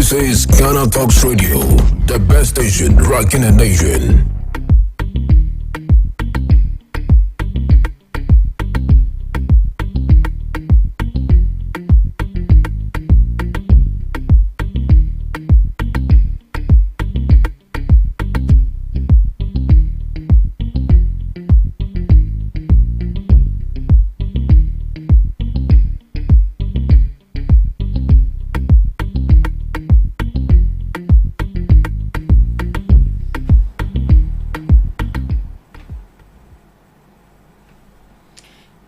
This is GhanaTalks Radio, the best station rocking the nation.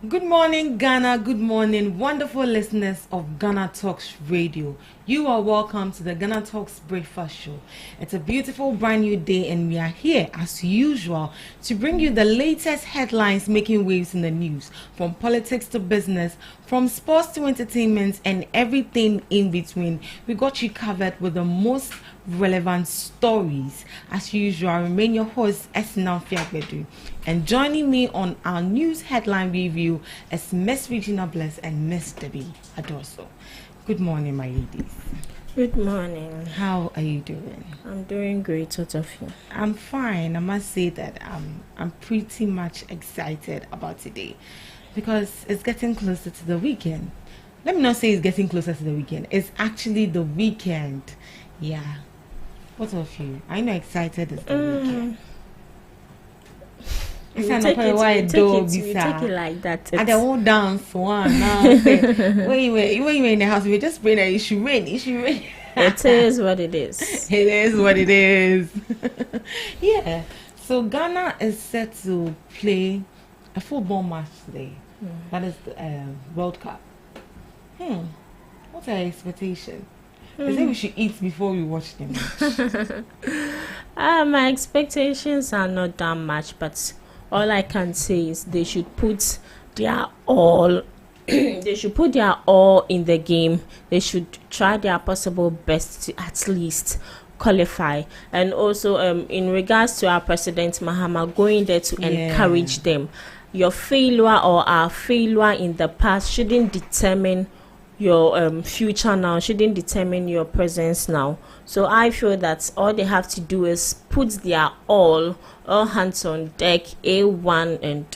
Good morning, Ghana. Good morning, wonderful listeners of Ghana Talks Radio. You are welcome to the Ghana Talks Breakfast Show. It's a beautiful brand new day, and we are here, as usual, to bring you the latest headlines making waves in the news, from politics to business, from sports to entertainment, and everything in between. We got you covered with the most relevant stories. As usual, I remain your host, Esina Fiagbedu. And joining me on our news headline review is Miss Regina Bless and Miss Debbie Adorso. Good morning, my ladies. Good morning. How are you doing? I'm doing great. What of you? I'm fine. I must say that I'm pretty much excited about today because it's getting closer to the weekend. Let me not say it's getting closer to the weekend. It's actually the weekend. Yeah. What of you? Are you not excited it's the weekend? We take it like that. And they won't dance one now. When you were in the house, we just praying that it should rain. It should rain. It is what it is. It is what it is. Yeah. So Ghana is set to play a football match today. That is the World Cup. What's our expectation? They say we should eat before we watch the match. My expectations are not that much, but all I can say is they should put their all. They should put their all in the game. They should try their possible best to at least qualify. And also, in regards to our President Mahama, going there to encourage them. Your failure or our failure in the past shouldn't determine your future now, shouldn't determine your presence now. So I feel that all they have to do is put their all hands on deck, A1, and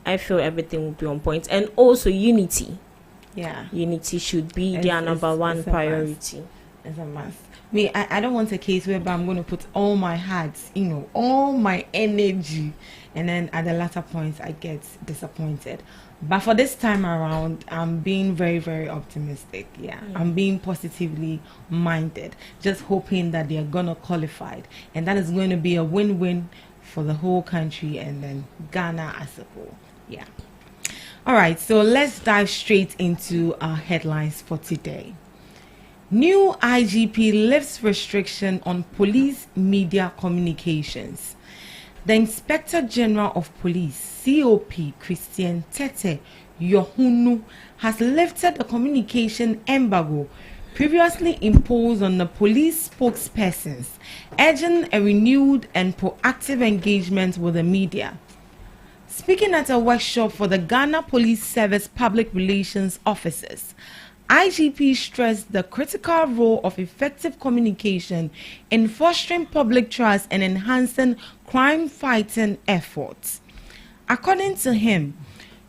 I feel everything will be on point. And also unity. Yeah. Unity should be their number one priority. It's a must. I don't want a case whereby I'm going to put all my heart, all my energy, and then at the latter points I get disappointed. But for this time around, I'm being very, very optimistic. Yeah, I'm being positively minded, just hoping that they are going to qualify. And that is going to be a win-win for the whole country and then Ghana as a whole. Yeah. All right, so let's dive straight into our headlines for today. New IGP lifts restriction on police media communications. The Inspector General of Police, COP Christian Tete Yohunu, has lifted the communication embargo previously imposed on the police spokespersons, urging a renewed and proactive engagement with the media. Speaking at a workshop for the Ghana Police Service Public Relations Officers, IGP stressed the critical role of effective communication in fostering public trust and enhancing crime-fighting efforts. According to him,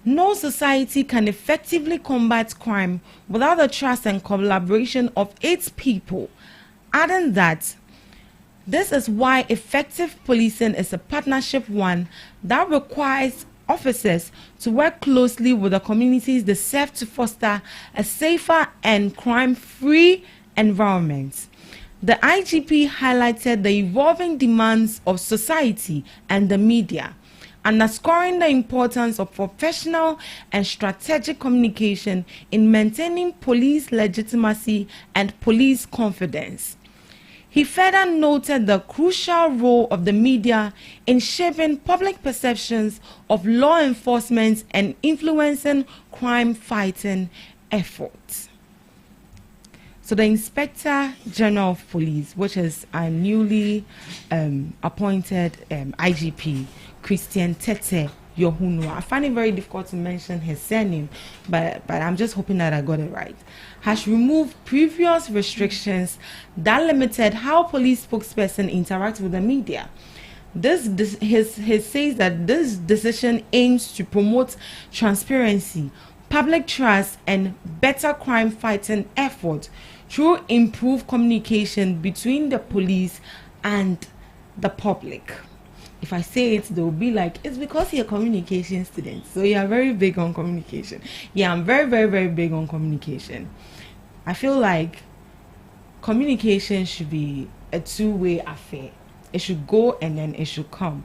no society can effectively combat crime without the trust and collaboration of its people, adding that this is why effective policing is a partnership one that requires officers to work closely with the communities they serve to foster a safer and crime-free environment. The IGP highlighted the evolving demands of society and the media, underscoring the importance of professional and strategic communication in maintaining police legitimacy and police confidence. He further noted the crucial role of the media in shaping public perceptions of law enforcement and influencing crime-fighting efforts. So the Inspector General of Police, which is a newly appointed IGP, Christian Tete Yohunua. I find it very difficult to mention his surname, but I'm just hoping that I got it right. Has removed previous restrictions that limited how police spokesperson interact with the media. He says that this decision aims to promote transparency, public trust, and better crime fighting efforts through improved communication between the police and the public. If I say it, they will be like, it's because you're a communication student, so you are very big on communication. Yeah, I'm very, very, very big on communication. I feel like communication should be a two-way affair. It should go and then it should come.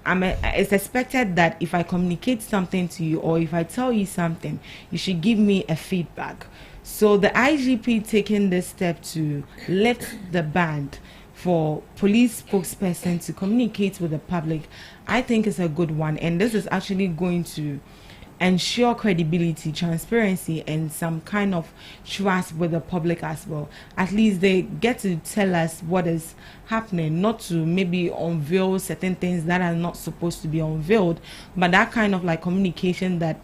It's expected that if I communicate something to you or if I tell you something, you should give me a feedback. So the IGP taking this step to lift the ban for police spokesperson to communicate with the public, I think is a good one. And this is actually going to ensure credibility, transparency, and some kind of trust with the public as well. At least they get to tell us what is happening, not to maybe unveil certain things that are not supposed to be unveiled, but that kind of like communication that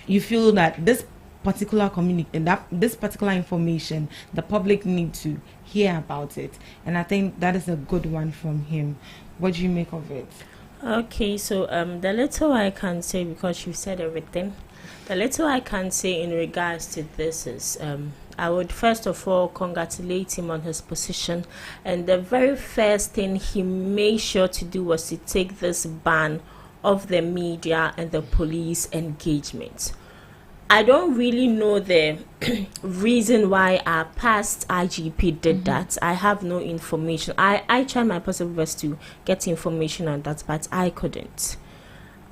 you feel that this particular this particular information the public need to hear about it. And I think that is a good one from him. What do you make of it? Okay, so the little I can say, because you said everything, the little I can say in regards to this is I would first of all congratulate him on his position, and the very first thing he made sure to do was to take this ban of the media and the police engagement. I don't really know the reason why our past IGP did that. I have no information. I tried my possible best to get information on that, but I couldn't.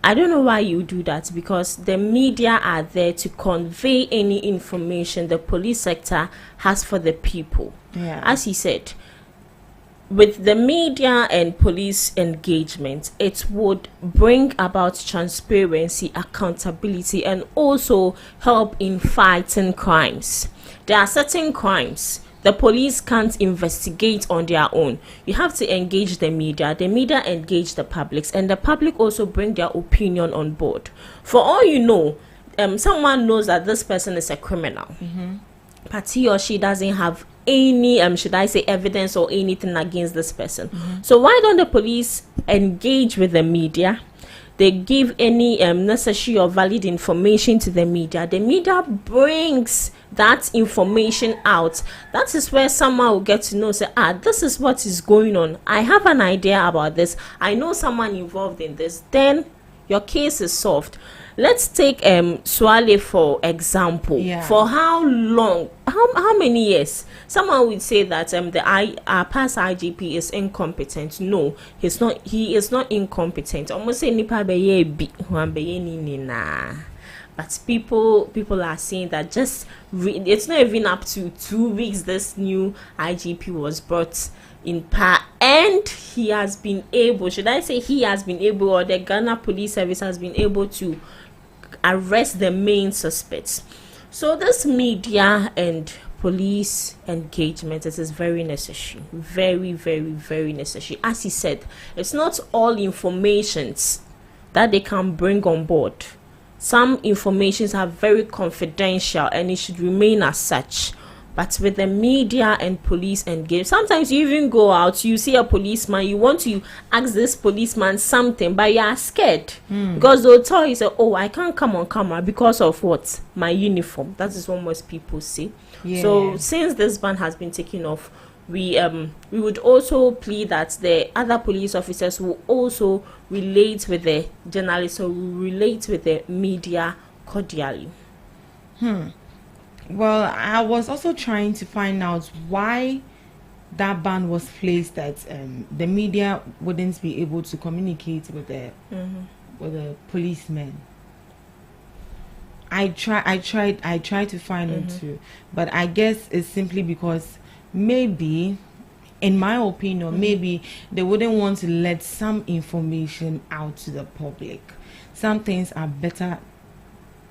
I don't know why you do that, because the media are there to convey any information the police sector has for the people. Yeah. As he said, with the media and police engagement, it would bring about transparency, accountability, and also help in fighting crimes. There are certain crimes the police can't investigate on their own. You have to engage the media engage the public, and the public also bring their opinion on board. For all you know, someone knows that this person is a criminal, but he or she doesn't have any should I say evidence or anything against this person. So why don't the police engage with the media? They give any necessary or valid information to the media brings that information out. That is where someone will get to know, say, this is what is going on, I have an idea about this, I know someone involved in this, then your case is solved. Let's take Swale for example. Yeah. For how long? How many years? Someone would say that our past IGP is incompetent. No, he's not. He is not incompetent. Almost say nipa beye bi ni na. But people are saying that it's not even up to 2 weeks. This new IGP was brought in power, and he has been able. Should I say he has been able, or the Ghana Police Service has been able to arrest the main suspects? So this media and police engagement is very necessary, very, very, very necessary. As he said, it's not all informations that they can bring on board. Some informations are very confidential and it should remain as such. But with the media and police engagement, sometimes you even go out, you see a policeman, you want to ask this policeman something, but you are scared because they'll tell you, say, I can't come on camera because of what? My uniform. That is what most people say. Yeah. So since this ban has been taken off, we would also plead that the other police officers will also relate with the journalists, or will relate with the media cordially. Well, I was also trying to find out why that ban was placed, that the media wouldn't be able to communicate with the policemen. I tried to find it too, but I guess it's simply because maybe, in my opinion, maybe they wouldn't want to let some information out to the public. Some things are better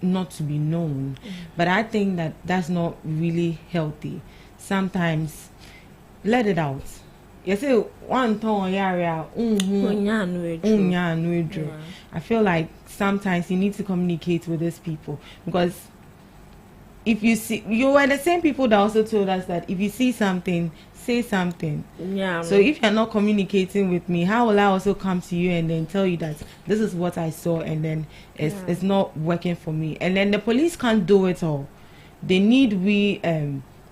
not to be known, but I think that that's not really healthy. Sometimes let it out, You say one ton area. I feel like sometimes you need to communicate with these people, because if you see, you were the same people that also told us that if you see something, say something. Yeah. So if you're not communicating with me, how will I also come to you and then tell you that this is what I saw, and then it's not working for me? And then the police can't do it all. They need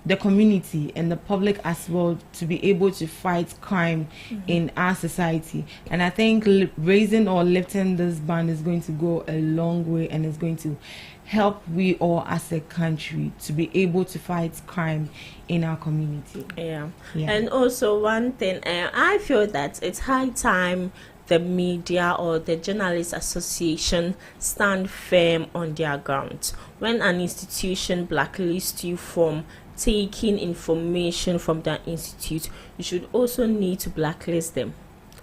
the community and the public as well to be able to fight crime in our society. And I think raising or lifting this ban is going to go a long way, and it's going to help we all as a country to be able to fight crime in our community. Yeah. And also one thing, I feel that it's high time the media or the Journalists Association stand firm on their ground. When an institution blacklists you from taking information from that institute, you should also need to blacklist them.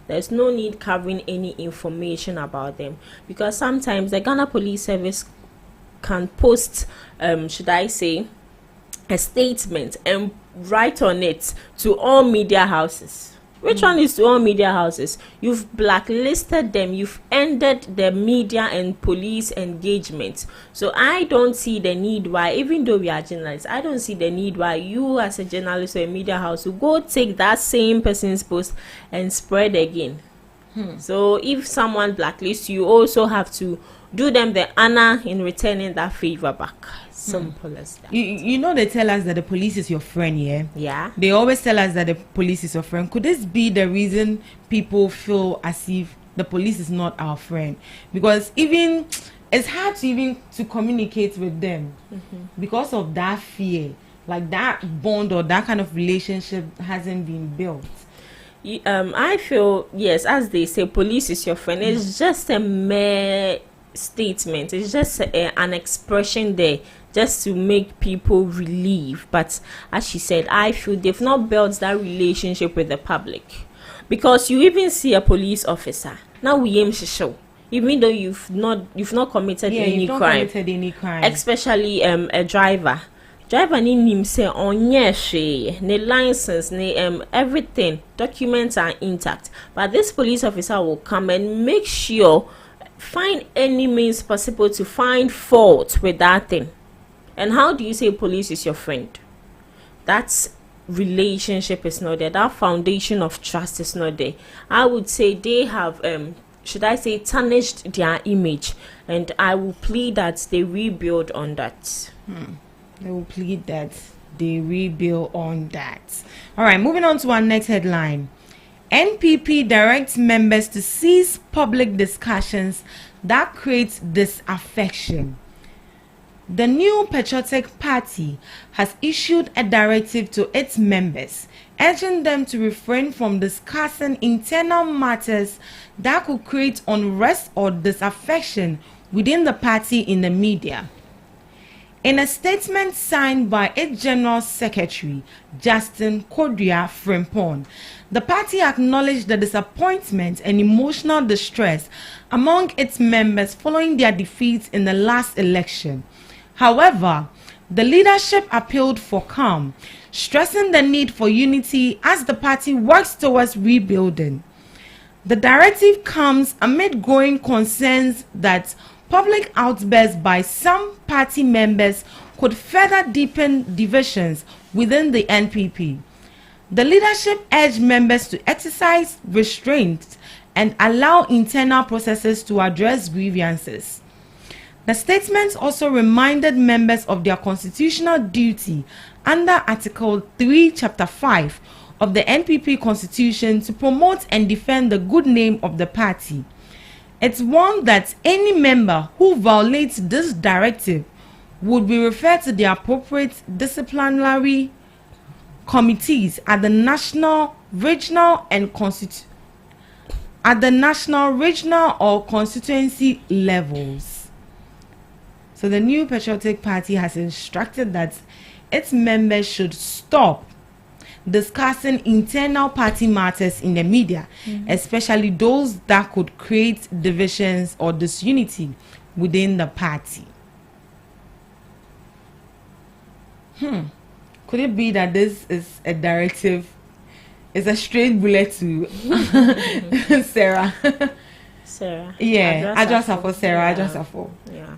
There's no need covering any information about them, because sometimes the Ghana Police Service can post, should I say, a statement and write on it to all media houses. Which one is to all media houses? You've blacklisted them. You've ended the media and police engagement. So I don't see the need why, even though we are journalists, I don't see the need why you as a journalist or a media house will go take that same person's post and spread again. So if someone blacklists you, also have to do them the honor in returning that favor back. Simple as that. You know, they tell us that the police is your friend, yeah? Yeah. They always tell us that the police is your friend. Could this be the reason people feel as if the police is not our friend? Because even it's hard to even to communicate with them because of that fear. Like that bond or that kind of relationship hasn't been built. I feel, yes, as they say, police is your friend. It's just a mere statement. It's just an expression there just to make people relieve. But as she said, I feel they've not built that relationship with the public, because you even see a police officer now, we aim to show, even though you've not committed any crime, especially a driver ni nim say onye hwe ne license ne everything, documents are intact, but this police officer will come and make sure, find any means possible to find fault with that thing. And how do you say police is your friend? That relationship is not there. That foundation of trust is not there. I would say they have should I say tarnished their image, and I will plead that they rebuild on that. They will plead that they rebuild on that. All right, moving on to our next headline. NPP directs members to cease public discussions that create disaffection. The new Patriotic Party has issued a directive to its members, urging them to refrain from discussing internal matters that could create unrest or disaffection within the party in the media. In a statement signed by its General Secretary, Justin Kodria Frimpong, the party acknowledged the disappointment and emotional distress among its members following their defeat in the last election. However, the leadership appealed for calm, stressing the need for unity as the party works towards rebuilding. The directive comes amid growing concerns that public outbursts by some party members could further deepen divisions within the NPP. The leadership urged members to exercise restraint and allow internal processes to address grievances. The statement also reminded members of their constitutional duty under Article 3, Chapter 5 of the NPP Constitution to promote and defend the good name of the party. It's warned that any member who violates this directive would be referred to the appropriate disciplinary committees at the national, regional, or constituency levels. So the new Patriotic Party has instructed that its members should stop discussing internal party matters in the media, especially those that could create divisions or disunity within the party. Could it be that this is a directive it's a straight bullet to Sarah. Sarah. Yeah, Ajwasafo, Sarah, Yeah. Ajwasafo. Yeah.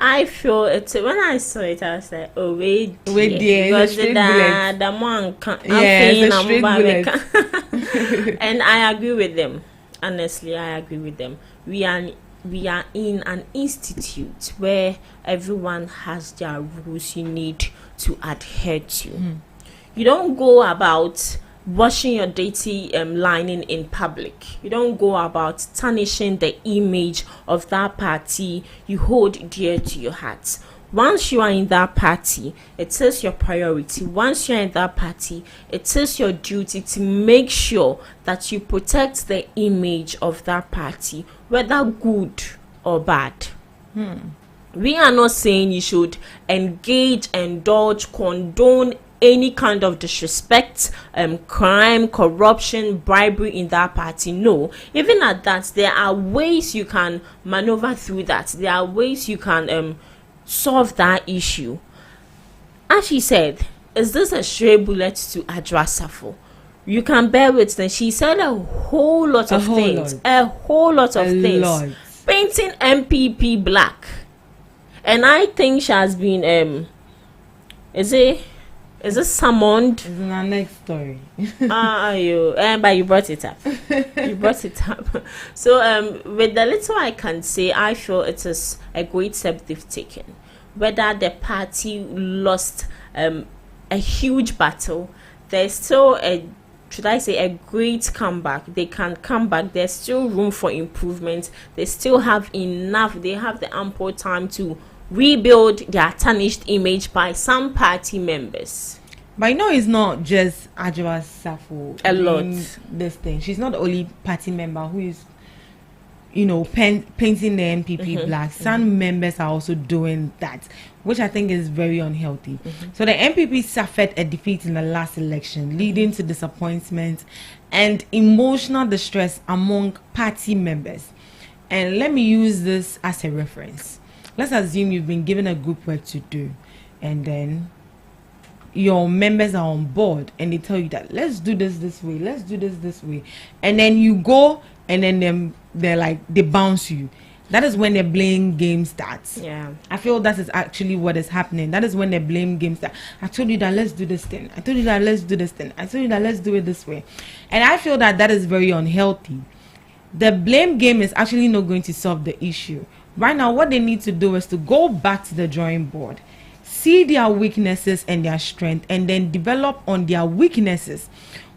I feel it's when I saw it, I was like, oh wait, dear, it's a straight bullet. the one It's a straight bullet. and I agree with them. Honestly, I agree with them. We are in an institute where everyone has their rules you need to adhere to. You don't go about washing your dirty lining in public. You don't go about tarnishing the image of that party you hold dear to your heart. Once you are in that party, it is your priority. Once you are in that party, it is your duty to make sure that you protect the image of that party, whether good or bad. We are not saying you should engage, indulge, condone any kind of disrespect, crime, corruption, bribery in that party. No, even at that, there are ways you can maneuver through that. There are ways you can solve that issue. As she said, is this a stray bullet to Ajwasafo? You can bear with them. She said a whole lot of things. A whole lot of things. Painting MPP black. And I think she has been is it summoned? It's in our next story. But you brought it up. So with the little I can say, I feel it is a great step they've taken. Whether the party lost a huge battle, there's still a great comeback. They can come back. There's still room for improvement. They still have enough. They have the ample time to rebuild their tarnished image by some party members. But you know, it's not just Ajwasafo. A lot. This thing. She's not the only party member who is, painting the MPP black. Some members are also doing that, which I think is very unhealthy. So the MPP suffered a defeat in the last election, leading to disappointment and emotional distress among party members. And let me use this as a reference. Let's assume you've been given a group work to do, and then your members are on board and they tell you that let's do this way, let's do this way, and then you go and then they bounce you. That is when the blame game starts. Yeah, I feel that is actually what is happening. That is when the blame game starts. I told you that let's do this thing. I told you that let's do this thing. I told you that let's do it this way. And I feel that is very unhealthy. The blame game is actually not going to solve the issue. Right now, what they need to do is to go back to the drawing board, see their weaknesses and their strength, and then develop on their weaknesses.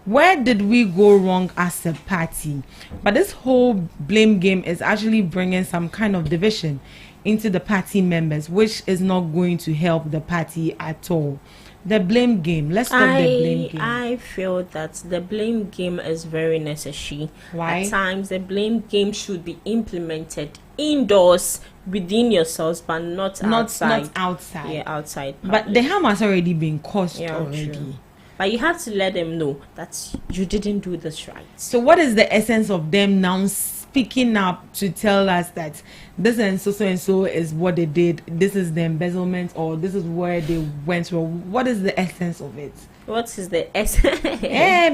Where did we go wrong as a party? But this whole blame game is actually bringing some kind of division into the party members, which is not going to help the party at all. The blame game. Let's stop the blame game. I feel that the blame game is very necessary. Why? At times, the blame game should be implemented indoors within yourselves, but not outside. Not outside. Yeah, outside. But the harm has already been caused already. True. But you have to let them know that you didn't do this right. So what is the essence of them now speaking up to tell us that this and so is what they did, this is the embezzlement, or this is where they went wrong? What is the essence of it? What is the essence?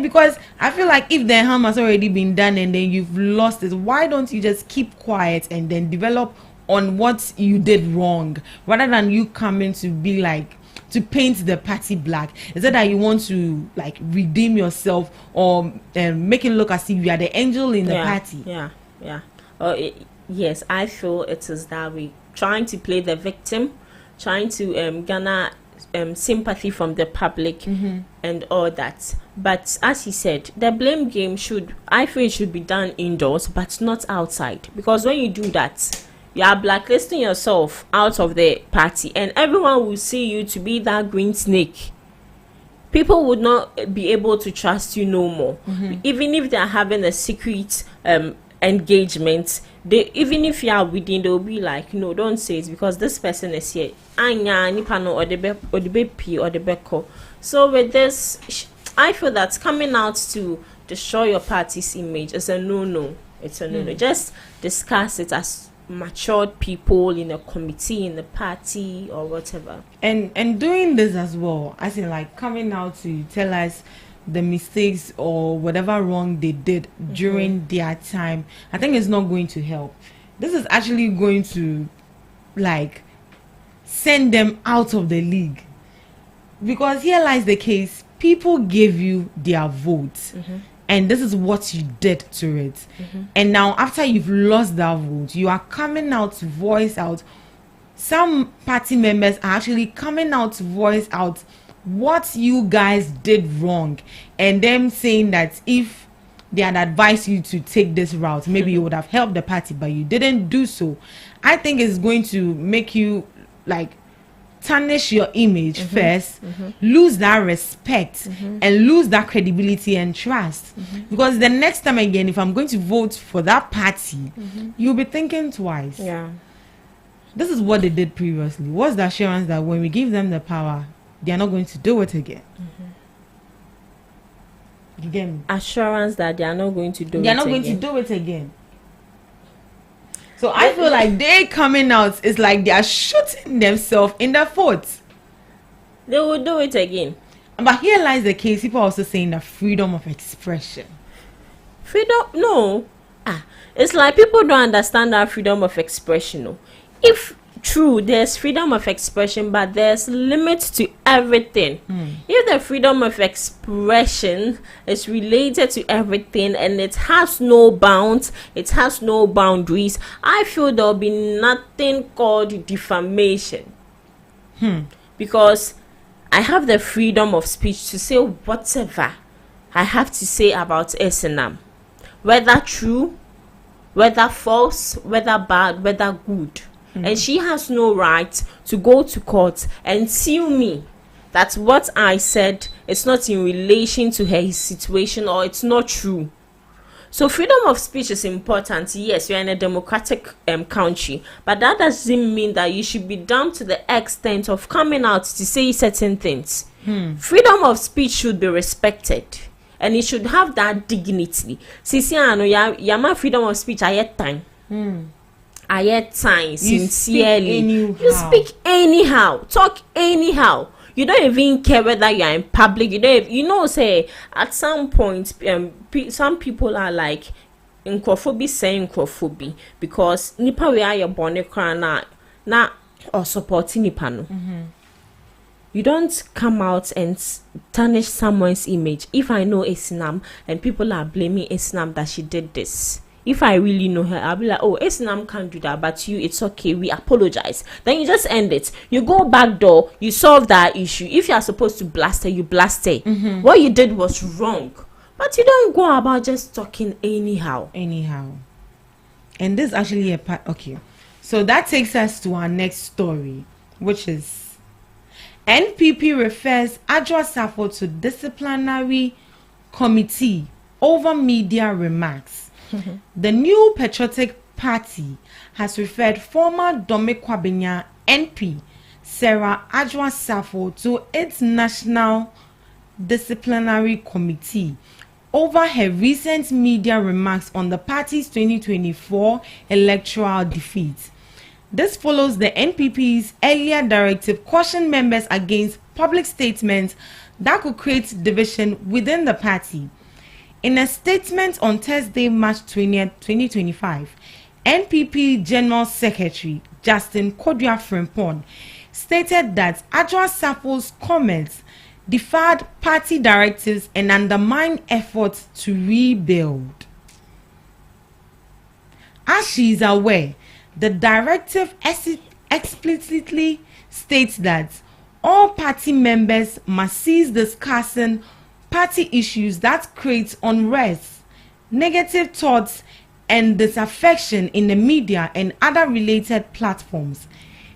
Because I feel like if the harm has already been done and then you've lost it, why don't you just keep quiet and then develop on what you did wrong, rather than you coming to be like to paint the party black? Is it that you want to like redeem yourself or make it look as if you are the angel in the party? Yes, I feel it is that way, trying to play the victim, trying to garner sympathy from the public and all that. But as he said, the blame game should be done indoors but not outside, because when you do that, you are blacklisting yourself out of the party and everyone will see you to be that green snake. People would not be able to trust you no more. Even if they are having a secret engagement, even if you are within, they'll be like, no, don't say it because this person is here. So with this, I feel that coming out to destroy your party's image is a no. It's a no. Just discuss it as matured people in a committee, in the party or whatever. And doing this as well, as in like coming out to tell us the mistakes or whatever wrong they did during their time, I think it's not going to help. This is actually going to like send them out of the league, because here lies the case: people gave you their votes, and this is what you did to it. And now after you've lost that vote, you are coming out to voice out. Some party members are actually coming out to voice out what you guys did wrong, and them saying that if they had advised you to take this route, maybe you would have helped the party, but you didn't do so. I think it's going to make you like tarnish your image first, lose that respect, and lose that credibility and trust. Because the next time again, if I'm going to vote for that party, you'll be thinking twice. Yeah. This is what they did previously. What's the assurance that when we give them the power, they are not going to do it again? You get me? Assurance that they are not going to do it again. They are not going to do it again. So I feel like they coming out is like they are shooting themselves in the foot. They will do it again. But here lies the case. People are also saying the freedom of expression. Freedom? No. It's like people don't understand that freedom of expression. No. If true, there's freedom of expression, but there's limits to everything. If the freedom of expression is related to everything and it has no bounds, it has no boundaries, I feel there'll be nothing called defamation. Because I have the freedom of speech to say whatever I have to say about SNM, whether true, whether false, whether bad, whether good. And she has no right to go to court and sue me that what I said is not in relation to her situation or it's not true. So freedom of speech is important. Yes, you're in a democratic country, but that doesn't mean that you should be dumb to the extent of coming out to say certain things. Freedom of speech should be respected, and it should have that dignity. Sisi ano yama freedom of speech ayet time. Sincerely. You speak anyhow, talk anyhow. You don't even care whether you are in public. Say at some point, some people are like nkrofobi saying nkrofobi because nipa we are your bonnet crown na or supporting nipa no. You don't come out and tarnish someone's image. If I know Esinam and people are blaming Esinam that she did this, if I really know her, I'll be like, oh, Esinam can't do that, but you, it's okay, we apologize. Then you just end it. You go back door, you solve that issue. If you are supposed to blast her, you blast her. What you did was wrong. But you don't go about just talking anyhow. And this is actually a part. Okay. So that takes us to our next story, which is NPP refers Adwoa Safo to disciplinary committee over media remarks. The new patriotic party has referred former Dome Kwabenya NP Sarah Adwoa Safo to its national disciplinary committee over her recent media remarks on the party's 2024 electoral defeat. This follows the NPP's earlier directive caution members against public statements that could create division within the party. In a statement on Thursday, March 20th, 2025, NPP General Secretary Justin Kodua Frimpong stated that Adwoa Safo's comments defied party directives and undermined efforts to rebuild. As she is aware, the directive explicitly states that all party members must cease discussing party issues that create unrest, negative thoughts, and disaffection in the media and other related platforms.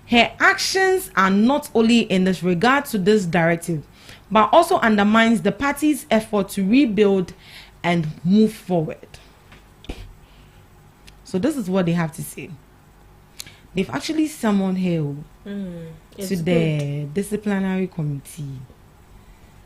Her actions are not only in this regard to this directive, but also undermines the party's effort to rebuild and move forward. So this is what they have to say. They've actually summoned her to the disciplinary committee.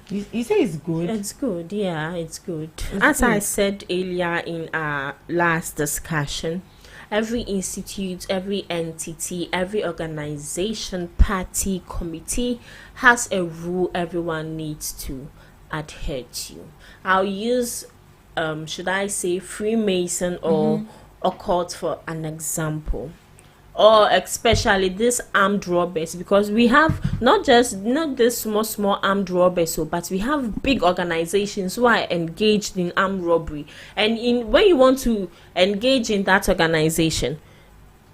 You say it's good? It's good, yeah, it's good. As I said earlier in our last discussion, every institute, every entity, every organization, party, committee has a rule everyone needs to adhere to. I'll use, should I say, Freemason or occult for an example, or especially this armed robbers, because we have not this small armed robbers, but we have big organizations who are engaged in armed robbery. And when you want to engage in that organization,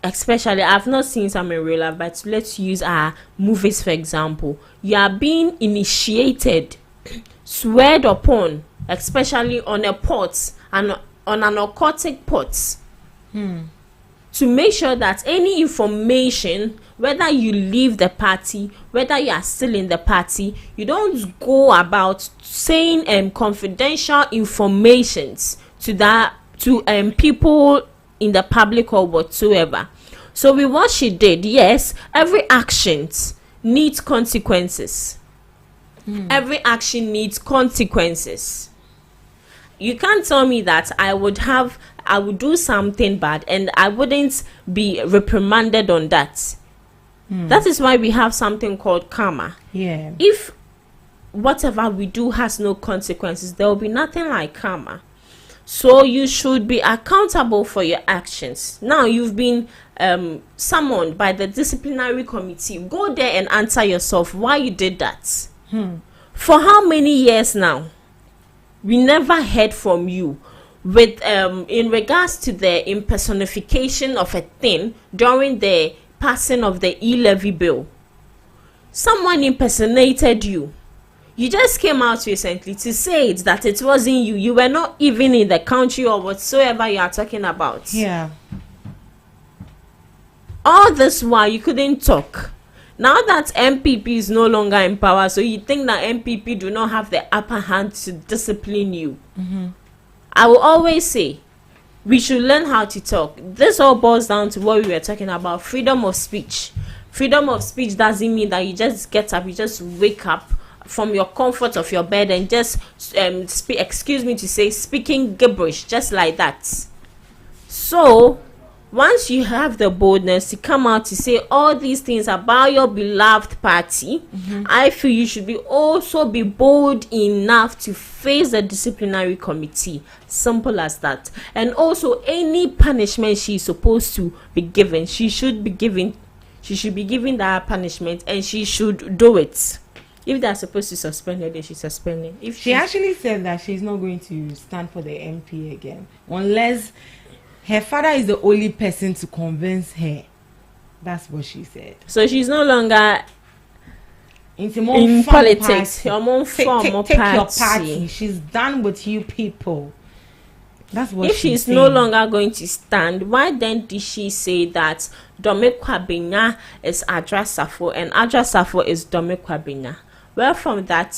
especially, I've not seen some in real life, but let's use our movies for example. You are being initiated, sweared upon, especially on a pot and on an occultic pot, to make sure that any information, whether you leave the party, whether you are still in the party, you don't go about saying confidential informations to people in the public or whatsoever. So with what she did, yes, every action needs consequences. Every action needs consequences. You can't tell me that I would do something bad and I wouldn't be reprimanded on that. That is why we have something called karma. Yeah. If whatever we do has no consequences, there will be nothing like karma. So you should be accountable for your actions. Now you've been summoned by the disciplinary committee. Go there and answer yourself why you did that. For how many years now? We never heard from you with in regards to the impersonification of a thing during the passing of the e-levy bill. Someone impersonated you. You just came out recently to say that it wasn't you. You were not even in the country or whatsoever you are talking about. Yeah. All this while you couldn't talk. Now that MPP is no longer in power, so you think that MPP do not have the upper hand to discipline you. I will always say we should learn how to talk. This all boils down to what we were talking about, freedom of speech. Freedom of speech doesn't mean that you just get up, you just wake up from your comfort of your bed and just speaking gibberish just like that. So once you have the boldness to come out to say all these things about your beloved party, I feel you should also be bold enough to face the disciplinary committee. Simple as that. And also any punishment she's supposed to be given, she should be given that punishment, and she should do it. If they're supposed to suspend her, they should suspend her. If she actually said that she's not going to stand for the MP again unless her father is the only person to convince her. That's what she said. So she's no longer in politics. Take your party. She's done with you people. That's what if she's no longer going to stand, why then did she say that Dome Kwabena is Adra Safo and Adra Safo is Dome Kwabena? Well, from that,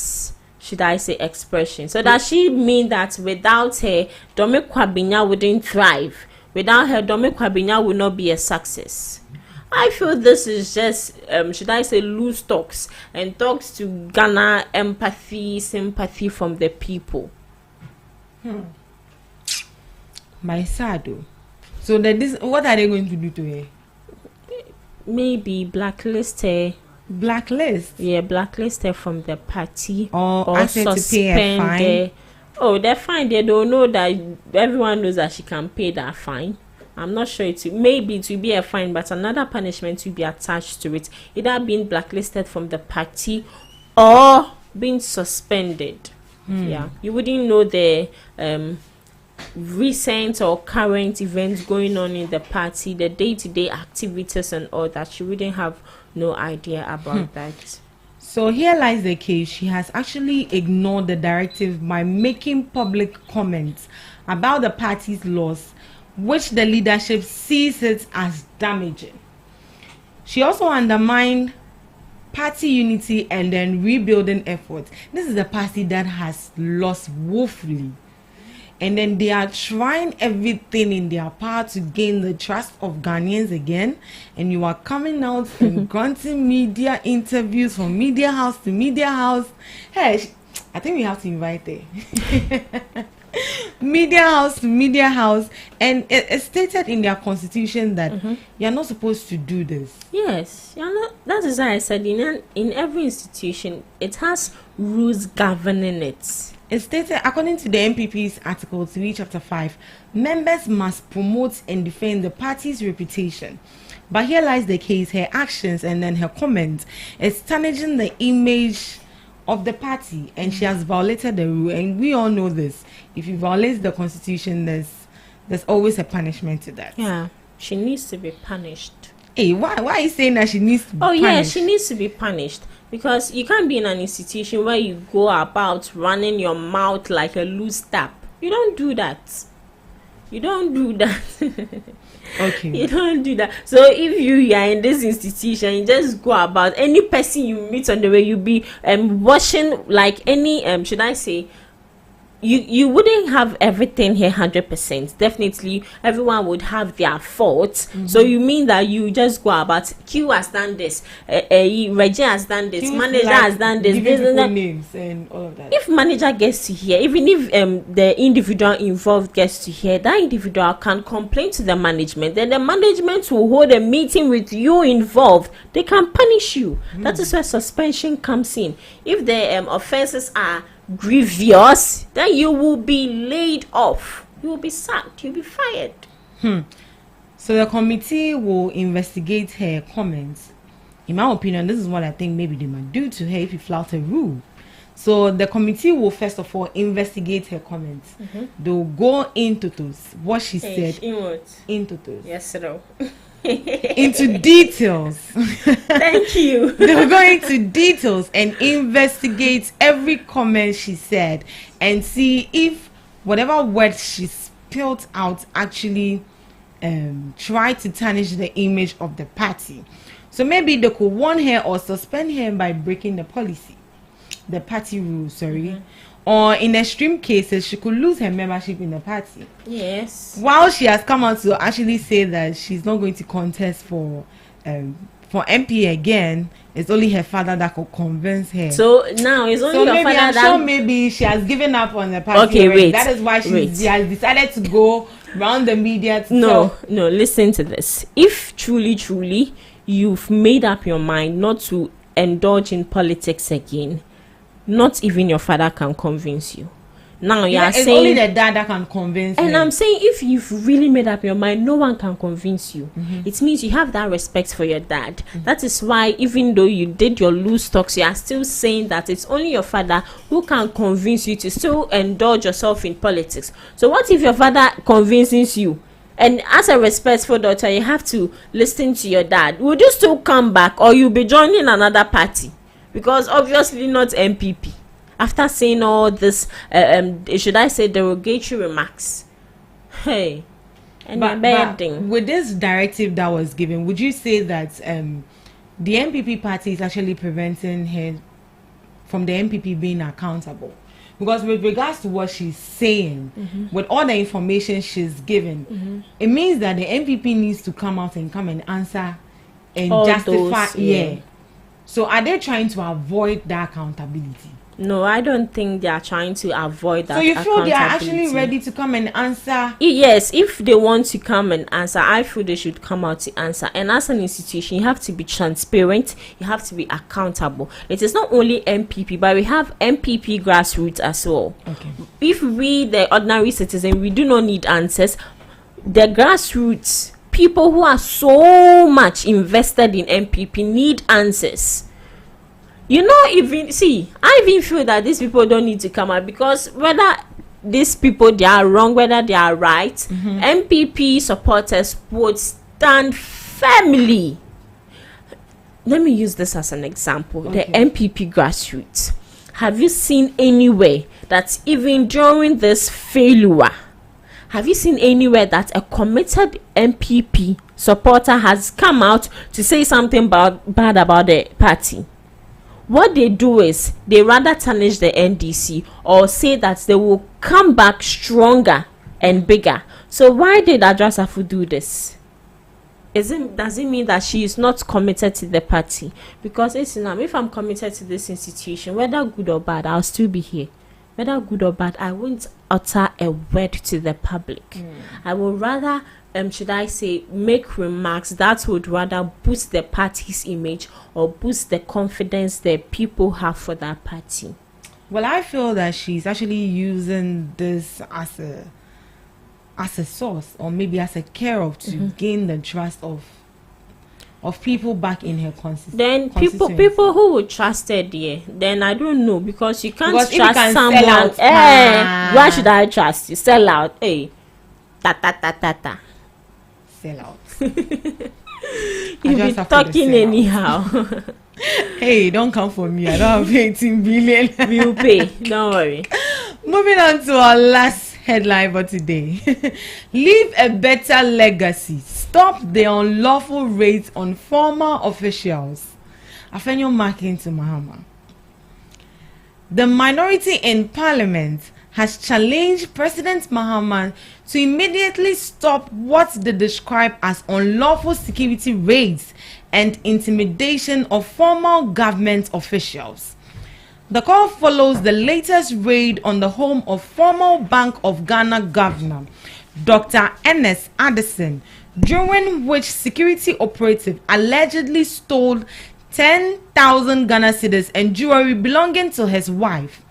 should I say, expression? So does she mean that without her, Dome Kwabena wouldn't thrive? Without her, Dome Kwabena will not be a success. I feel this is just, should I say, loose talks and talks to garner empathy, sympathy from the people. My sad. So what are they going to do to her? Maybe blacklist her. Blacklist? Yeah, blacklist her from the party. Or ask her to pay a fine. Oh, they're fine. They don't know that everyone knows that she can pay that fine. I'm not sure maybe it will be a fine, but another punishment will be attached to it. Either being blacklisted from the party or being suspended. Yeah, you wouldn't know the recent or current events going on in the party, the day-to-day activities and all that. You wouldn't have no idea about that. So here lies the case. She has actually ignored the directive by making public comments about the party's laws, which the leadership sees it as damaging. She also undermined party unity and then rebuilding efforts. This is a party that has lost woefully. And then they are trying everything in their power to gain the trust of Ghanaians again. And you are coming out and granting media interviews from media house to media house. Hey, I think we have to invite her. media house to media house, and it's stated in their constitution that you're not supposed to do this. Yes, that is why I said in every institution it has rules governing it. It's stated, according to the MPP's Article 3, Chapter 5, members must promote and defend the party's reputation. But here lies the case: her actions and then her comments is tarnishing the image of the party, and she has violated the rule. And we all know this: if you violate the constitution, there's always a punishment to that. Yeah, she needs to be punished. Hey, why are you saying that she needs to be punished? Yeah, she needs to be punished, because you can't be in an institution where you go about running your mouth like a loose tap. You don't do that. You don't do that. Okay. You don't do that. So if you are in this institution, you just go about any person you meet on the way, you be washing like any should I say, you wouldn't have everything here 100%. Definitely everyone would have their faults. So you mean that you just go about, Q has done this, Reggie has done this, manager has done this, names and all of that. If manager gets to hear, even if the individual involved gets to hear, that individual can complain to the management. Then the management will hold a meeting with you involved. They can punish you. That is where suspension comes in. If the offenses are grievous, then you will be laid off. You will be sacked. You'll be fired. So the committee will investigate her comments. In my opinion, this is what I think maybe they might do to her if you flout a rule. So the committee will first of all investigate her comments. They'll go into those, what she said. Into those. Yes, sir. Into details. Thank you. They'll go into details and investigate every comment she said and see if whatever words she spilled out actually try to tarnish the image of the party. So maybe they could warn her or suspend her by breaking the policy, the party rules, or in extreme cases she could lose her membership in the party. Yes. While she has come out to actually say that she's not going to contest for MP again, it's only her father that could convince her. So now it's only your father I'm that. sure maybe she has given up on the party. Okay, already. wait. That is why she has decided to go around the media to No, listen to this. If truly you've made up your mind not to indulge in politics again, not even your father can convince you. Now you are saying only the dad that can convince. And her. I'm saying if you've really made up your mind, no one can convince you. It means you have that respect for your dad. That is why even though you did your loose talks, you are still saying that it's only your father who can convince you to still indulge yourself in politics. So what if your father convinces you? And as a respectful daughter, you have to listen to your dad. Would you still come back, or you'll be joining another party? Because obviously not MPP. After saying all this, should I say derogatory remarks? Hey, and but with this directive that was given, would you say that the MPP party is actually preventing her from the MPP being accountable? Because with regards to what she's saying, with all the information she's given, it means that the MPP needs to come out and answer and all justify. So are they trying to avoid that accountability? No, I don't think they are trying to avoid that. So you feel they are actually ready to come and answer? Yes, if they want to come and answer, I feel they should come out to answer. And as an institution, you have to be transparent. You have to be accountable. It is not only MPP, but we have MPP grassroots as well. Okay. If we, the ordinary citizen, we do not need answers, the grassroots, people who are so much invested in MPP need answers. You know, I even feel that these people don't need to come out, because whether these people they are wrong, whether they are right, MPP supporters would stand firmly. Let me use this as an example. Okay. The MPP grassroots. Have you seen anywhere that even during this failure, have you seen anywhere that a committed MPP supporter has come out to say something bad about the party? What they do is they rather tarnish the NDC or say that they will come back stronger and bigger. So why did Adrasafu do this? Does it mean that she is not committed to the party? Because if I'm committed to this institution, whether good or bad, I'll still be here. whether good or bad, I won't utter a word to the public. I will rather, should I say, make remarks that would rather boost the party's image or boost the confidence that people have for that party. Well, I feel that she's actually using this as a source, or maybe as a care of, to gain the trust of people back in her constituency. Then people who would trust her, dear, then I don't know, because you can't trust someone. Why should I trust you? Sell out, hey, ta. Sell out. You be talking anyhow. Hey, don't come for me. I don't have 18 billion. We'll pay. Don't worry. Moving on to our last headline for today. Leave a better legacy. Stop the unlawful raids on former officials. Afenyo Marking to Mahama. The minority in parliament has challenged President Mahama to immediately stop what they describe as unlawful security raids and intimidation of former government officials. The call follows the latest raid on the home of former Bank of Ghana governor, Dr. Ernest Addison, during which security operatives allegedly stole 10,000 Ghana cedis and jewelry belonging to his wife.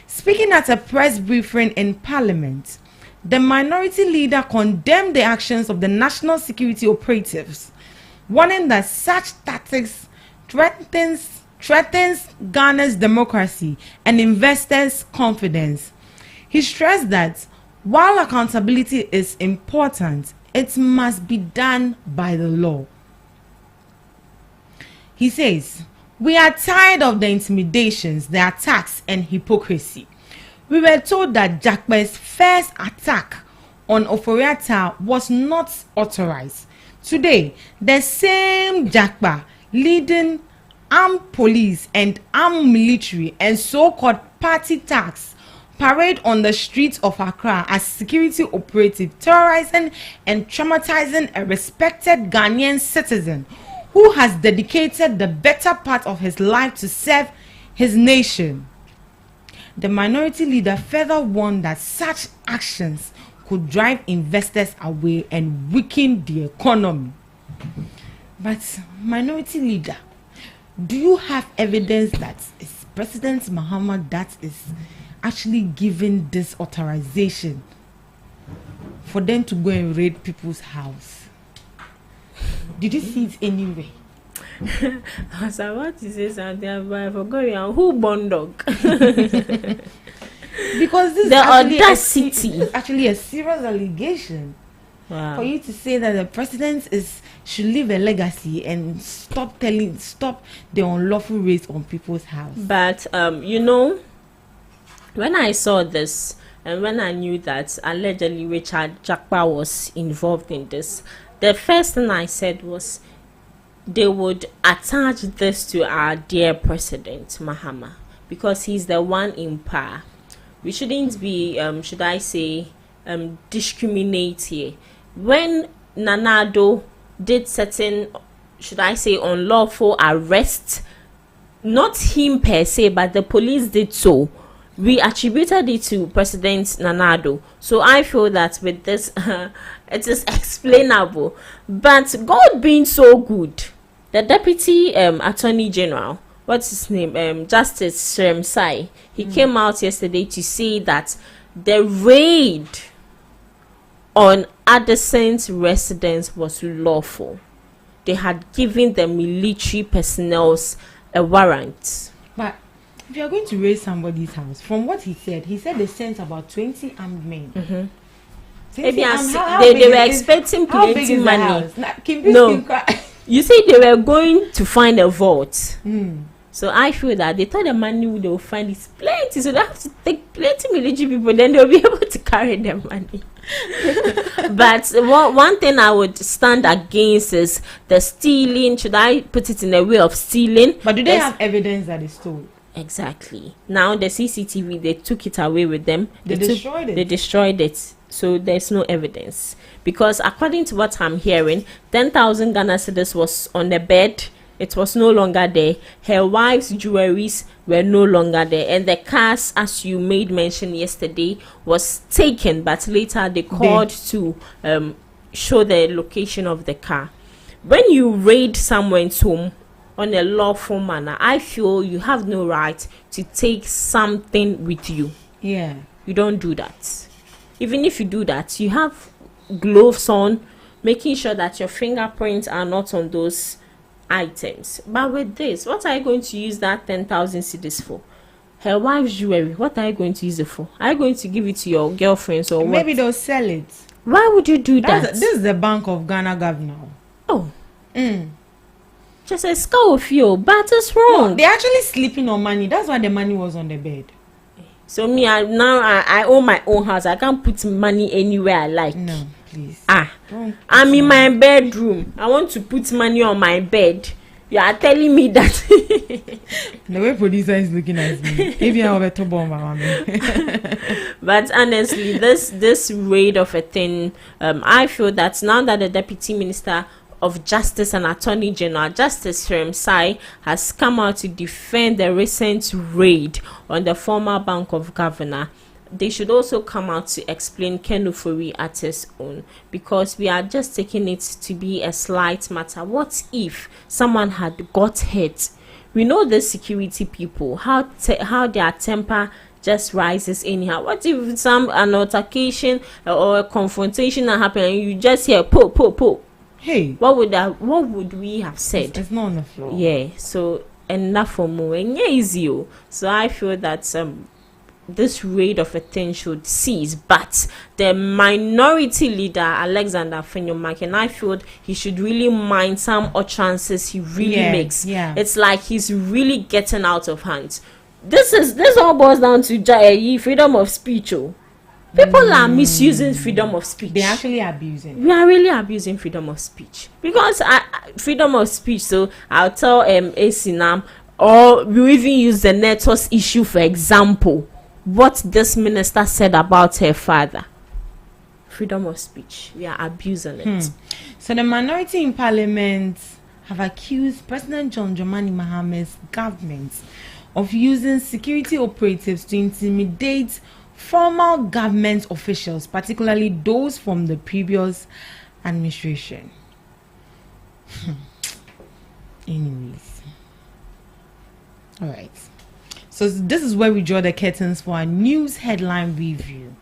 Speaking at a press briefing in Parliament, the minority leader condemned the actions of the national security operatives, warning that such tactics threatens Ghana's democracy and investors' confidence. He stressed that while accountability is important, it must be done by the law. He says, "We are tired of the intimidations, the attacks, and hypocrisy. We were told that Jakpa's first attack on Oforiatta was not authorized. Today, the same Jakpa leading armed police and armed military and so-called party tax parade on the streets of Accra as security operative, terrorizing and traumatizing a respected Ghanaian citizen who has dedicated the better part of his life to serve his nation." The minority leader further warned that such actions could drive investors away and weaken the economy. But minority leader, do you have evidence that it's President Mahama that is actually giving this authorization for them to go and raid people's house? Did you see it anywhere? I was about to say something, but I forgot. Who born dog? Because this the is audacity. Actually a serious allegation. Wow. For you to say that the president should leave a legacy and stop the unlawful raids on people's house. But when I saw this and when I knew that allegedly Richard Jakpa was involved in this, the first thing I said was they would attach this to our dear President Mahama, because he's the one in power. We shouldn't be, should I say, discriminate here. When Nanado did certain, should I say, unlawful arrests, not him per se, but the police did so, we attributed it to President Nanado. So I feel that with this, it is explainable. But God being so good, the Deputy Attorney General, what's his name, Justice Shremsai, he came out yesterday to say that the raid on Addison's residence was lawful. They had given the military personnel a warrant. But if you're going to raid somebody's house, from what he said they sent about 20 armed men. Mm-hmm. Maybe they were expecting plenty money. No, you see, they were going to find a vault. So I feel that they thought the money they will find is plenty, so they have to take plenty military people, then they'll be able to carry their money. But one thing I would stand against is the stealing. Should I put it in a way of stealing? But do they have evidence that they stole? Exactly. Now the CCTV, they took it away with them. They destroyed it. So there's no evidence, because according to what I'm hearing, 10,000 Ghana cedis was on the bed it was no longer there. Her wife's jewelries were no longer there, and the cars, as you made mention yesterday, was taken, but later they called to show the location of the car. When you raid someone's home on a lawful manner, I feel you have no right to take something with you. Yeah. You don't do that. Even if you do that, you have gloves on, making sure that your fingerprints are not on those items. But with this, what are you going to use that 10,000 cedis for? Her wife's jewelry, what are you going to use it for? Are you going to give it to your girlfriends or Maybe what? they'll sell it. Why would you do that? This is the Bank of Ghana governor. Oh. Just a skull of you, but it's wrong. No, they're actually sleeping on money. That's why the money was on the bed. So me, I own my own house. I can't put money anywhere I like. No, please. I'm in my bedroom. I want to put money on my bed. You are telling me that. The way producer is looking at me, maybe I have a top on my But honestly, this raid of a thing, I feel that now that the Deputy Minister of Justice and Attorney General Justice Sai has come out to defend the recent raid on the former Bank of Governor, they should also come out to explain Kenufori at his own, because we are just taking it to be a slight matter. What if someone had got hit? We know the security people, how their temper just rises anyhow. What if an altercation or a confrontation that happened and you just hear po? Hey, what would we have said? It's not on the floor. Yeah, so enough for more. And yeah, easy. So I feel that this raid of a thing should cease, but the minority leader Alexander Fenyomake, and I feel he should really mind some utterances he really makes. Yeah. It's like he's really getting out of hand. This all boils down to freedom of speech. People are misusing freedom of speech. They're actually abusing. We are really abusing freedom of speech, because freedom of speech. So I'll tell Asinam, or we even use the Netos issue for example. What this minister said about her father. Freedom of speech. We are abusing it. So the minority in parliament have accused President John Dramani Mahama's government of using security operatives to intimidate former government officials, particularly those from the previous administration. Anyways. All right. So this is where we draw the curtains for our news headline review.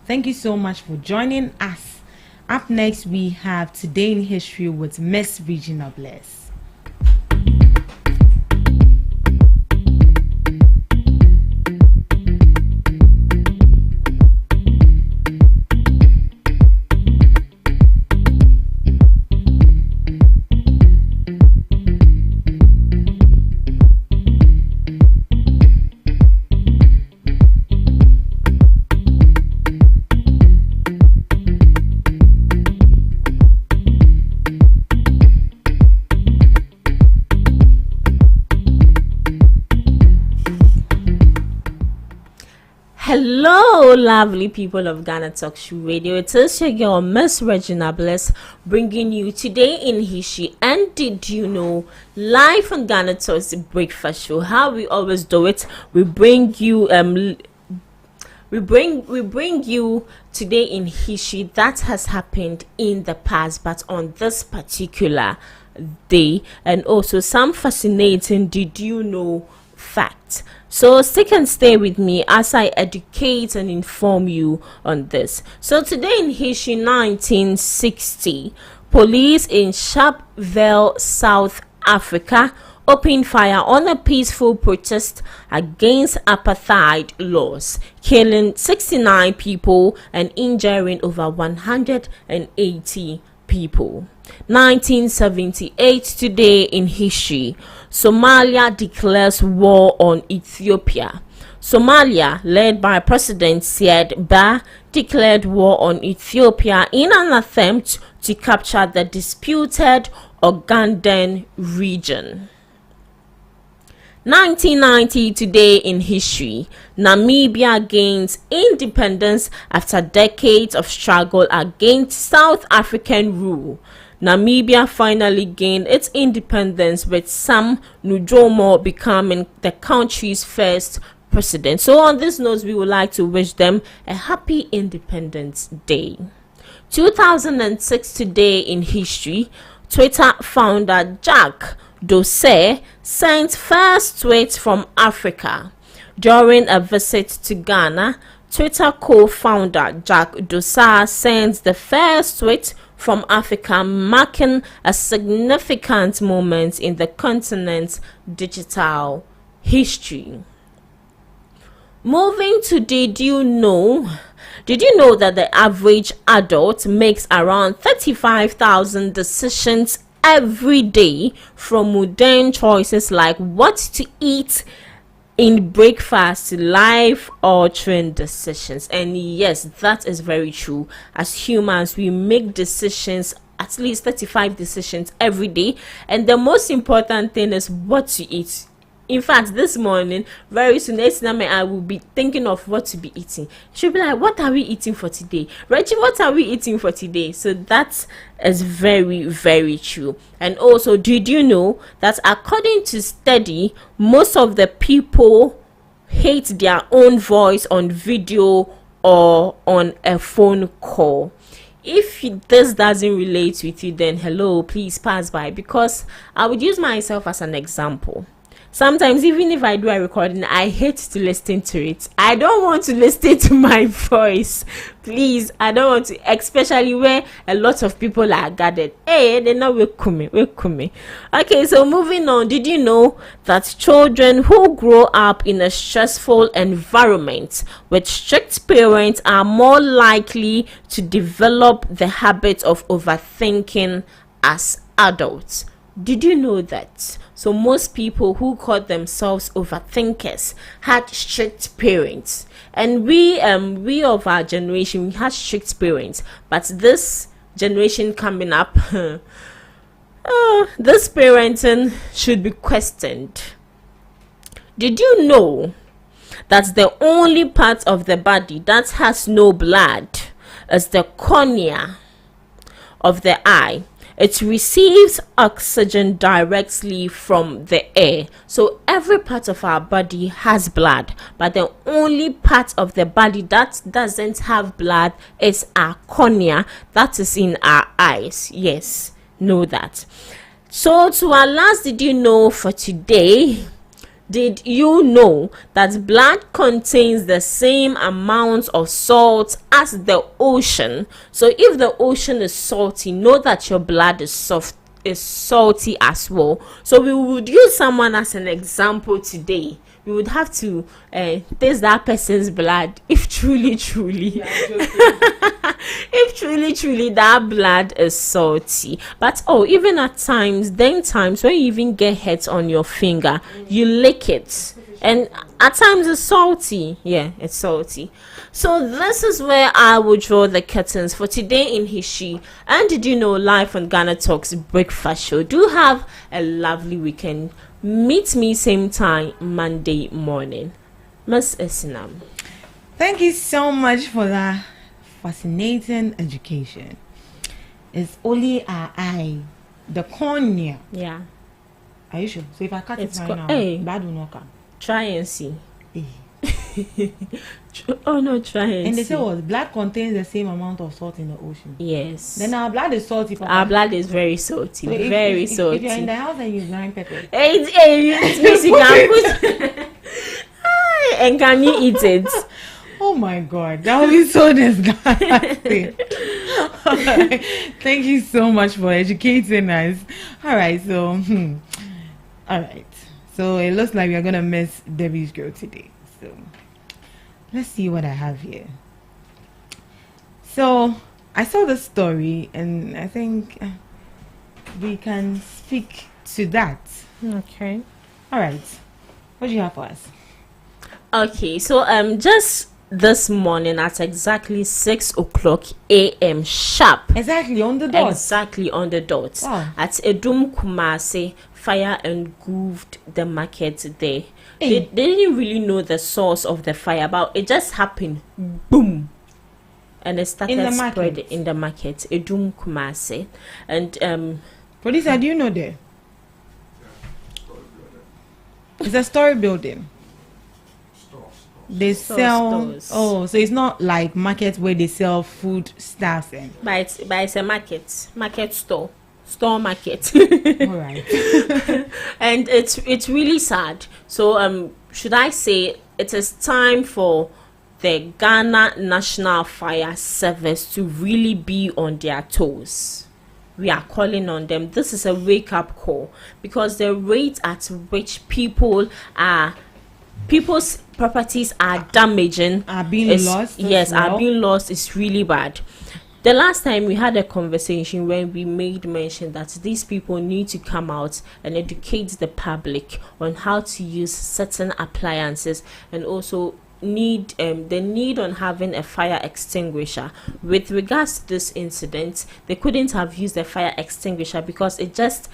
Thank you so much for joining us. Up next, we have Today in History with Miss Regina Bless. Hello, lovely people of GhanaTalks Radio. It is your girl, Miss Regina Bless, bringing you Today in History. And did you know, live on GhanaTalks breakfast show, how we always do it, we bring you we bring you Today in History that has happened in the past, but on this particular day, and also some fascinating did you know facts. So stick and stay with me as I educate and inform you on this. So today in history, 1960, police in Sharpeville, South Africa opened fire on a peaceful protest against apartheid laws, killing 69 people and injuring over 180 people. 1978, today in history, Somalia declares war on Ethiopia. Somalia, led by President Siad Barre, declared war on Ethiopia in an attempt to capture the disputed Ogaden region. 1990, today in history, Namibia gains independence after decades of struggle against South African rule. Namibia finally gained its independence, with Sam Nujomo becoming the country's first president. So on this note, we would like to wish them a happy Independence Day. 2006 today in history, Twitter founder Jack Dorsey sent first tweet from Africa. During a visit to Ghana, Twitter co-founder Jack Dorsey sent the first tweet from Africa, marking a significant moment in the continent's digital history. Moving to did you know that the average adult makes around 35,000 decisions every day, from mundane choices like what to eat in breakfast to life-altering decisions? And yes, that is very true. As humans, we make decisions, at least 35 decisions every day, and the most important thing is what to eat. In fact, this morning, very soon, I will be thinking of what to be eating. She'll be like, what are we eating for today? Reggie, what are we eating for today? So that is very, very true. And also, did you know that according to study, most of the people hate their own voice on video or on a phone call? If this doesn't relate with you, then hello, please pass by, because I would use myself as an example. Sometimes, even if I do a recording, I hate to listen to it. I don't want to listen to my voice. Please, I don't want to, especially where a lot of people are gathered. Hey, they're not welcome me. Okay, so moving on. Did you know that children who grow up in a stressful environment with strict parents are more likely to develop the habit of overthinking as adults? Did you know that? So most people who call themselves overthinkers had strict parents, and we of our generation, we had strict parents, but this generation coming up, this parenting should be questioned. Did you know that the only part of the body that has no blood is the cornea of the eye? It receives oxygen directly from the air. So every part of our body has blood, but the only part of the body that doesn't have blood is our cornea, that is in our eyes. Yes, know that. So to our last did you know for today, did you know that blood contains the same amount of salt as the ocean? So if the ocean is salty, know that your blood is salty as well. So we would use someone as an example today. We would have to taste that person's blood if truly if truly that blood is salty. But even at times when you even get hurt on your finger, you lick it, and at times it's salty. Yeah, it's salty. So this is where I will draw the curtains for today in history. And did you know, live on Ghana Talks breakfast show. Do have a lovely weekend. Meet me same time Monday morning. Miss Esinam, Thank you so much for that fascinating education. It's only our eye, the cornea. yeah, Are you sure? So if I cut It's it right co- now, hey. blood will not come. try and see. Eh. Oh no, try and And they see. say what? Blood contains the same amount of salt in the ocean. Yes. Then our blood is salty. Papa. Our blood is very salty, So very if salty. you're in the house and you grind pepper, It means you can put. And can you eat it? oh my God, that would be so disgusting. Alright, thank you so much for educating us. All right, so all right, so it looks like we are gonna miss Debbie's girl today. So let's see what I have here. So I saw the story, and I think we can speak to that. Okay. All right, what do you have for us? Okay, so just this morning at exactly 6 o'clock a.m. sharp. Exactly on the dot. Exactly on the dot. Wow. At Edum Kumase, fire engulfed the market there. Hey. They didn't really know the source of the fire, but it just happened. Boom. and it started spreading in the market. Edum Kumase. And producer, do you know there? It's a story building. They sell stores. Oh, so it's not like markets where they sell food stuff and but it's a market store market. all right. And it's really sad. So should I say it is time for the Ghana National Fire Service to really be on their toes. We are calling on them. This is a wake-up call, because the rate at which people's properties are damaging, Are being lost. are being lost is really bad. The last time we had a conversation when we made mention that these people need to come out and educate the public on how to use certain appliances, and also the need on having a fire extinguisher. With regards to this incident, they couldn't have used a fire extinguisher because it just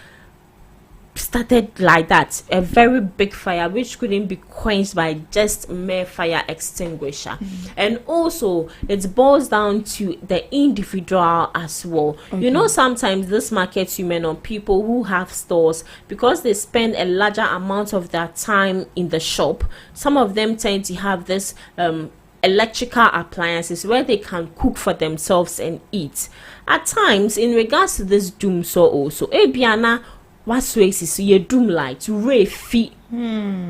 started like that, a very big fire which couldn't be quenched by just mere fire extinguisher. And also it boils down to the individual as well. You know, sometimes this market women or people who have stores, because they spend a larger amount of their time in the shop, some of them tend to have this electrical appliances where they can cook for themselves and eat. At times, in regards to this doom, so also Ebiana what ways is your doom light ray feet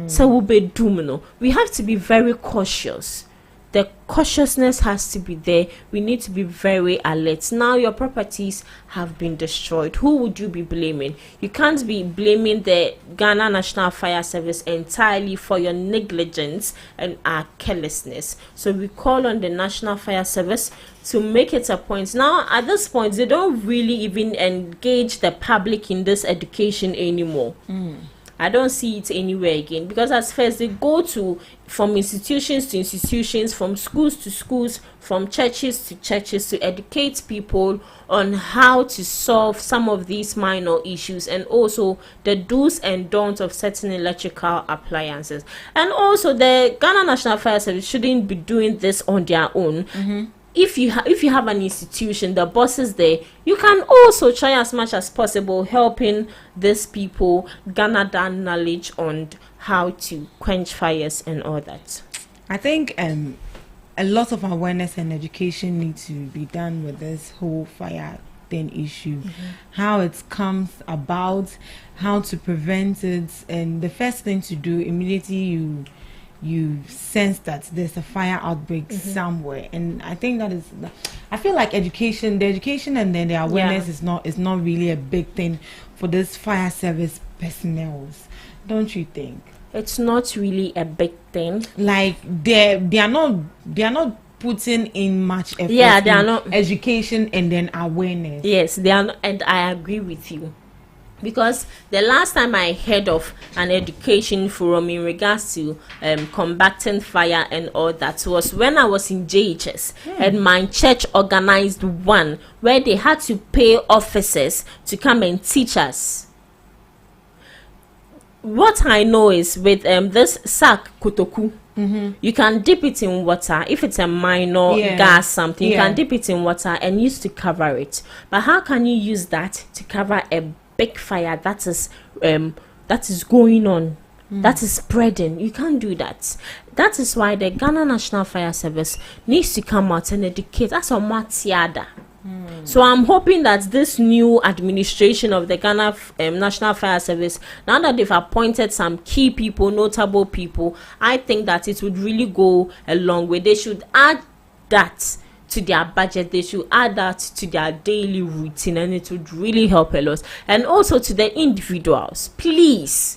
so will be doom. No, we have to be very cautious. The cautiousness has to be there. We need to be very alert. Now your properties have been destroyed. Who would you be blaming? You can't be blaming the Ghana National Fire Service entirely for your negligence and our carelessness. So we call on the National Fire Service to make it a point. Now at this point, they don't really even engage the public in this education anymore. I don't see it anywhere again, because at first they go from institutions to institutions, from schools to schools, from churches to churches, to educate people on how to solve some of these minor issues, and also the do's and don'ts of certain electrical appliances. And also the Ghana National Fire Service shouldn't be doing this on their own. If you have an institution, the bosses there, you can also try as much as possible helping these people garner that knowledge on how to quench fires and all that. I think a lot of awareness and education need to be done with this whole fire thing issue. How it comes about, how to prevent it, and the first thing to do immediately you sense that there's a fire outbreak somewhere. And I think I feel like the education and then the awareness is not really a big thing for this fire service personnel, don't you think? It's not really a big thing. Like they are not putting in much effort. Yeah, they are not. Education and then awareness. Yes, they are not, and I agree with you. Because the last time I heard of an education forum in regards to combating fire and all that was when I was in JHS, and my church organized one where they had to pay officers to come and teach us. What I know is with this sack kotoku, you can dip it in water. If it's a minor gas something, you can dip it in water and use to cover it. But how can you use that to cover a big fire that is going on, that is spreading? You can't do that. That is why the Ghana National Fire Service needs to come out and educate. That's a matiada. So I'm hoping that this new administration of the Ghana National Fire Service, now that they've appointed some key people, notable people, I think that it would really go a long way. They should add that to their budget. They should add that to their daily routine, and it would really help a lot. And also to the individuals, please,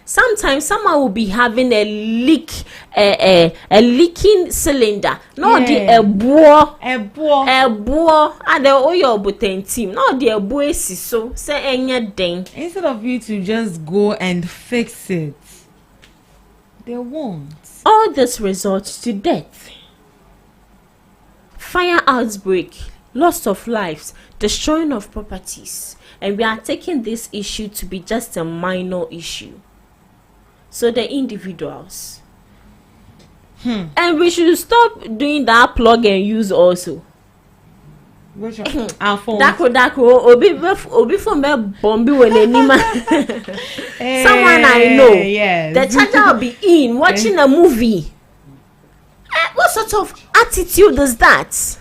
sometimes someone will be having a leak, a leaking cylinder, not the ebo and the oil button team, not the ebo so say anything. Instead of you to just go and fix it, they won't. All this results to death, fire outbreak, loss of lives, destroying of properties, and we are taking this issue to be just a minor issue. So the individuals, And we should stop doing that plug and use also. Which one? Our phone. Dako, obi from me bombi when anima. Someone I know. Yes. The charger will be in watching a movie. What sort of attitude is that?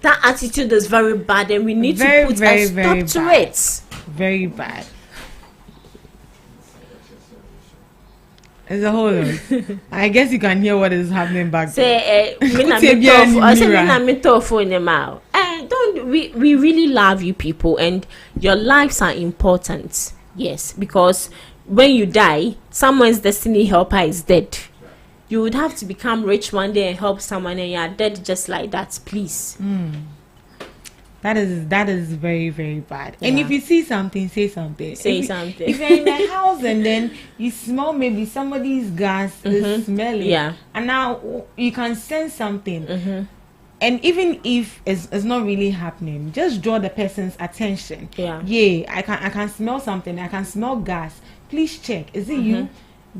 That attitude is very bad, and we need to put a stop to it. Very bad. It's a whole lot. I guess you can hear what is happening back there. We really love you people, and your lives are important. Yes, because when you die, someone's destiny helper is dead. You would have to become rich one day and help someone, and you are dead just like that. Please. That is very, very bad. And if you see something, say something. Something. If you're in the house and then you smell maybe somebody's gas is smelling, and now you can sense something, and even if it's not really happening, just draw the person's attention. I can smell something. I can smell gas. Please check. Is it you?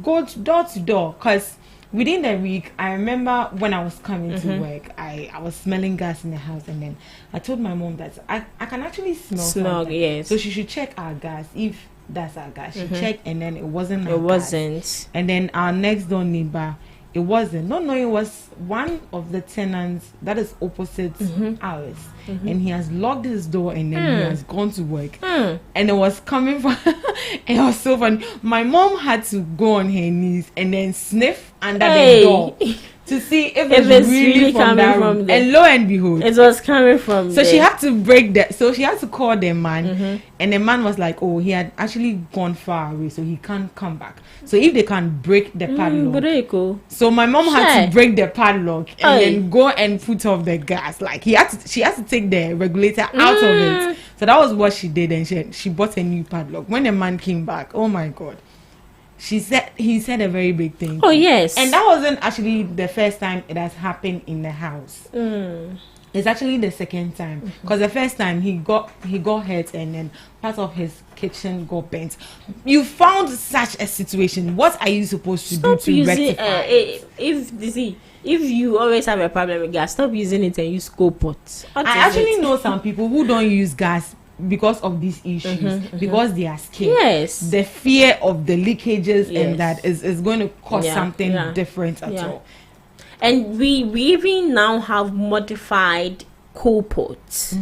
Go door to door, because within the week, I remember when I was coming to work, I was smelling gas in the house, and then I told my mom that I can actually smell something. Yes. So she should check our gas. If that's our gas, she checked, and then it wasn't our It gas. wasn't. And then our next door neighbor, it wasn't. Not knowing it was one of the tenants that is opposite ours. And he has locked his door, and then he has gone to work. And it was coming from it was so funny. My mom had to go on her knees and then sniff under the door to see if it's really from that room. And lo and behold, it was coming from so there. She had to break that. So she had to call the man, and the man was like, oh, he had actually gone far away, so he can't come back. So if they can break the padlock, so my mom had to break the padlock and then go and put off the gas. Like she had to take the regulator out of it. So that was what she did, and she bought a new padlock. When the man came back, oh my God, he said a very big thing. Oh yes. And that wasn't actually the first time it has happened in the house. It's actually the second time, because the first time he got hurt, and then part of his kitchen got bent. You found such a situation. What are you supposed to do to rectify? If you always have a problem with gas, stop using it and use coal pot. I actually know some people who don't use gas because of these issues, because they are scared. Yes. The fear of the leakages and that is going to cause something different at all. And we even now have modified coal pots.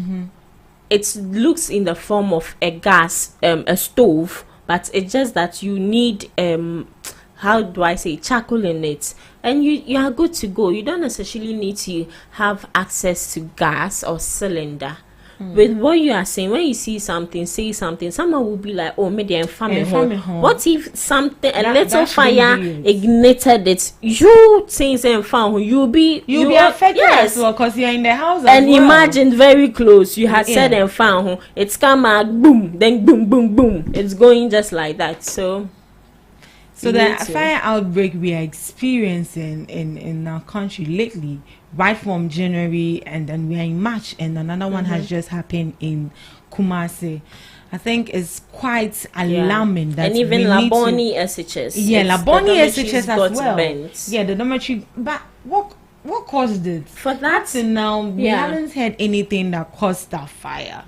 It looks in the form of a gas, a stove, but it's just that you need how do I say, charcoal in it, and you are good to go. You don't necessarily need to have access to gas or cylinder. With what you are saying, when you see something, say something, someone will be like, oh, maybe I'm family home. What if something, a little fire ignited it? You saying you'll be affected as well, because you're in the house and imagine very close, you had said and found it's come out, boom, then boom, boom, boom. It's going just like that. So the fire outbreak we are experiencing in our country lately, right from January, and then we are in March, and another one has just happened in Kumasi. I think it's quite alarming that, and even Laboni SHS. Laboni SHS as well. Bent. The dormitory. But what caused it? For that, to now, we haven't heard anything that caused that fire.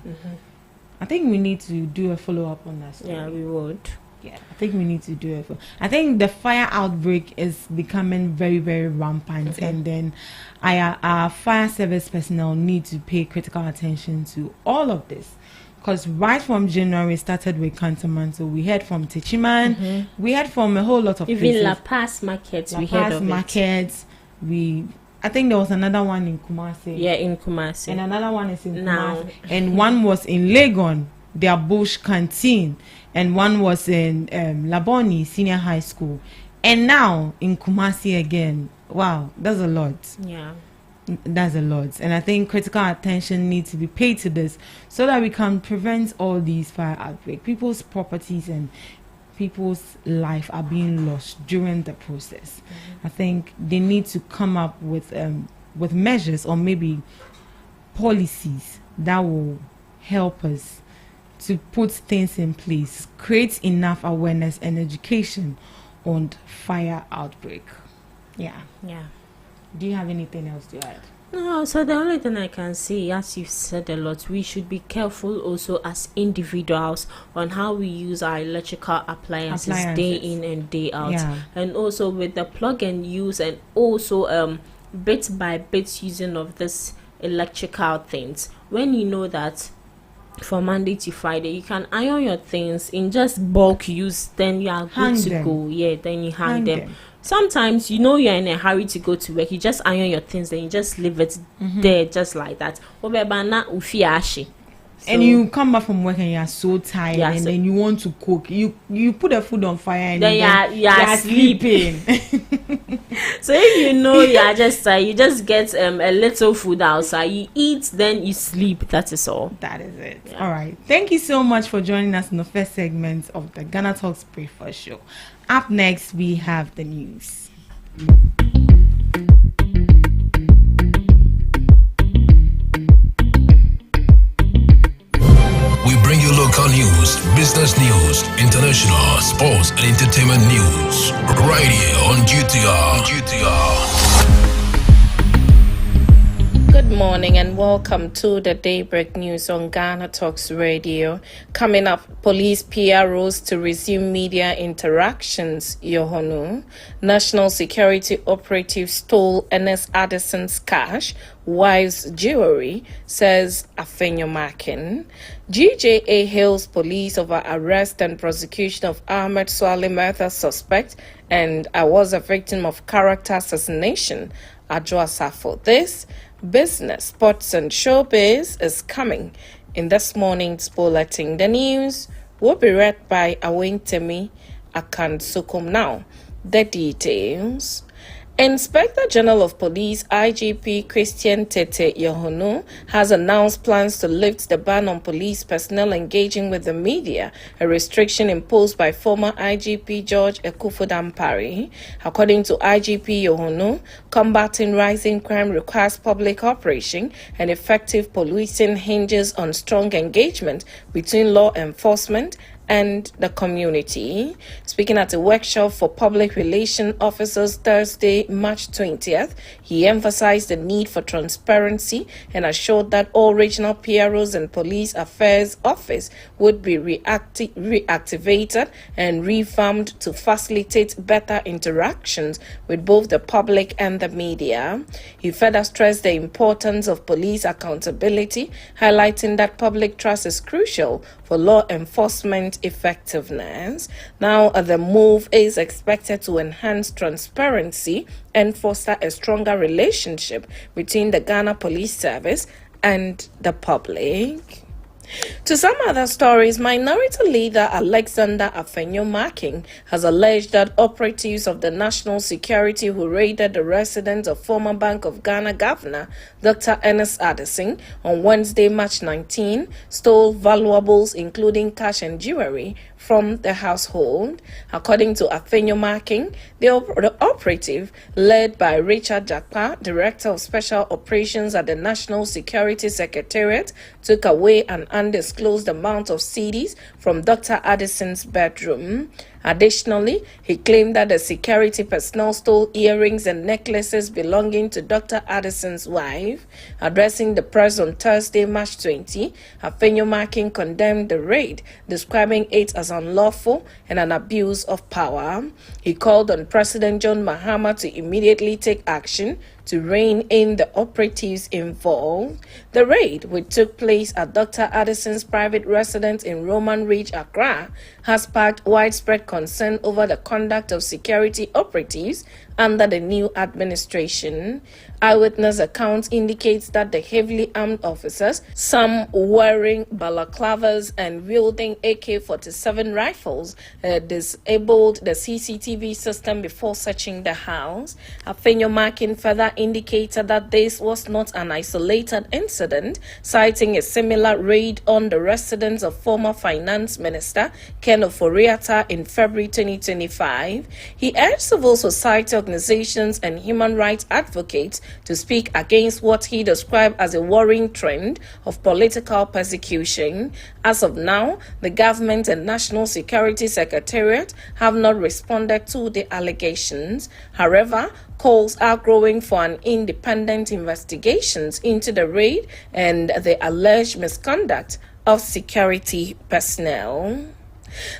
I think we need to do a follow up on that story. Yeah, we would. Yeah, I think we need to do it. I think the fire outbreak is becoming very, very rampant, and then our fire service personnel need to pay critical attention to all of this, because right from January, started with Kantamanto, we heard from Techiman, we heard from a whole lot of even places. La Paz markets, we heard of markets. I think there was another one in Kumasi. Yeah, in Kumasi, and another one is in Kumasi, and one was in Legon, their bush canteen. And one was in Laboni Senior High School. And now in Kumasi again. Wow, that's a lot. Yeah. That's a lot. And I think critical attention needs to be paid to this, so that we can prevent all these fire outbreaks. People's properties and people's life are being lost during the process. I think they need to come up with measures, or maybe policies that will help us to put things in place, create enough awareness and education on fire outbreak. Yeah. Do you have anything else to add? No, so the only thing I can say, as you've said a lot, we should be careful also as individuals on how we use our electrical appliances day in and day out. Yeah. And also with the plug and use, and also bit by bit using of this electrical things. When you know that for Monday to Friday you can iron your things in just bulk use, then you are good to go. Yeah, then you hang them. Sometimes you're in a hurry to go to work, you just iron your things, then you just leave it there just like that. And you come back from work and you're so tired, and then you want to cook. You put the food on fire and then you're sleeping. So if you just get a little food outside, you eat, then you sleep. That is all. That is it. Yeah. All right. Thank you so much for joining us in the first segment of the Ghana Talks Breakfast Show. Up next, we have the news. We bring you local news, business news, international, sports, and entertainment news. Right here on GTR. Good morning and welcome to the Daybreak News on Ghana Talks Radio. Coming up, police PROs to resume media interactions. Yohonu. National security operative stole Ernest Addison's cash, wife's jewelry, says Afenyo Makin. GJA hails police over arrest and prosecution of Ahmed Swale murder suspect, and I was a victim of character assassination. Adjoa Safo. This business, sports, and showbiz is coming in this morning's bulletin. The news will be read by Awentemi Akansukum. Now, the details. Inspector General of Police IGP Christian Tete Yohonu has announced plans to lift the ban on police personnel engaging with the media, a restriction imposed by former IGP George Ekufudampari. According to IGP Yohonu, combating rising crime requires public cooperation, and effective policing hinges on strong engagement between law enforcement and the community. Speaking at a workshop for public relations officers Thursday, March 20th, he emphasized the need for transparency and assured that all regional PROs and police affairs office would be reactivated and revamped to facilitate better interactions with both the public and the media. He further stressed the importance of police accountability, highlighting that public trust is crucial for law enforcement effectiveness. Now, the move is expected to enhance transparency and foster a stronger relationship between the Ghana Police Service and the public. To some other stories, Minority Leader Alexander Afenyo Makin has alleged that operatives of the National Security who raided the residence of former Bank of Ghana Governor Dr. Ernest Addison on Wednesday, March 19, stole valuables including cash and jewelry from the household. According to Afenyo Makin, the operative, led by Richard Jakpa, Director of Special Operations at the National Security Secretariat, took away an undisclosed amount of CDs from Dr. Addison's bedroom. Additionally, he claimed that the security personnel stole earrings and necklaces belonging to Dr. Addison's wife. Addressing the press on Thursday, March 20, Afenyo Makin condemned the raid, describing it as unlawful and an abuse of power. He called on President John Mahama to immediately take action to rein in the operatives involved. The raid, which took place at Dr. Addison's private residence in Roman Ridge, Accra, has sparked widespread concern over the conduct of security operatives under the new administration. Eyewitness accounts indicates that the heavily armed officers, some wearing balaclavas and wielding AK-47 rifles, disabled the CCTV system before searching the house. Afenyo Makin further indicated that this was not an isolated incident, citing a similar raid on the residence of former Finance Minister Ken Ofori-Atta in February 2025. He urged civil society organizations organizations and human rights advocates to speak against what he described as a worrying trend of political persecution. As of now, the government and National Security Secretariat have not responded to the allegations. However, calls are growing for an independent investigations into the raid and the alleged misconduct of security personnel.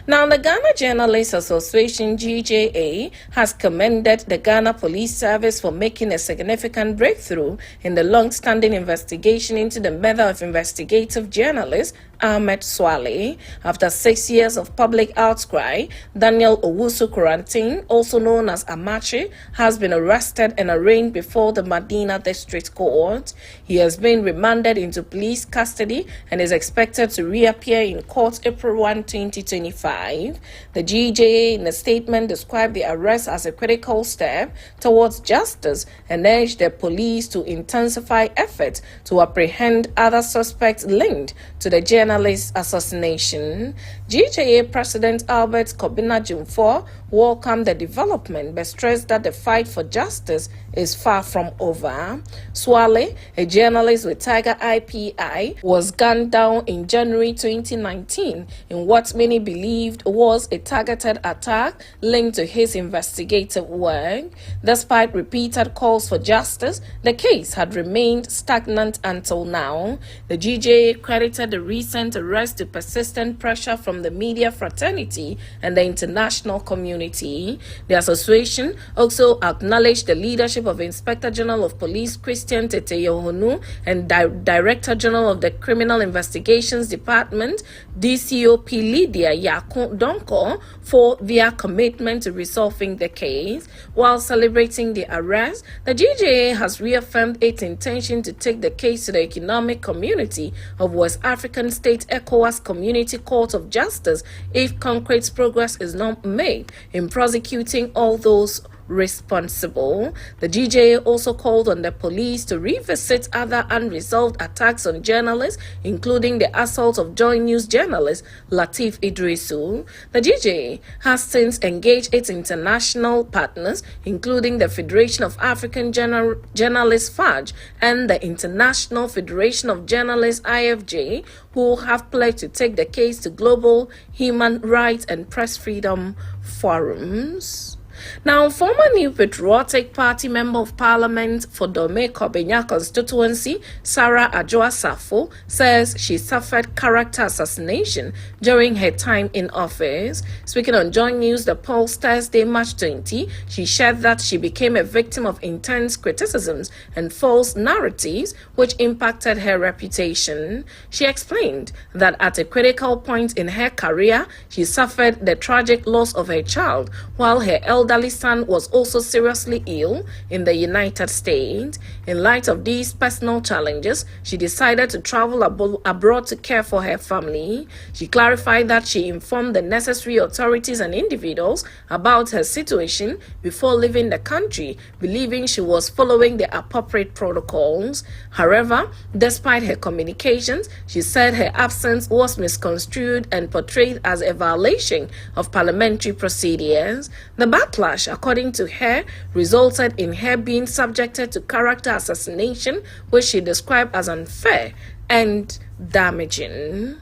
Now, the Ghana Journalists Association, GJA, has commended the Ghana Police Service for making a significant breakthrough in the long-standing investigation into the murder of investigative journalist Ahmed Swale. After 6 years of public outcry, Daniel Owusu Korantin, also known as Amache, has been arrested and arraigned before the Medina District Court. He has been remanded into police custody and is expected to reappear in court April 1, 2025. The GJA, in a statement, described the arrest as a critical step towards justice and urged the police to intensify efforts to apprehend other suspects linked to the journalist assassination. GJA President Albert Kobina Jumfor welcomed the development but stressed that the fight for justice is far from over. Swale, a journalist with Tiger IPI, was gunned down in January 2019 in what many believed was a targeted attack linked to his investigative work. Despite repeated calls for justice, the case had remained stagnant until now. The GJA credited the recent arrest to persistent pressure from the media fraternity and the international community. The association also acknowledged the leadership of Inspector General of Police Christian Tete Yohonu and Director General of the Criminal Investigations Department DCOP Lydia Yakun Donko for their commitment to resolving the case. While celebrating the arrest, the GJA has reaffirmed its intention to take the case to the Economic Community of West African State ECOWAS Community Court of Justice if concrete progress is not made in prosecuting all those responsible. The GJA also called on the police to revisit other unresolved attacks on journalists, including the assault of Joy News journalist Latif Idrisu. The GJA has since engaged its international partners, including the Federation of African Journalists FAJ and the International Federation of Journalists IFJ, who have pledged to take the case to global human rights and press freedom forums. Now, former New Patriotic Party Member of Parliament for Dome Kobenya constituency, Sarah Adjoa Safo, says she suffered character assassination during her time in office. Speaking on Joy News, The Pulse Thursday, March 20, she shared that she became a victim of intense criticisms and false narratives which impacted her reputation. She explained that at a critical point in her career, she suffered the tragic loss of her child while her elderly son was also seriously ill in the United States. In light of these personal challenges, she decided to travel abroad to care for her family. She clarified that she informed the necessary authorities and individuals about her situation before leaving the country, believing she was following the appropriate protocols. However, despite her communications, she said her absence was misconstrued and portrayed as a violation of parliamentary procedures. The backlash, according to her, resulted in her being subjected to character assassination, which she described as unfair and damaging.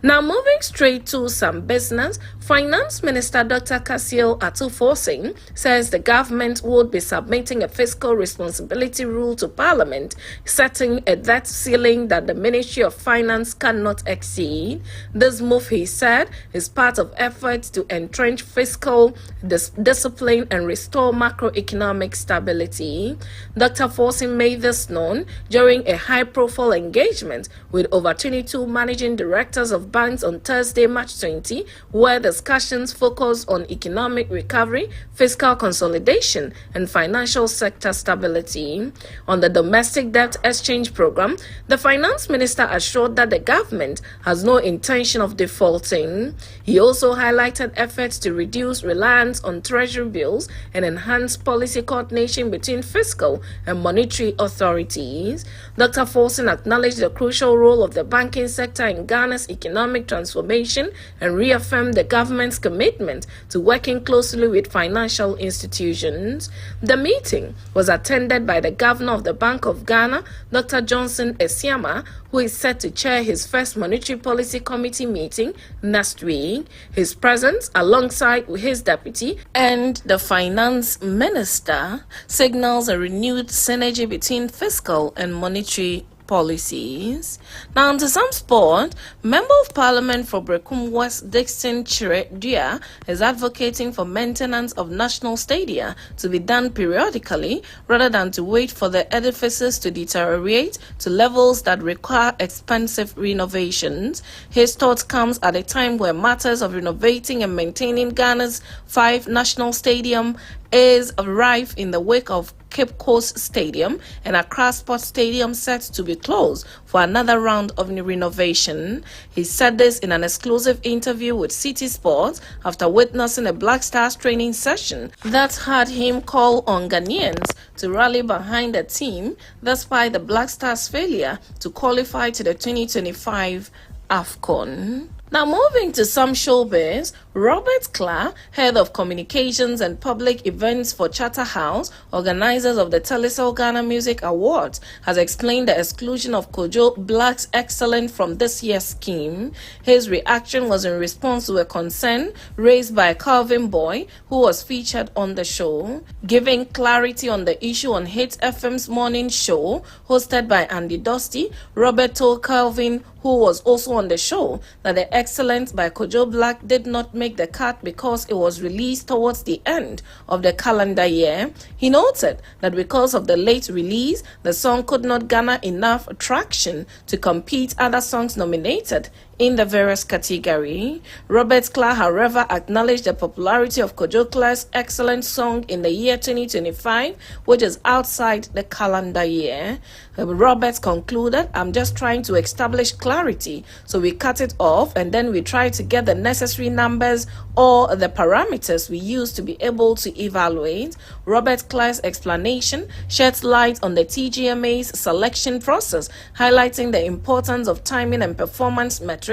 Now, moving straight to some business, Finance Minister Dr. Cassiel Atufosin says the government would be submitting a fiscal responsibility rule to Parliament, setting a debt ceiling that the Ministry of Finance cannot exceed. This move, he said, is part of efforts to entrench fiscal discipline and restore macroeconomic stability. Dr. Fosin made this known during a high-profile engagement with over 22 managing directors of banks on Thursday, March 20, where discussions focused on economic recovery, fiscal consolidation, and financial sector stability. On the domestic debt exchange program, the finance minister assured that the government has no intention of defaulting. He also highlighted efforts to reduce reliance on treasury bills and enhance policy coordination between fiscal and monetary authorities. Dr. Folson acknowledged the crucial role of the banking sector in Ghana's economic transformation and reaffirmed the government's commitment to working closely with financial institutions. The meeting was attended by the Governor of the Bank of Ghana, Dr. Johnson Esiama, who is set to chair his first Monetary Policy Committee meeting next week. His presence, alongside his deputy and the finance minister, signals a renewed synergy between fiscal and monetary policies. Now, onto some sport. Member of Parliament for Brekum West, Dixon Chire is advocating for maintenance of national stadia to be done periodically rather than to wait for the edifices to deteriorate to levels that require expensive renovations. His thought comes at a time where matters of renovating and maintaining Ghana's 5 national stadium is rife in the wake of Cape Coast Stadium and Accra Sports Stadium set to be closed for another round of renovation. He said this in an exclusive interview with City Sports after witnessing a Black Stars training session that had him call on Ghanaians to rally behind the team despite the Black Stars' failure to qualify to the 2025 AFCON. Now, moving to some showbiz, Robert Clark, head of communications and public events for Charterhouse, organizers of the Telecel Ghana Music Awards, has explained the exclusion of Kojo Black's Excellent from this year's scheme. His reaction was in response to a concern raised by Calvin Boy, who was featured on the show. Giving clarity on the issue on Hit FM's morning show, hosted by Andy Dusty, Robert told Calvin, who was also on the show, that the Excellent by Kojo Black did not make the cut because it was released towards the end of the calendar year. He noted that because of the late release, the song could not garner enough traction to compete other songs nominated in the various category. Robert Clark, however, acknowledged the popularity of Kojo Clark's Excellent song in the year 2025, which is outside the calendar year. Robert concluded, "I'm just trying to establish clarity, so we cut it off and then we try to get the necessary numbers or the parameters we use to be able to evaluate." Robert Clark's explanation sheds light on the TGMA's selection process, highlighting the importance of timing and performance metrics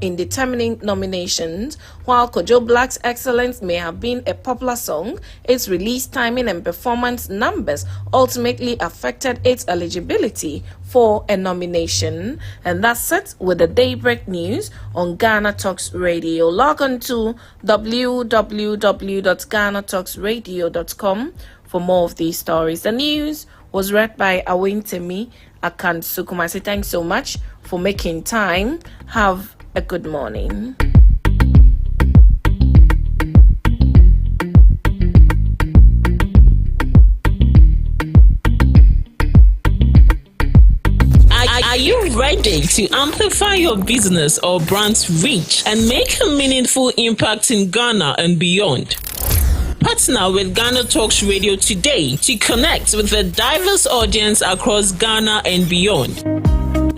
in determining nominations. While Kojo Black's Excellence may have been a popular song, its release timing and performance numbers ultimately affected its eligibility for a nomination. And that's it with the Daybreak News on Ghana Talks Radio. Log on to www.GhanaTalksRadio.com for more of these stories. The news was read by Awintemi Akansukum. I say thanks so much for making time. Have a good morning. Are you ready to amplify your business or brand's reach and make a meaningful impact in Ghana and beyond? Partner with Ghana Talks Radio today to connect with a diverse audience across Ghana and beyond.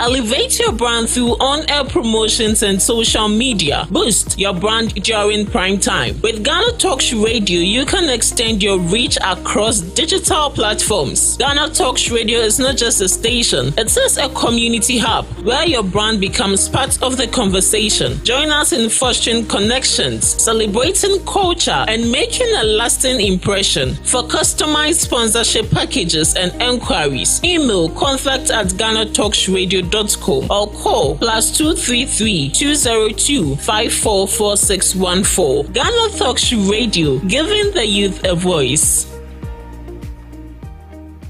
Elevate your brand through on-air promotions and social media. Boost your brand during prime time. With Ghana Talks Radio, you can extend your reach across digital platforms. Ghana Talks Radio is not just a station, it is a community hub where your brand becomes part of the conversation. Join us in fostering connections, celebrating culture, and making a lasting impression. For customized sponsorship packages and enquiries, email contact@GhanaTalksRadio.com or call +233 202 544614. Ghana Talks Radio, giving the youth a voice.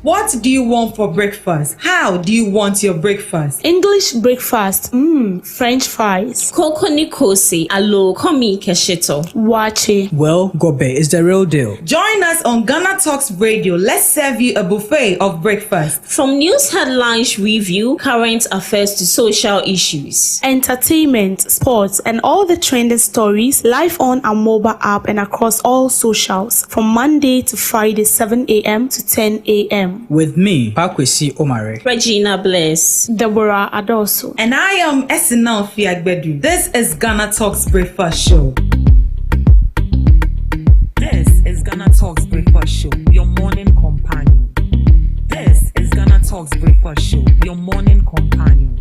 What do you want for breakfast? How do you want your breakfast? English breakfast, French fries. Koko Nikosi, alo komi kesheto. Wache. Well, Gobe is the real deal. Join us on Ghana Talks Radio. Let's serve you a buffet of breakfast. From news headlines review, current affairs to social issues. Entertainment, sports, and all the trending stories live on our mobile app and across all socials from Monday to Friday, 7 a.m. to 10 a.m. With me, Pakwesi Omare, Regina Bless, Deborah Adoso, and I am Esinal Fiagbedu. This is Ghana Talks Breakfast Show. This is Ghana Talks Breakfast Show, your morning companion. This is Ghana Talks Breakfast Show, your morning companion.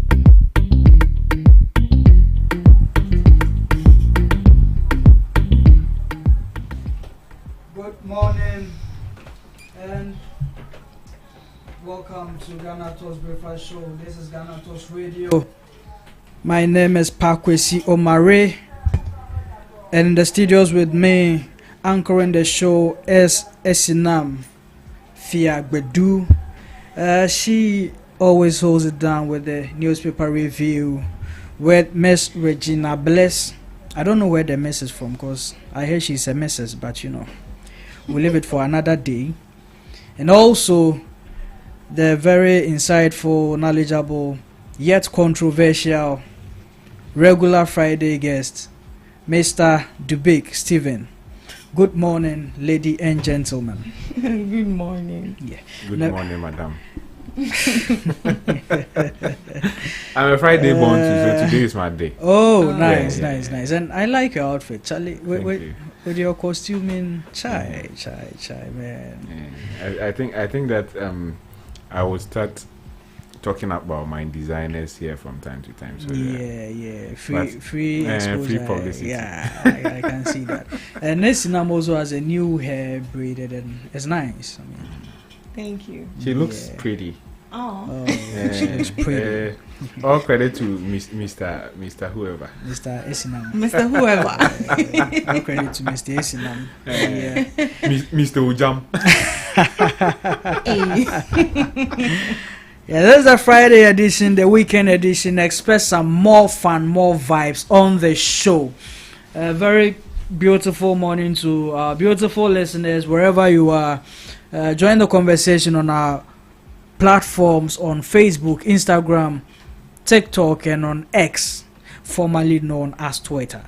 and welcome to GhanaTalks Breakfast Show. This is GhanaTalks Radio. My name is Pakwesi Omare, and in the studios with me, anchoring the show, is Esinam Fiagbedu. She always holds it down with the newspaper review with Miss Regina Bless. I don't know where the mess is from because I hear she's a missus, but you know, we'll leave it for another day. And also, the very insightful, knowledgeable, yet controversial, regular Friday guest, Mr. Dubik Stephen. Good morning, lady and gentlemen. Good morning. Yeah. Good morning, madam. I'm a Friday born too, so today is my day. Oh, nice. Yeah. And I like your outfit, Charlie. Thank you. With your costuming, chai, man. Yeah. I think that I will start talking about my designers here from time to time. So Yeah. Free exposure. Free publicity. Yeah, I can see that. And Nessinam also has a new hair braided, and it's nice. I mean, Thank you. she looks pretty. Oh. she looks pretty. All credit to Mr. Whoever. Mr. Esinam. Mr. Whoever. All credit to Mr. Esinam. Mr. Ujam. Yeah, this is the Friday edition, the weekend edition. Expect some more fun, more vibes on the show. A very beautiful morning to our beautiful listeners, wherever you are. Join the conversation on our platforms on Facebook, Instagram, TikTok, and on X, formerly known as Twitter.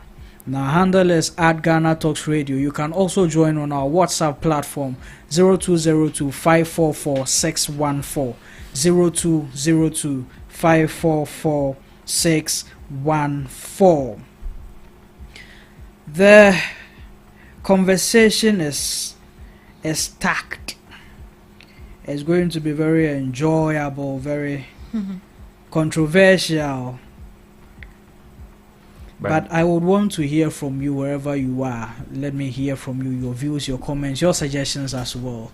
Now, handle is at Ghana Talks Radio. You can also join on our WhatsApp platform 0202 544 614. 0202 544 614. The conversation is stacked. It's going to be very enjoyable, very controversial. But I would want to hear from you wherever you are. Let me hear from you, your views, your comments, your suggestions as well.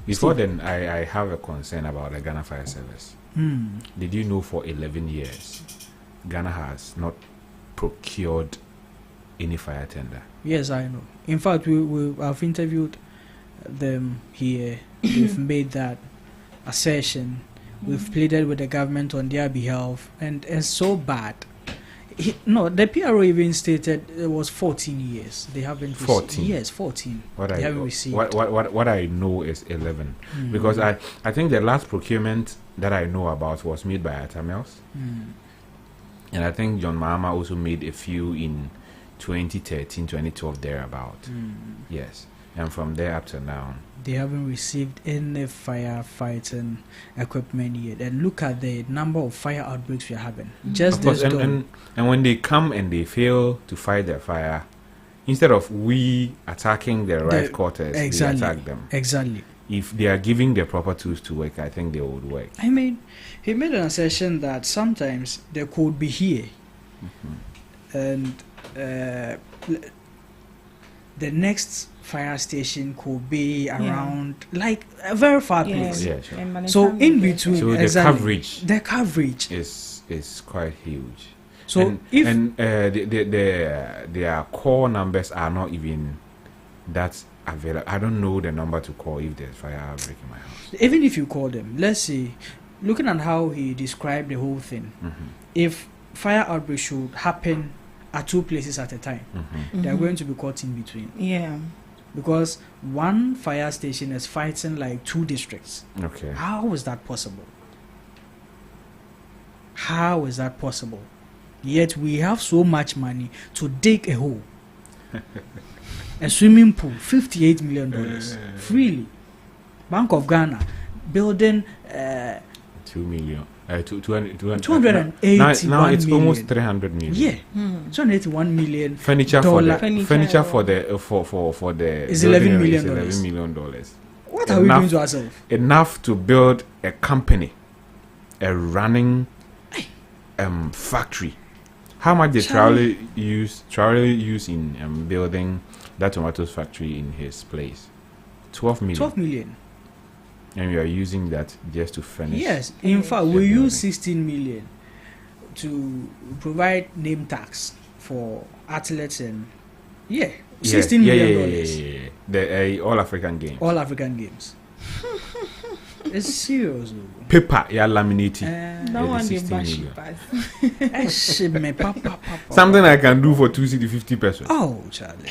Before then, I have a concern about the Ghana Fire Service. Did you know for 11 years, Ghana has not procured any fire tender? Yes, I know. In fact, we have interviewed them here. We've made that assertion. We've pleaded with the government on their behalf, and it's so bad. The PRO even stated it was 14 years. They haven't 14. Yes, 14. What they I haven't received. What I know is 11, because I think the last procurement that I know about was made by Atamels, and I think John Mahama also made a few in 2013, 2012 thereabout. Yes, and from there up to now, they haven't received any firefighting equipment yet. And look at the number of fire outbreaks we are having. Just of course, this and when they come and they fail to fight their fire, instead of we attacking their right quarters, they attack them. Exactly. If they are giving the proper tools to work, I think they would work. I mean, he made an assertion that sometimes they could be here, and the next fire station could be around like a very far place. Yeah, sure. So in between, so the coverage is quite huge. So their core numbers are not even that available. I don't know the number to call if there's fire outbreak in my house. Even if you call them, let's see, looking at how he described the whole thing, if fire outbreak should happen at two places at a time, they are going to be caught in between. Yeah. Because one fire station is fighting like two districts. Okay. How is that possible? How is that possible? Yet we have so much money to dig a hole. A swimming pool, $58 million. Freely. Bank of Ghana building 2 million. 280 now it's almost 300 million. Yeah, 281 million. Furniture for the for the is $11 million. $11 million. What are we doing to ourselves? Enough to build a company, a running factory. How much did Traoré use in building that tomatoes factory in his place? 12 million. 12 million. And we are using that just to furnish. Yes, in fact, we use 16 million to provide name tags for athletes and 16 million dollars. The All African Games. All African Games. It's serious. Paper, laminated. No one did 16 million. Something I can do for 250 pesos. Oh, Charlie.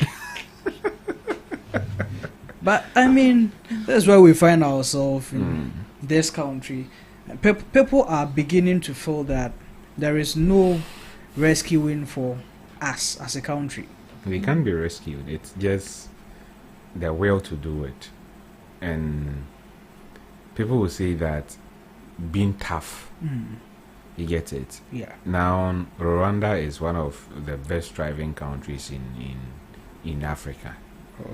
But I mean, that's where we find ourselves in this country. People are beginning to feel that there is no rescuing for us as a country. We can't be rescued. It's just the will to do it. And people will say that being tough, you get it. Yeah. Now, Rwanda is one of the best thriving countries in Africa.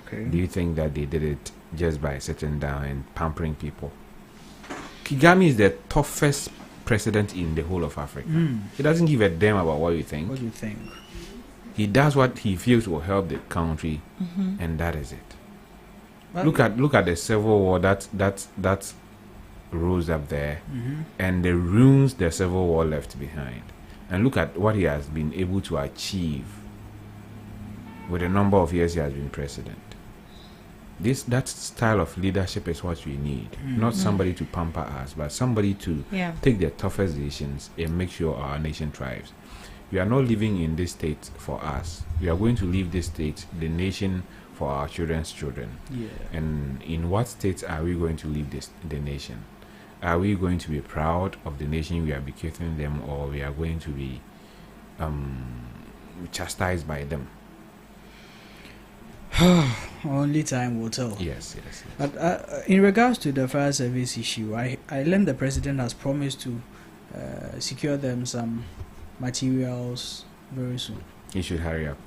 Okay. Do you think that they did it just by sitting down and pampering people? Kagame is the toughest president in the whole of Africa. He doesn't give a damn about what you think. What do you think? He does what he feels will help the country, and that is it. Well, Look at the civil war that rose up there, and the ruins the civil war left behind, and look at what he has been able to achieve with the number of years he has been president. That style of leadership is what we need. Not somebody to pamper us, but somebody to take the toughest decisions and make sure our nation thrives. We are not living in this state for us. We are going to leave this state, the nation, for our children's children. Yeah. And in what state are we going to leave the nation? Are we going to be proud of the nation we are bequeathing them, or we are going to be chastised by them? Only time will tell. Yes. But in regards to the fire service issue, I learned the president has promised to secure them some materials very soon. He should hurry up.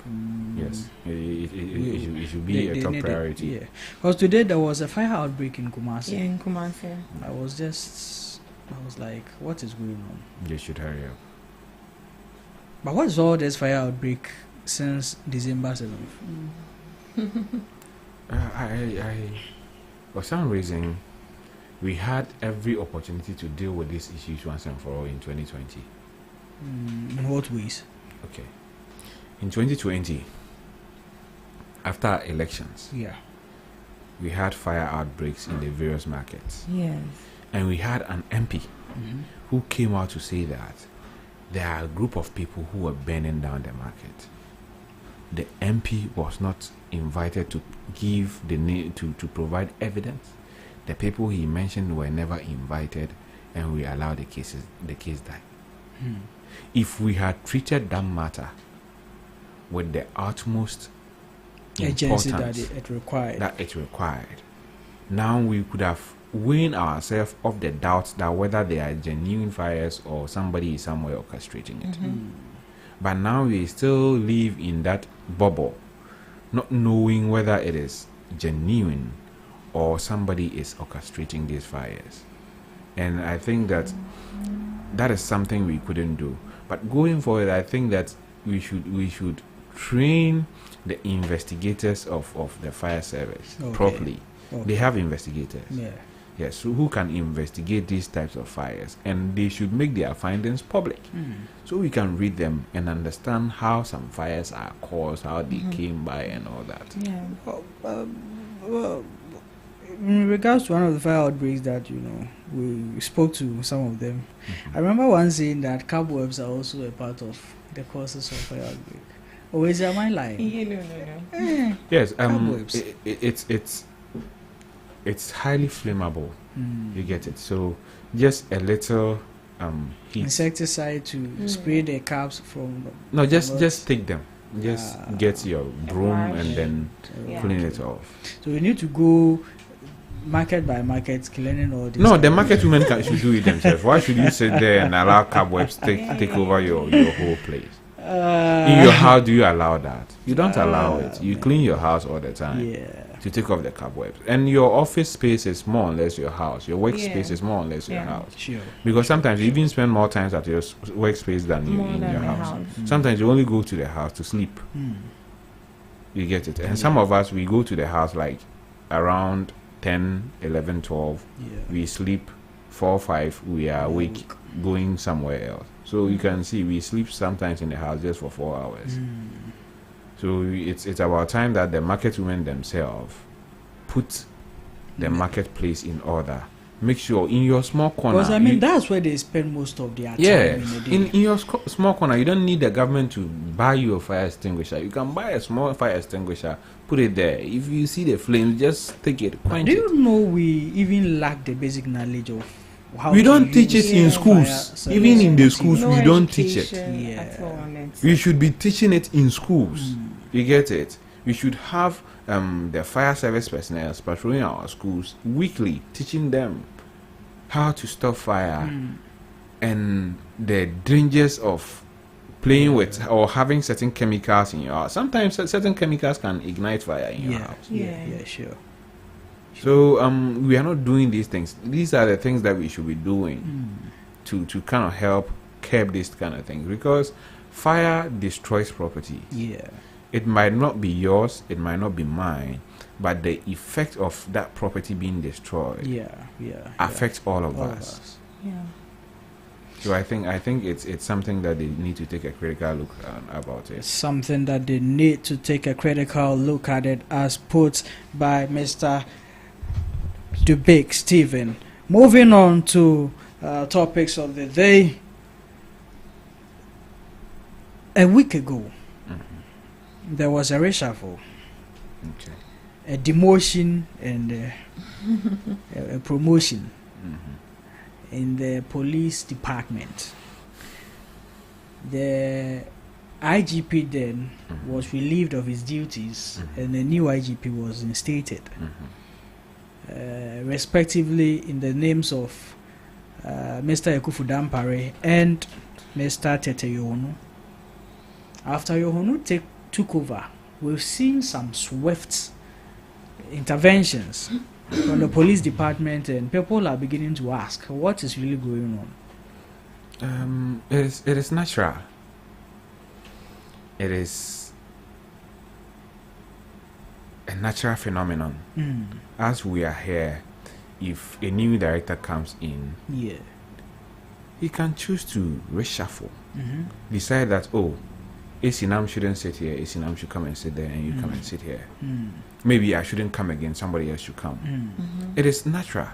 Yes, it should be a top priority. Yeah, because today there was a fire outbreak in Kumasi. Yeah, in Kumasi. I was like, what is going on? They should hurry up. But what is all this fire outbreak since December 7th? I for some reason, we had every opportunity to deal with these issues once and for all in 2020. In what ways? Okay. In 2020, after elections, we had fire outbreaks in the various markets. Yes. And we had an MP who came out to say that there are a group of people who were burning down the market. The MP was not invited to give to provide evidence. The people he mentioned were never invited, and we allowed the case die. If we had treated that matter with the utmost Agency importance that it required, now we could have weaned ourselves of the doubts that whether they are genuine fires or somebody is somewhere orchestrating it. But now we still live in that bubble, not knowing whether it is genuine or somebody is orchestrating these fires. And I think that is something we couldn't do. But going forward, I think that we should train the investigators of the fire service properly. They have investigators. Yes, who can investigate these types of fires, and they should make their findings public, so we can read them and understand how some fires are caused, how they came by, and all that. Well, in regards to one of the fire outbreaks that we spoke to some of them, I remember one saying that cobwebs are also a part of the causes of fire outbreak. Or is am I lying? No. Yes, cobwebs. It's highly flammable. You get it. So just a little heat. Insecticide to spray the caps from. No, just take them. Just get your broom and then clean it off. So we need to go market by market cleaning all this. No, the market women should do it themselves. Why should you sit there and allow cobwebs take over your whole place? In your house, do you allow that? You don't allow it. You clean your house all the time to take off the cobwebs. And your office space is more or less your house. Your workspace is more or less your house. Sure. Because sometimes you even spend more time at your workspace than you in your house. Sometimes you only go to the house to sleep. You get it. And some of us, we go to the house like around 10, 11, 12. Yeah. We sleep 4, 5. We are awake, going somewhere else. So you can see we sleep sometimes in the house just for 4 hours. So it's about time that the market women themselves put the marketplace in order. Make sure in your small corner. Because I mean, that's where they spend most of their time. Yeah, In the day. in your small corner, you don't need the government to buy you a fire extinguisher. You can buy a small fire extinguisher, put it there. If you see the flames, just take it, quench Do it. you know we even lack the basic knowledge of how We to don't teach use it in fire schools. service? Even in the schools, No we don't teach it. education Yeah. at all on it. We should be teaching it in schools. You get it? We should have the fire service personnel patrolling our schools weekly, teaching them how to stop fire and the dangers of playing with or having certain chemicals in your house. Sometimes certain chemicals can ignite fire in your house. Yeah, sure. So we are not doing these things. These are the things that we should be doing to kind of help curb this kind of thing, because fire destroys property. Yeah. It might not be yours, it might not be mine, but the effect of that property being destroyed affects all of us. Yeah. So I think it's something that they need to take a critical look about it. It's something that they need to take a critical look at it, as put by Mr. Dubik Stephen. Moving on to topics of the day. A week ago, there was a reshuffle, a demotion, and a promotion in the police department. The IGP then was relieved of his duties, and a new IGP was instated, respectively in the names of Mr. Ekufu Dampare and Mr. Tete Yohonu. After Yohonu took over, we've seen some swift interventions from the police department, and people are beginning to ask, what is really going on? It is natural. It is a natural phenomenon. As we are here, if a new director comes in, he can choose to reshuffle, decide that, oh, Asinam shouldn't sit here, Asinam should come and sit there, and you come and sit here. Maybe I shouldn't come again, somebody else should come. It is natural.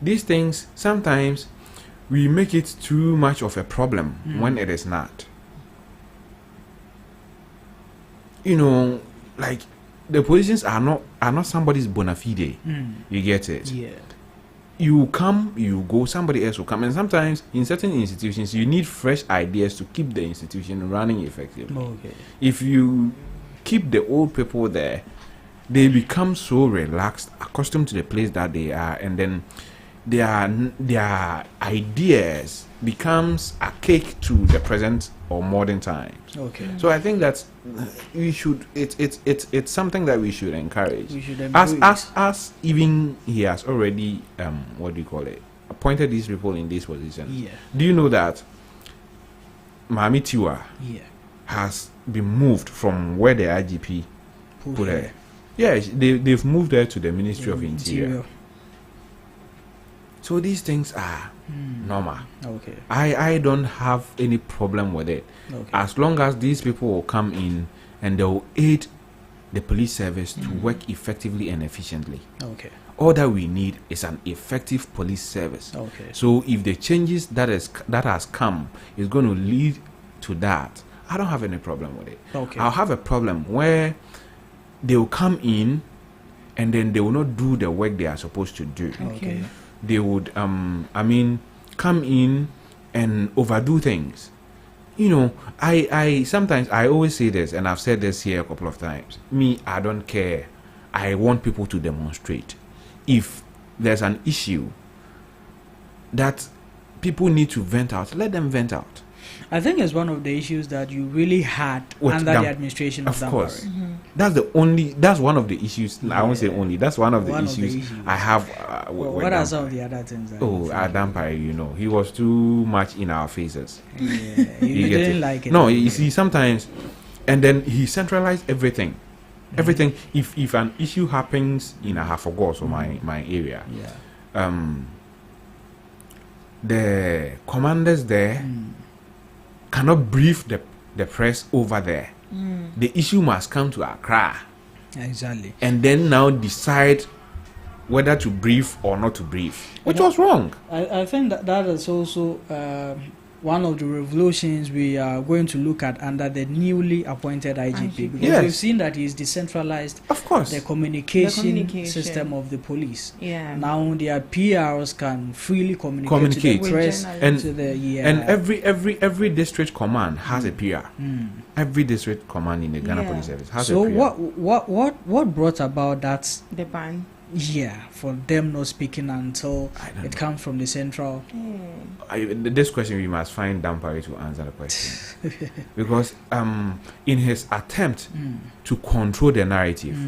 These things, sometimes we make it too much of a problem when it is not. You know, like, the positions are not somebody's bona fide. You get it? Yeah. You come, you go, somebody else will come. And sometimes in certain institutions, you need fresh ideas to keep the institution running effectively. Okay. If you keep the old people there, they become so relaxed, accustomed to the place that they are, and then their ideas becomes archaic to the present or modern times. Okay. So I think that we should. It's something that we should encourage. We should as even he has already what do you call it? Appointed these people in this position. Yeah. Do you know that Mami Tiwa has been moved from where the IGP put her? Yeah, they've moved her to the Ministry of Interior. So these things are normal. Okay. I don't have any problem with it. Okay. As long as these people will come in and they will aid the police service to work effectively and efficiently. Okay. All that we need is an effective police service. Okay. So if the changes that has come is going to lead to that, I don't have any problem with it. Okay. I'll have a problem where they will come in and then they will not do the work they are supposed to do. Okay. They would come in and overdo things. You know, I sometimes I always say this, and I've said this here a couple of times. Me, I don't care. I want people to demonstrate. If there's an issue that people need to vent out, let them vent out. I think it's one of the issues that you really had under the administration of Of course. Dampare. That's one of the issues. I won't say only. That's one of the One of the issues issues. I have. With What are Dampare. some of the other things? That Oh, you Dampare, you know, he was too much in our faces. you You get didn't it? like it? No, you see, sometimes, and then he centralized everything. Everything. If an issue happens in Ahafogos or my area, the commanders there cannot brief the press over there. The issue must come to Accra. Exactly. And then now decide whether to brief or not to brief, which was wrong. I think that is also one of the revolutions we are going to look at under the newly appointed IGP, because we've seen that he's decentralized, of course, the communication system of the police. Now their PRs can freely communicate to the press and every district command has a PR. Every district command in the Ghana Police Service has a PR. So what brought about that? The ban. Yeah, for them not speaking until it comes from the central. This question we must find Dampare to answer the question. Because in his attempt to control the narrative,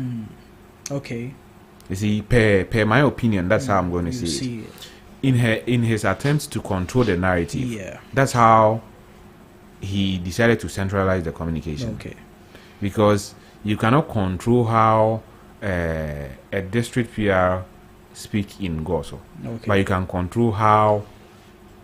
okay, you see, per my opinion, that's how I'm going to see it. In his attempt to control the narrative, that's how he decided to centralize the communication. Okay, because you cannot control how a district PR speak in Goso, but you can control how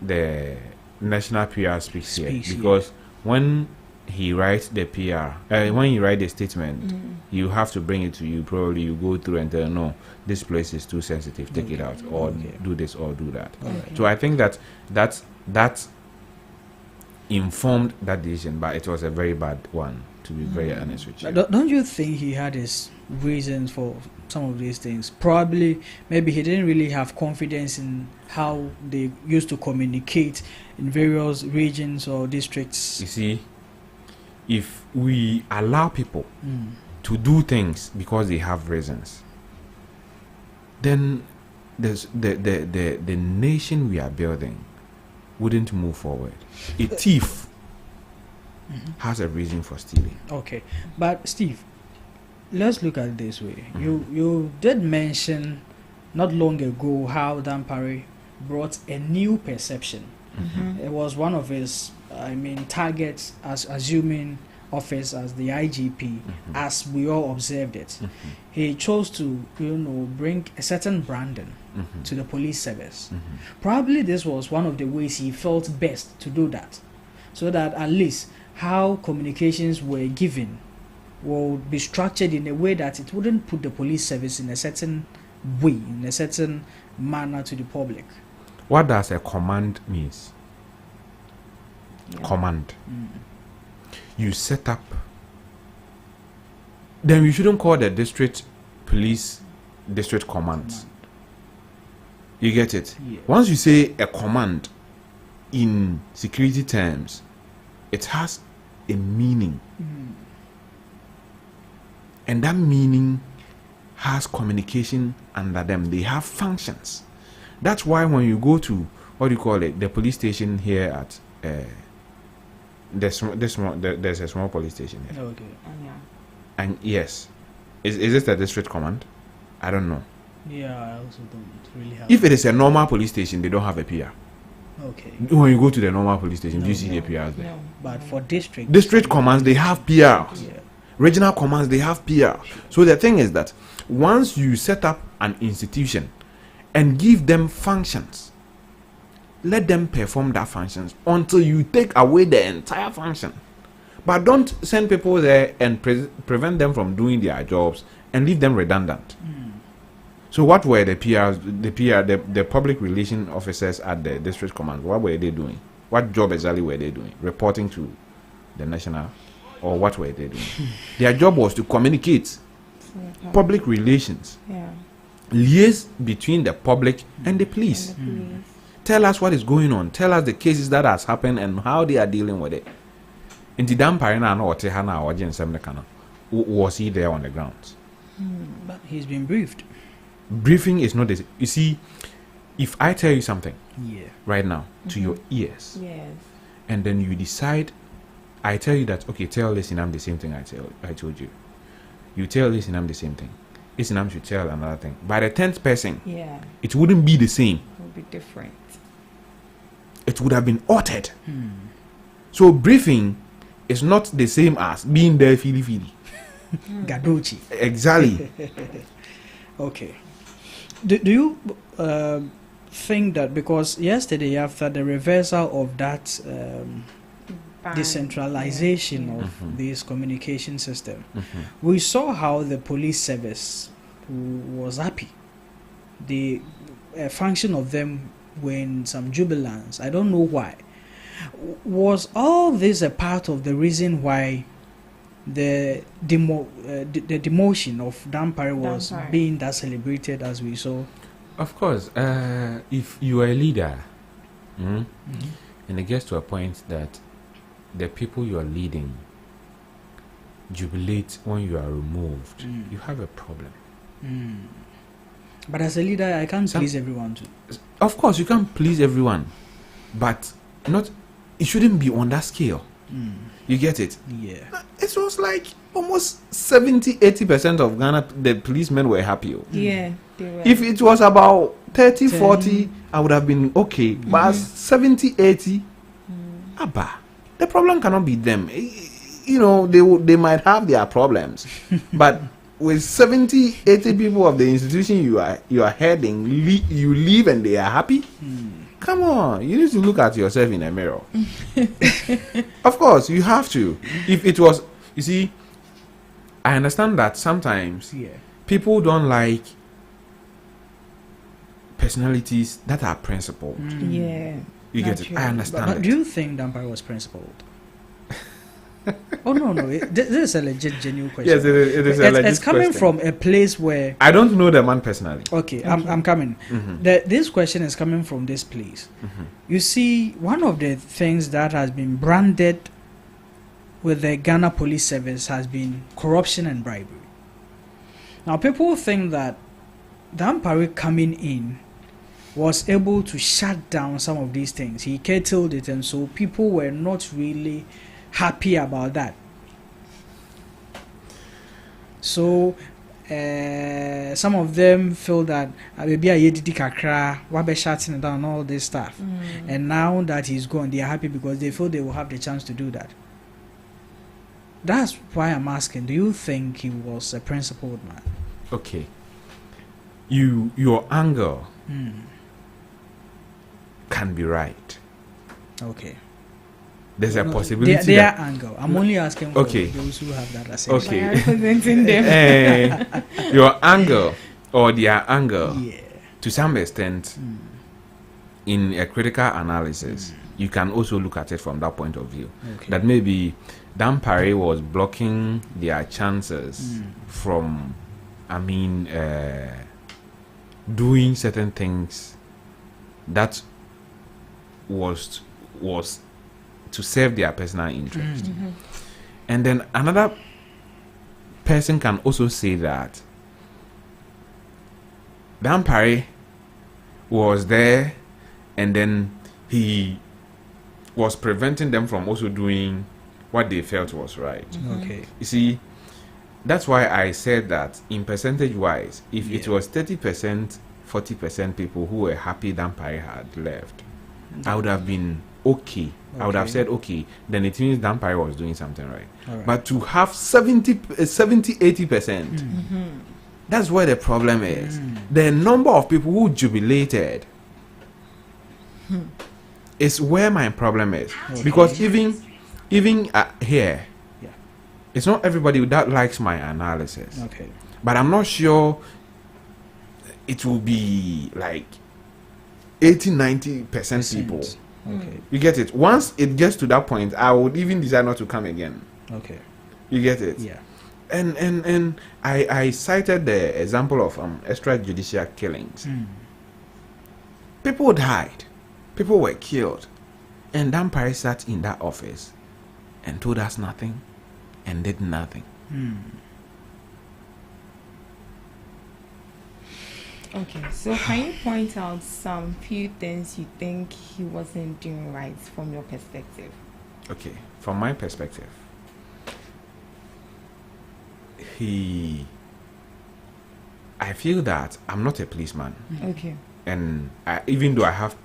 the national PR speaks here. Because when he writes the PR, when he writes the statement, you have to bring it to you. Probably you go through and tell, no, this place is too sensitive, take it out, or do this or do that. So I think that informed that decision, but it was a very bad one, to be very honest with you. Don't you think he had his reasons for some of these things? Probably, maybe he didn't really have confidence in how they used to communicate in various regions or districts. You see, if we allow people to do things because they have reasons, then there's the nation we are building wouldn't move forward. A thief has a reason for stealing. Okay, but Steve, let's look at it this way. You did mention not long ago how Dampare brought a new perception. It was one of his, targets as assuming office as the IGP, as we all observed it. He chose to, bring a certain branding to the police service. Probably this was one of the ways he felt best to do that, so that at least how communications were given will be structured in a way that it wouldn't put the police service in a certain way, in a certain manner to the public. What does a command means? Command. You set up. Then you shouldn't call the district police district commands. You get it? Once you say a command in security terms, it has a meaning. And that meaning has communication under them. They have functions. That's why when you go to, the police station here at there's a small police station here. Okay. And yes, is this the district command? I don't know. Yeah, I also don't really have. If it is a normal police station, they don't have a PR. Okay. When you go to the normal police station, do you see the PRs there? No. But for district commands, they have PRs. Regional commands, they have PR. So the thing is that once you set up an institution and give them functions, let them perform that functions until you take away the entire function. But don't send people there and prevent them from doing their jobs and leave them redundant. So what were the PRs, the public relation officers at the district command? What were they doing? What job exactly were they doing? Reporting to the national, or what were they doing? Their job was to communicate, public relations, liaise between the public and the police. Tell us what is going on. Tell us the cases that has happened and how they are dealing with it. In the Dampare was he there on the grounds? But he's been briefed. Briefing is not this. You see, if I tell you something right now to your ears, and then you decide, I tell you that, okay, tell Lisinam the same thing I told you. You tell Lisinam the same thing. Lisinam should tell another thing. By the 10th person, it wouldn't be the same. It would be different. It would have been altered. So briefing is not the same as being there feely. Gadochi. Exactly. Okay. Do you think that because yesterday after the reversal of that decentralization of this communication system, we saw how the police service was happy. The function of them were in some jubilance. I don't know why. Was all this a part of the reason why the demotion of Dampare was being that celebrated as we saw? Of course, if you are a leader, and it gets to a point that the people you are leading jubilate when you are removed, you have a problem. But as a leader, I can't please everyone too. Of course, you can't please everyone, but not. It shouldn't be on that scale. You get it? Yeah. It was like almost 70-80% of Ghana, the policemen were happy. Yeah, they were. If it was about 30-40, I would have been okay. But 70-80, abba, the problem cannot be them. You know, they might have their problems, but with 70-80 people of the institution you are heading, you leave and they are happy. Come on, you need to look at yourself in a mirror. Of course, you have to. If it was, you see, I understand that sometimes people don't like personalities that are principled. Yeah. You get it? I understand. But do you think Dampare was principled? Oh no, this is a legit, genuine question. Yes, it is a legit It's coming question. from a place where I don't know the man personally. Okay, I'm coming. This question is coming from this place. You see, one of the things that has been branded with the Ghana Police Service has been corruption and bribery. Now, people think that Dampare coming in was able to shut down some of these things. He curtailed it, and so people were not really happy about that. So some of them feel that maybe I did kakra, wabe shutting down all this stuff, and now that he's gone, they are happy because they feel they will have the chance to do that. That's why I'm asking. Do you think he was a principled man? Okay, your anger can be right. Okay. There's a possibility. Their angle. I'm only asking for those who have that assumption. Okay. Representing them. Your anger or their anger, to some extent, in a critical analysis, you can also look at it from that point of view. Okay. That maybe Dampare was blocking their chances from, doing certain things that was to serve their personal interest. And then another person can also say that Dampare was there and then he was preventing them from also doing what they felt was right. Okay. You see, that's why I said that in percentage wise, if it was 30%, 40% people who were happy Dampare had left, I would have been okay. I would have said, okay, then it means Dampare was doing something right. But to have 70-80%, that's where the problem is. The number of people who jubilated is where my problem is. Because even here, it's not everybody that likes my analysis. Okay. But I'm not sure it will be like 80-90% people. Okay. You get it? Once it gets to that point, I would even decide not to come again. Okay. You get it? Yeah. And I cited the example of extrajudicial killings. People died. People were killed. And Dampare sat in that office and told us nothing and did nothing. Okay, so can you point out some few things you think he wasn't doing right from your perspective? Okay, from my perspective, I feel that I'm not a policeman. Okay. And even though I have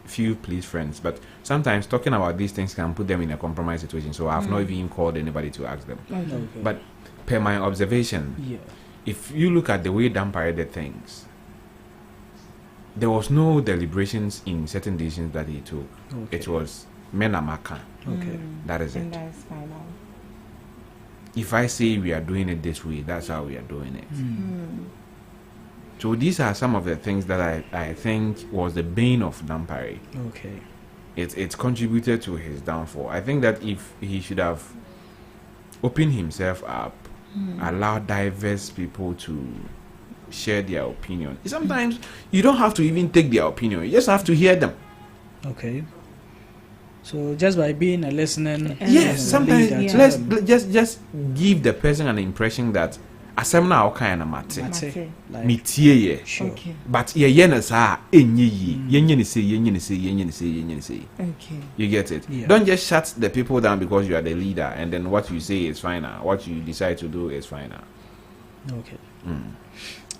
few police friends, but sometimes talking about these things can put them in a compromised situation. So I've not even called anybody to ask them. Okay. But per my observation, if you look at the way Dampare did things, there was no deliberations in certain decisions that he took. It was Menamaka. That is it. And that is final. If I say we are doing it this way, that's how we are doing it. So these are some of the things that I think was the bane of Dampare. It's contributed to his downfall. I think that if he should have opened himself up, allowed diverse people to share their opinion. Sometimes you don't have to even take their opinion, you just have to hear them. So just by being a listening, sometimes let's just give the person an impression that asemna okay na mate metie ye but ye na sa enye yi yenye ni say you get it. Don't just shut the people down because you are the leader and then what you say is final, what you decide to do is final.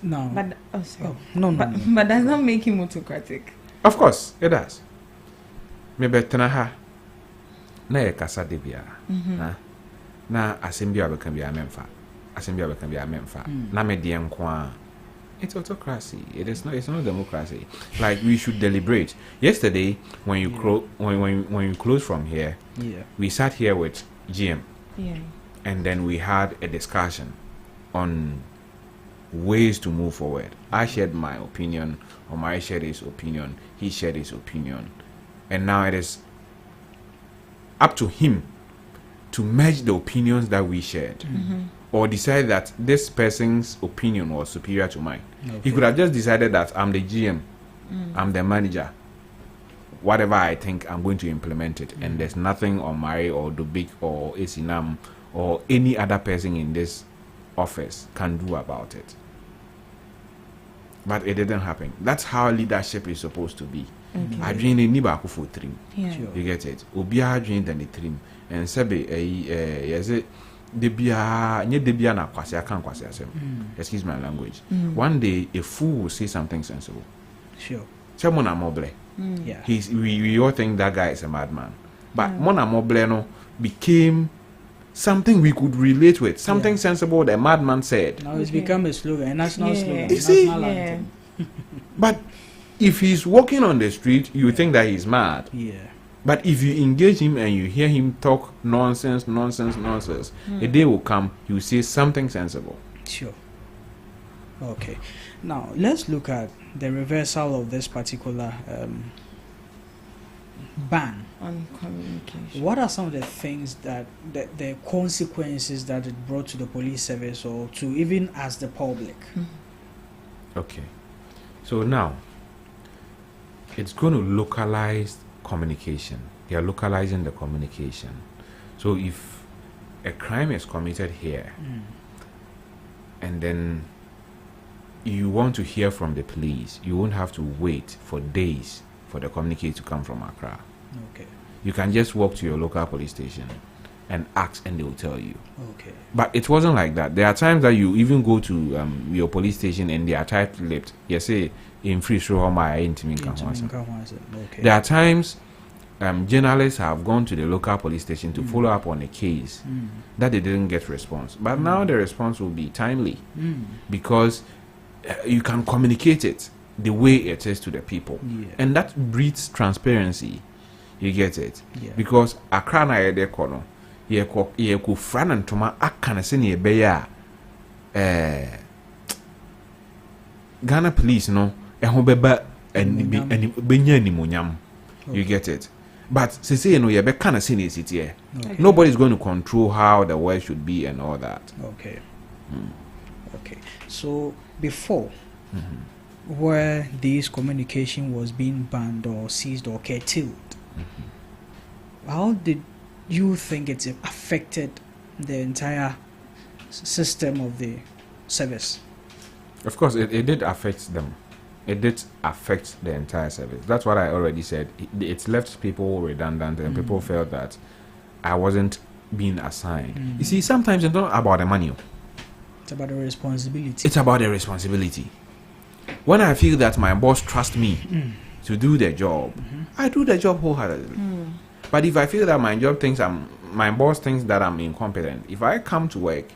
No, but no, but does not make him autocratic. Of course it does. Me betena ha na ye kasa de bia na asem bia beka bia memfa na me de nko. It's autocracy. It's not democracy. Like, we should deliberate. Yesterday when you when you close from here, we sat here with GM and then we had a discussion on ways to move forward. I shared my opinion, Omari shared his opinion, he shared his opinion, and now it is up to him to merge the opinions that we shared or decide that this person's opinion was superior to mine. He could have just decided that I'm the GM, I'm the manager, whatever I think, I'm going to implement it, and there's nothing Omari or Dubik or Esinam or any other person in this office can do about it. But it didn't happen. That's how leadership is supposed to be. I dream in Nibaku for trim. You get it? Obia dream than the trim. And Sebe, yes, it debia, nye debia na kwasi, I can't kwasi asem. Excuse my language. One day, a fool will say something sensible. Someone amoble. We all think that guy is a madman. But Mona Moble no became something we could relate with, something sensible the madman said. Now it's become a slogan, a national slogan. You see? But if he's walking on the street, you think that he's mad. But if you engage him and you hear him talk nonsense, a day will come, you say something sensible. Okay. Now, let's look at the reversal of this particular ban on communication. What are some of the things that the consequences that it brought to the police service or to even as the public? Okay. So now, it's going to localize communication. They are localizing the communication. So if a crime is committed here, and then you want to hear from the police, you won't have to wait for days for the communique to come from Accra. You can just walk to your local police station and ask and they will tell you. But it wasn't like that. There are times that you even go to your police station and they are tight-lipped. You say, in free show my There are times journalists have gone to the local police station to follow up on a case that they didn't get response. But now the response will be timely because you can communicate it the way it is to the people. And that breeds transparency. You get it? Because Accra na yede kono ye ko fran ntoma aka na se ne be ya Ghana police no ho beba benya animonyam. You get it? But say no ye be kana se ne sitie. Nobody's going to control how the world should be and all that. Okay. So before where this communication was being banned or seized or curtailed, how did you think it affected the entire system of the service? Of course, it did affect them. It did affect the entire service. That's what I already said. It left people redundant and people felt that I wasn't being assigned. You see, sometimes it's not about the money. It's about the responsibility. It's about the responsibility. When I feel that my boss trusts me to do the job, I do the job wholeheartedly. But if I feel that my boss thinks that I'm incompetent, if I come to work,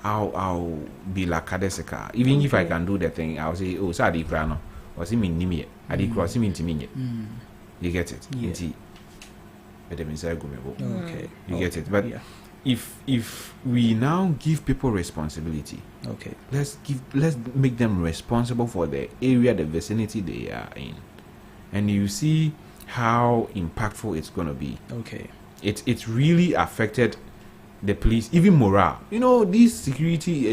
I'll be lackadaisical. Even if I can do the thing, I'll say, oh, sorry, Krano, or see me nimi, I did cross him into me. You get it? Yeah. Okay. You get it? But if we now give people responsibility, okay, let's make them responsible for the area, the vicinity they are in, and you see how impactful it's going to be. Okay. It's really affected the police, even morale. You know, these security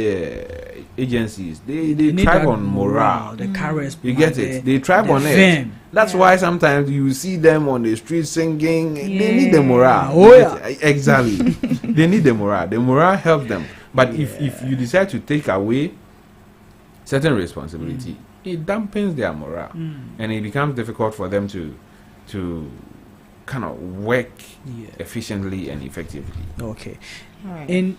agencies, they thrive on morale. The courage. You get it? They thrive on it. That's why sometimes you see them on the street singing. They need the morale. Oh yeah, exactly. They need the morale. The morale helps them. But if you decide to take away certain responsibility, it dampens their morale, and it becomes difficult for them to kind of work efficiently and effectively. Okay. All right.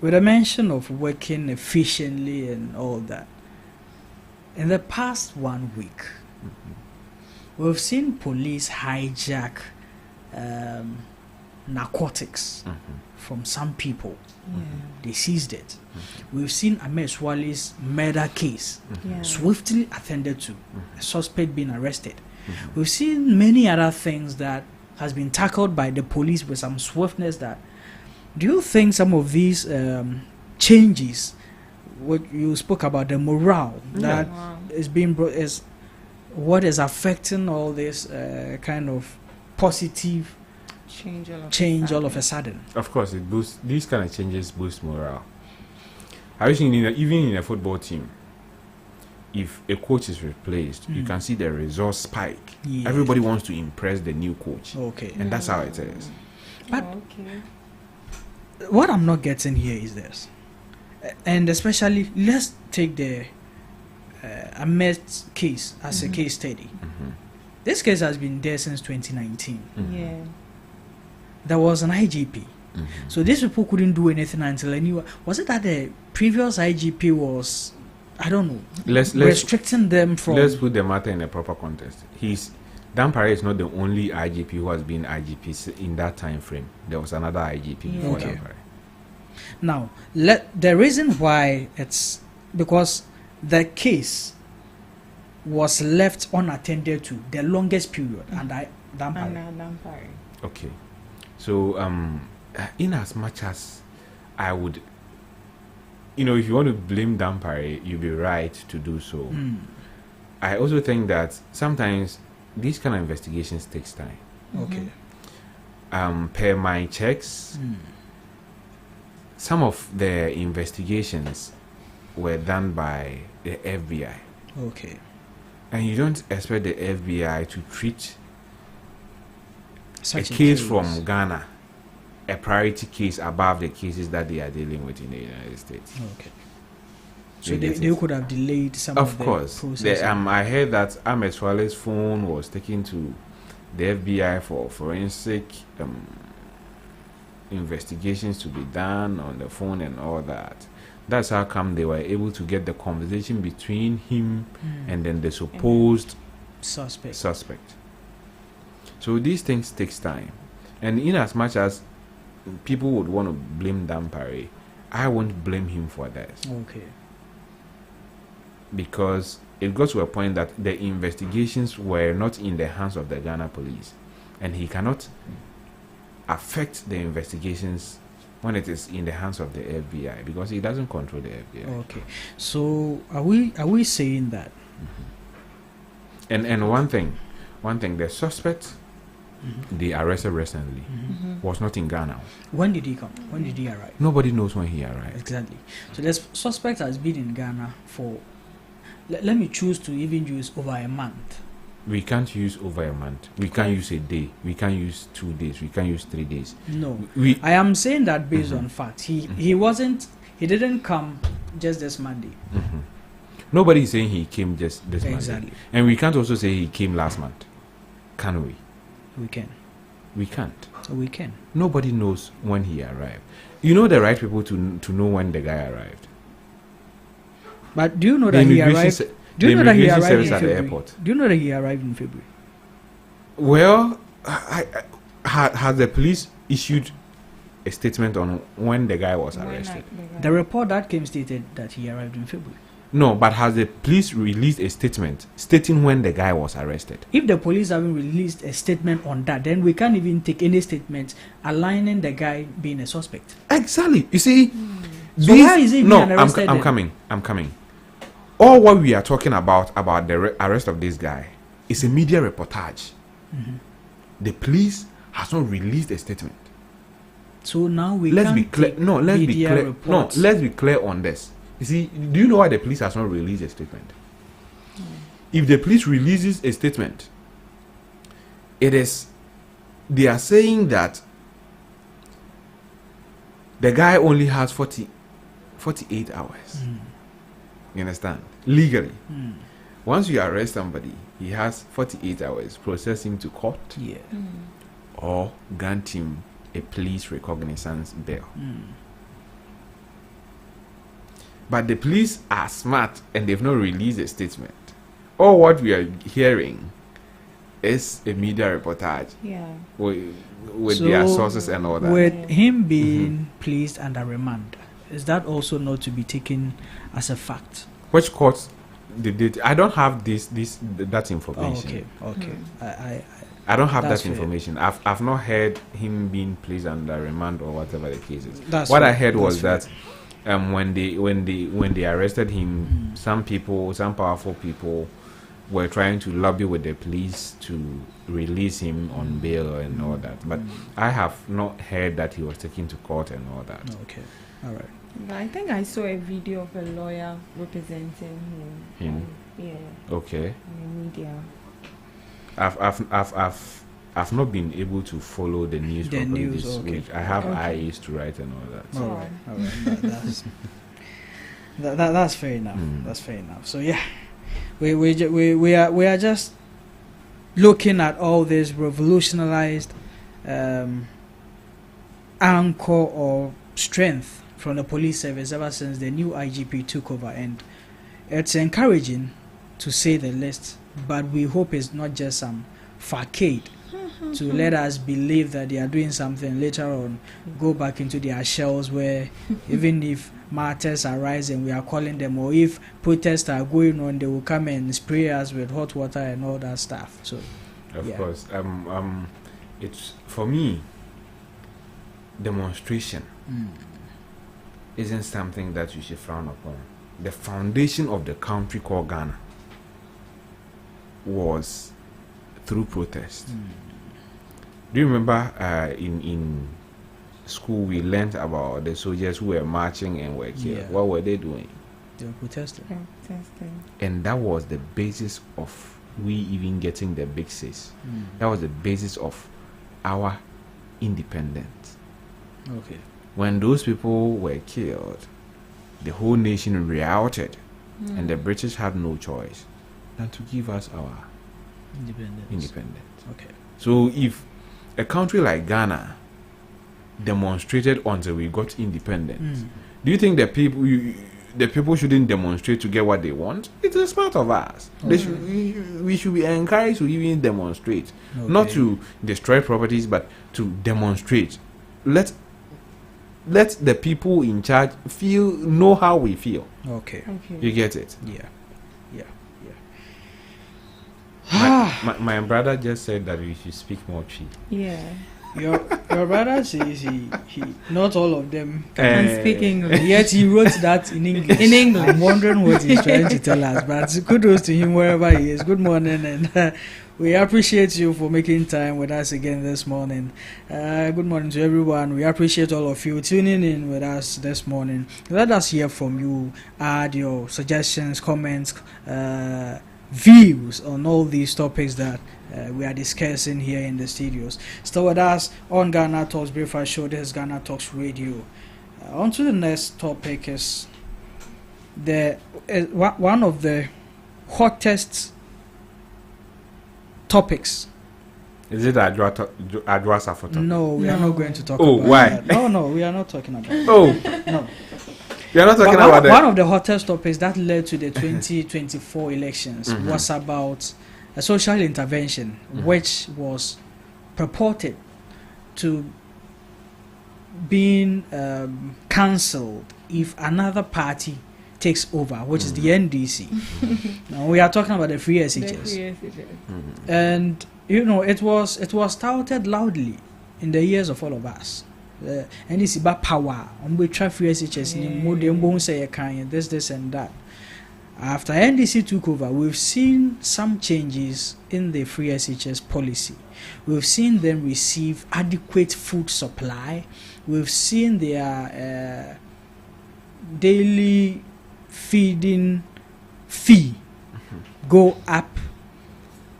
With a mention of working efficiently and all that, in the past 1 week, we've seen police hijack narcotics from some people. They seized it. We've seen Ahmed Swale's murder case swiftly attended to, a suspect being arrested. We've seen many other things that has been tackled by the police with some swiftness. That do you think some of these changes, what you spoke about, the morale that is being brought, is what is affecting all this kind of positive change all of a sudden? Of course, it boosts, these kind of changes boost morale. I wish even in a football team, if a coach is replaced, you can see the results spike. Everybody wants to impress the new coach. Okay. And that's how it is. But what I'm not getting here is this, and especially let's take the Ahmed case as a case study. This case has been there since 2019. Yeah. There was an IGP. So these people couldn't do anything until anyone. Was it that the previous IGP was, I don't know, restricting them from... Let's put the matter in a proper context. Dampare is not the only IGP who has been IGP in that time frame. There was another IGP before Dampare. Now, the reason why it's because the case was left unattended to the longest period, and Dampare. Okay. So, in as much as I would, if you want to blame Dampare, you'd be right to do so. I also think that sometimes these kind of investigations takes time. Okay. Per my checks, some of the investigations were done by the FBI. Okay. And you don't expect the FBI to treat Such a case from Ghana a priority case above the cases that they are dealing with in the United States. Okay. So they could have delayed some of the process. I heard that Ahmed Swale's phone was taken to the FBI for forensic investigations to be done on the phone and all that. That's how come they were able to get the conversation between him and then the supposed suspect. So these things takes time. And in as much as people would want to blame Dampare, I won't blame him for that. Okay. Because it got to a point that the investigations were not in the hands of the Ghana police, and he cannot affect the investigations when it is in the hands of the FBI, because he doesn't control the FBI. Okay. So are we saying that? And one thing, the suspect they arrested recently was not in Ghana. When did he come? When did he arrive? Nobody knows when he arrived. Exactly. So the suspect has been in Ghana for, let me choose to even use over a month. We can't use over a month. We can't use a day. We can't use 2 days. We can't use 3 days. No. I am saying that based on fact. He didn't come just this Monday. Nobody is saying he came just this Monday. And we can't also say he came last month. Can we? We can. We can't. We can. Nobody knows when he arrived. You know the right people to know when the guy arrived. But do you know that he arrived? Do you know that he arrived in at the February? airport? Do you know that he arrived in February? Well, has the police issued a statement on when the guy was arrested? The report that came stated that he arrived in February. No, but has the police released a statement stating when the guy was arrested? If the police haven't released a statement on that, then we can't even take any statement aligning the guy being a suspect. Exactly. You see, So why is he being arrested? I'm coming. All what we are talking about the arrest of this guy is a media reportage. The police has not released a statement. So now we Let's can't be clear. take No, let's be media clear. reports. No, let's be clear on this. You see, do you know why the police has not released a statement? If the police releases a statement, they are saying that the guy only has 48 hours. You understand? Legally. Once you arrest somebody, he has 48 hours. Process him to court. Yeah. Or grant him a police recognizance bail. But the police are smart and they've not released a statement. All what we are hearing is a media reportage. Yeah. With So their sources and all that. With him being placed under remand, is that also not to be taken as a fact? Which courts did it? I don't have that information. Oh, okay. I don't have That's that fair. information. I've not heard him being placed under remand or whatever the case is. That's What I fair. heard was That's that when they arrested him, some powerful people were trying to lobby with the police to release him on bail and all that. But I have not heard that he was taken to court and all that. Okay. All right. But I think I saw a video of a lawyer representing him. Yeah. Okay. In the media. I've not been able to follow the news The properly news, this okay. week. I have Okay. eyes to write and all that. All right. That's fair enough. That's fair enough. So yeah, we are just looking at all this revolutionized anchor or strength from the police service ever since the new IGP took over, and it's encouraging to say the least. But we hope it's not just some facade to let us believe that they are doing something, later on go back into their shells where even if matters arise and we are calling them, or if protests are going on, they will come and spray us with hot water and all that stuff. So Of yeah. course. It's for me, demonstration isn't something that you should frown upon. The foundation of the country called Ghana was through protest. Do you remember in school we learned about the soldiers who were marching and were killed? Yeah. What were they doing? They were protesting. Testing. And that was the basis of we even getting the big six. That was the basis of our independence. Okay. When those people were killed, the whole nation revolted, and the British had no choice than to give us our independence. Okay. So if a country like Ghana demonstrated until we got independence, do you think the people shouldn't demonstrate to get what they want? It's a part of us. They we should be encouraged to even demonstrate, not to destroy properties, but to demonstrate. Let the people in charge know how we feel. Okay. You get it? Yeah. My brother just said that we should speak more Chi. Yeah. Your brother says he not all of them Can speak English. yet he wrote that in English. In English. I'm wondering what he's trying to tell us, but kudos to him wherever he is. Good morning, and we appreciate you for making time with us again this morning. Good morning to everyone. We appreciate all of you tuning in with us this morning. Let us hear from you. Add your suggestions, comments, views on all these topics that we are discussing here in the studios. Still with us on Ghana Talks Breakfast Show. This is Ghana Talks Radio. On to the next topic is one of the hottest topics. Is it Adwa Safoto? No, we are not going to talk Oh, about why? that. No, we are not talking about that. Oh, No. you're not talking But about that. one of the hottest topics that led to the 2024 elections was about a social intervention which was purported to being cancelled if another party takes over, which is the NDC. Now we are talking about the free SHS. And you know, it was touted loudly in the years of all of us. NDC ba power, we try free SHS, this and that. After NDC took over, we've seen some changes in the free SHS policy. We've seen them receive adequate food supply. We've seen their daily feeding fee go up,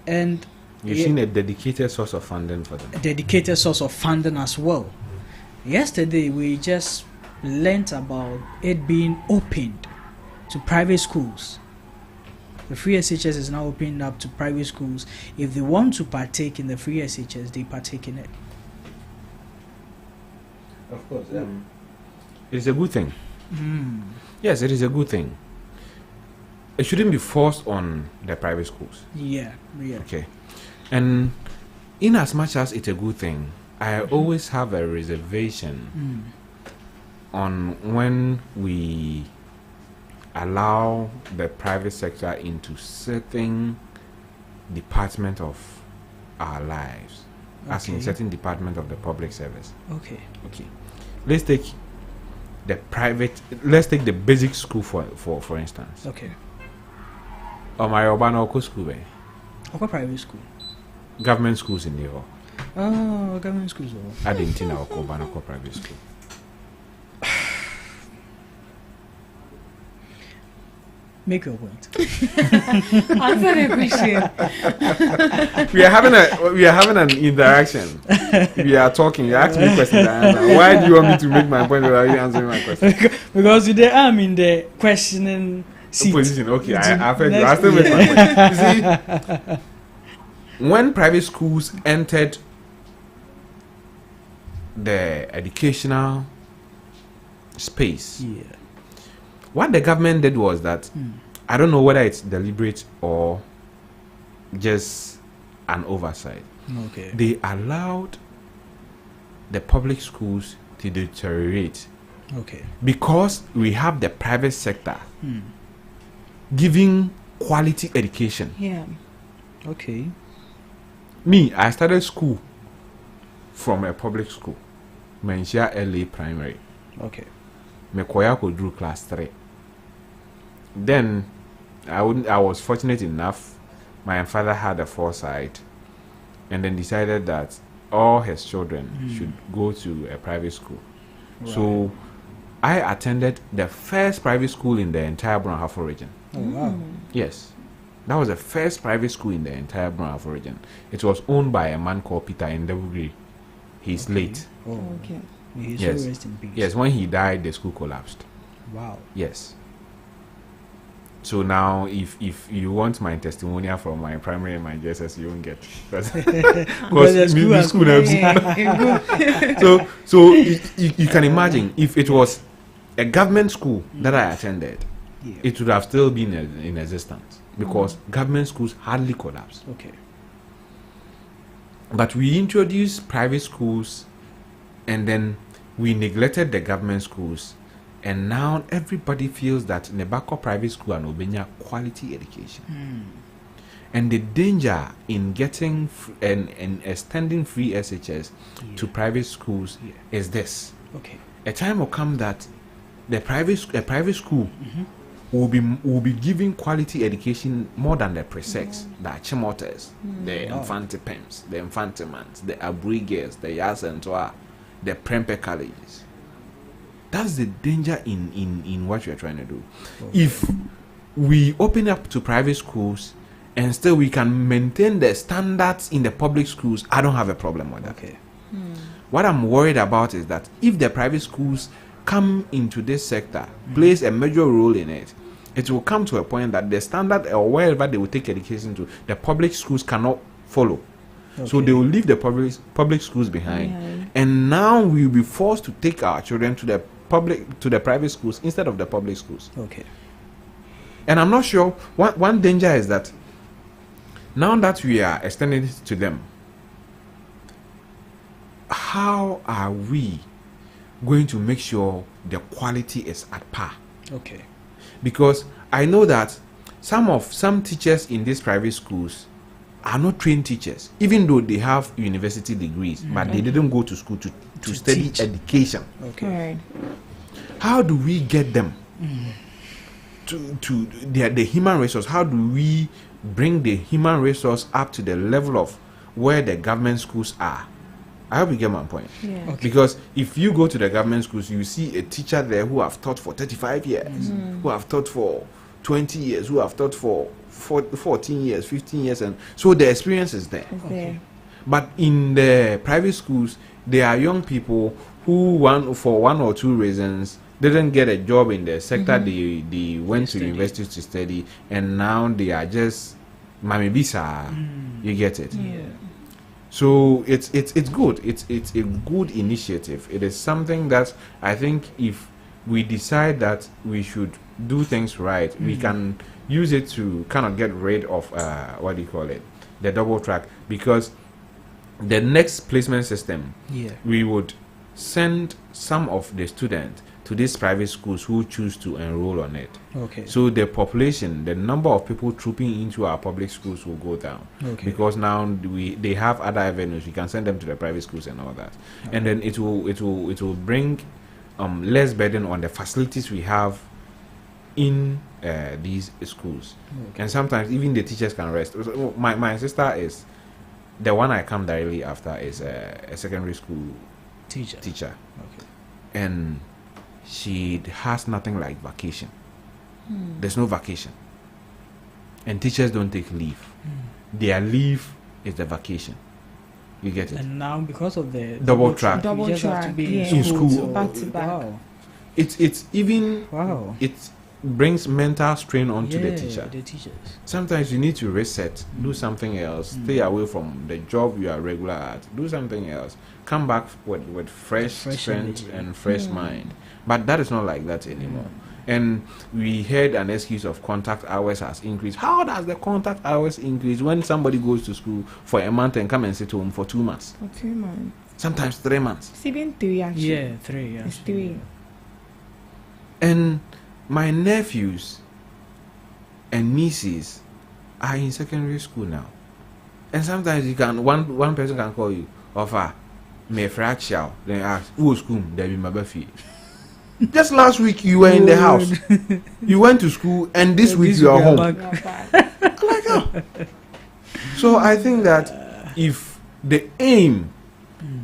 and you've seen a dedicated source of funding for them. A dedicated source of funding as well. Yesterday, we just learnt about it being opened to private schools. The free SHS is now opening up to private schools. If they want to partake in the free SHS, they partake in it. Of course. It's a good thing. Yes, it is a good thing. It shouldn't be forced on the private schools. Yeah. Okay. And in as much as it's a good thing, I always have a reservation on when we allow the private sector into certain department of our lives, as in certain department of the public service. Okay. Let's take the basic school for instance. Okay. My Obano school, private school. Government schools in the Oh, government schools. I didn't know Obano private school. Make your point. Answer the question. we are having an interaction. We are talking. You ask me questions. Why do you want me to make my point without you answering my question? Because today I'm in the questioning seat. Position. Okay, I've heard you. I still make my point. You see, when private schools entered the educational space, what the government did was that, I don't know whether it's deliberate or just an oversight. Okay. They allowed the public schools to deteriorate. Okay. Because we have the private sector giving quality education. Yeah. Okay. Me, I started school from a public school, Menchia LA Primary. Okay. Mekoya could do class 3. Then I was fortunate enough, my father had a foresight and then decided that all his children should go to a private school. Right. So I attended the first private school in the entire Brunhafo region. Oh, wow. Yes. That was the first private school in the entire Brunhafo region. It was owned by a man called Peter Ndebugri. He's late. Oh, okay. Yes. So rest in peace. Yes, when he died, the school collapsed. Wow. Yes. So now, if you want my testimonial from my primary and my JSS, you won't get. Because the school. So you can imagine if it was a government school that I attended, it would have still been in existence because government schools hardly collapsed. Okay. But we introduced private schools, and then we neglected the government schools. And now everybody feels that Nebako private school and Obenya quality education. And the danger in getting and extending free SHS to private schools is this. Okay. A time will come that a private school will be giving quality education more than the pre-sex, the Achimotes, the Infantipems, the Infantimans, the Abrigas, the Yasentoa, the Prempe colleges. That's the danger in what we are trying to do. Okay. If we open up to private schools and still we can maintain the standards in the public schools, I don't have a problem with that. Okay. What I'm worried about is that if the private schools come into this sector, plays a major role in it, it will come to a point that the standard or wherever they will take education to, the public schools cannot follow. Okay. So they will leave the public schools behind, and now we will be forced to take our children to the private schools instead of the public schools. Okay. And I'm not sure. One danger is that now that we are extending it to them, how are we going to make sure the quality is at par? Okay. Because I know that some teachers in these private schools are not trained teachers, even though they have university degrees, but they didn't go to school to study teach. education. Okay. Right. How do we get them to the human resource? How do we bring the human resource up to the level of where the government schools are? I hope you get my point. Yeah. Okay. Because if you go to the government schools, you see a teacher there who have taught for 35 years, who have taught for 20 years, who have taught for 14 years, 15 years, and so the experience is there. It's there. But in the private schools, there are young people who, for one or two reasons, didn't get a job in the sector they went to universities to study, and now they are just Mami Bisa. You get it? Yeah. So it's good. It's a good initiative. It is something that I think if we decide that we should do things right, we can use it to kind of get rid of what do you call it, the double track. Because the next placement system, we would send some of the students to these private schools who choose to enroll on it. Okay. So the population, the number of people trooping into our public schools will go down. Okay. Because now they have other avenues. We can send them to the private schools and all that. And then it will bring less burden on the facilities we have in these schools. Okay. And sometimes even the teachers can rest. So my sister is the one I come directly after is a secondary school teacher. Okay. And she has nothing like vacation. There's no vacation. And teachers don't take leave. Their leave is the vacation. You get it? And now because of the Double track. you just have to be Yeah. In school. so- Back to back. Wow. It's even Wow. it brings mental strain onto the teacher. The teachers. Sometimes you need to reset, do something else, stay away from the job you are regular at, do something else, come back with fresh strength energy. and fresh mind. But that is not like that anymore. And we heard an excuse of contact hours has increased. How does the contact hours increase when somebody goes to school for a month and come and sit home for 2 months? For 2 months. Sometimes 3 months. It's even 3 actually. Yeah, 3. Yeah. It's 3. And my nephews and nieces are in secondary school now. And sometimes you can one person can call you, offer me fracture, then ask, who's school? There be my buffy. Just last week you were in the house. You went to school and this week you are home. Not bad. So I think that if the aim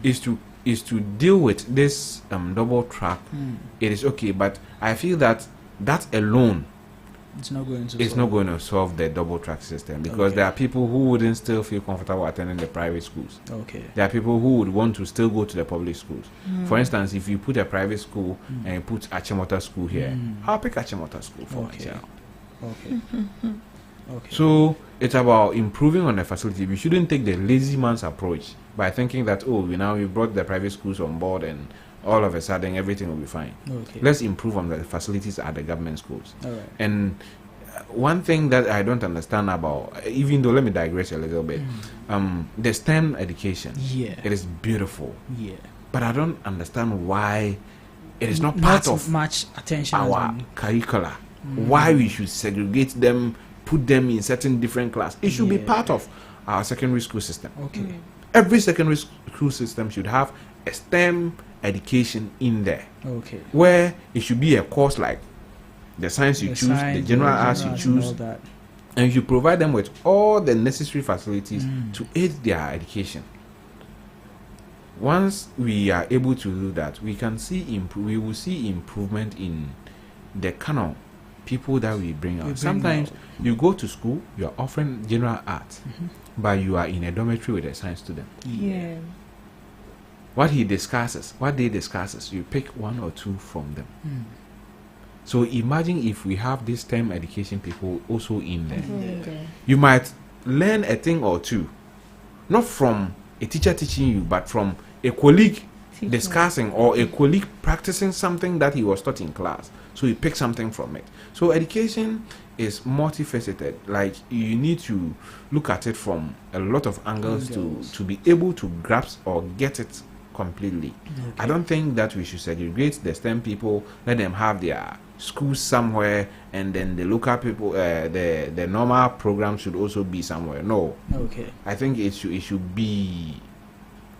is to deal with this double track, it is okay. But I feel that alone It's not going to. it's not going to solve the double track system, because there are people who wouldn't still feel comfortable attending the private schools. Okay. There are people who would want to still go to the public schools. For instance, if you put a private school and you put Achimota school here, I'll pick Achimota school for my child. Okay. Okay. So it's about improving on the facility. We shouldn't take the lazy man's approach by thinking that, oh, we brought the private schools on board and all of a sudden everything will be fine. Okay. Let's improve on the facilities at the government schools. All right. And one thing that I don't understand about, even though, let me digress a little bit, the STEM education, Yeah. it is beautiful, Yeah. but I don't understand why it is not part of much attention has our been- curricula. Why we should segregate them, put them in certain different classes. It should be Yeah. part of our secondary school system. Okay. Every secondary school system should have a STEM education in there, Okay. where it should be a course like the science you The choose, science, the general arts you general and choose, all that. and you provide them with all the necessary facilities to aid their education. Once we are able to do that, we can see we will see improvement in the kind of people that we bring out. Sometimes you go to school, you are offering general arts, but you are in a dormitory with a science student. Yeah. What they discusses, you pick one or two from them. So imagine if we have this STEM education people also in there. Okay. You might learn a thing or two, not from a teacher teaching you, but from a colleague discussing, or a colleague practicing something that he was taught in class. So you pick something from it. So education is multifaceted. Like, you need to look at it from a lot of angles to be able to grasp or get it completely. Okay. I don't think that we should segregate the STEM people, let them have their schools somewhere, and then the local people, the normal program should also be somewhere. No. Okay. I think it should be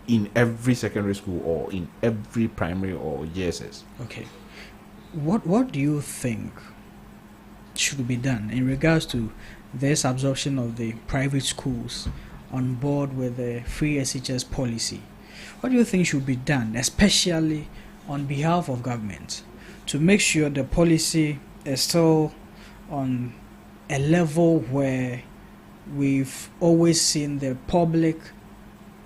in every secondary school or in every primary or JSS. Okay. What do you think should be done in regards to this absorption of the private schools on board with the free SHS policy? What do you think should be done, especially on behalf of government, to make sure the policy is still on a level where we've always seen the public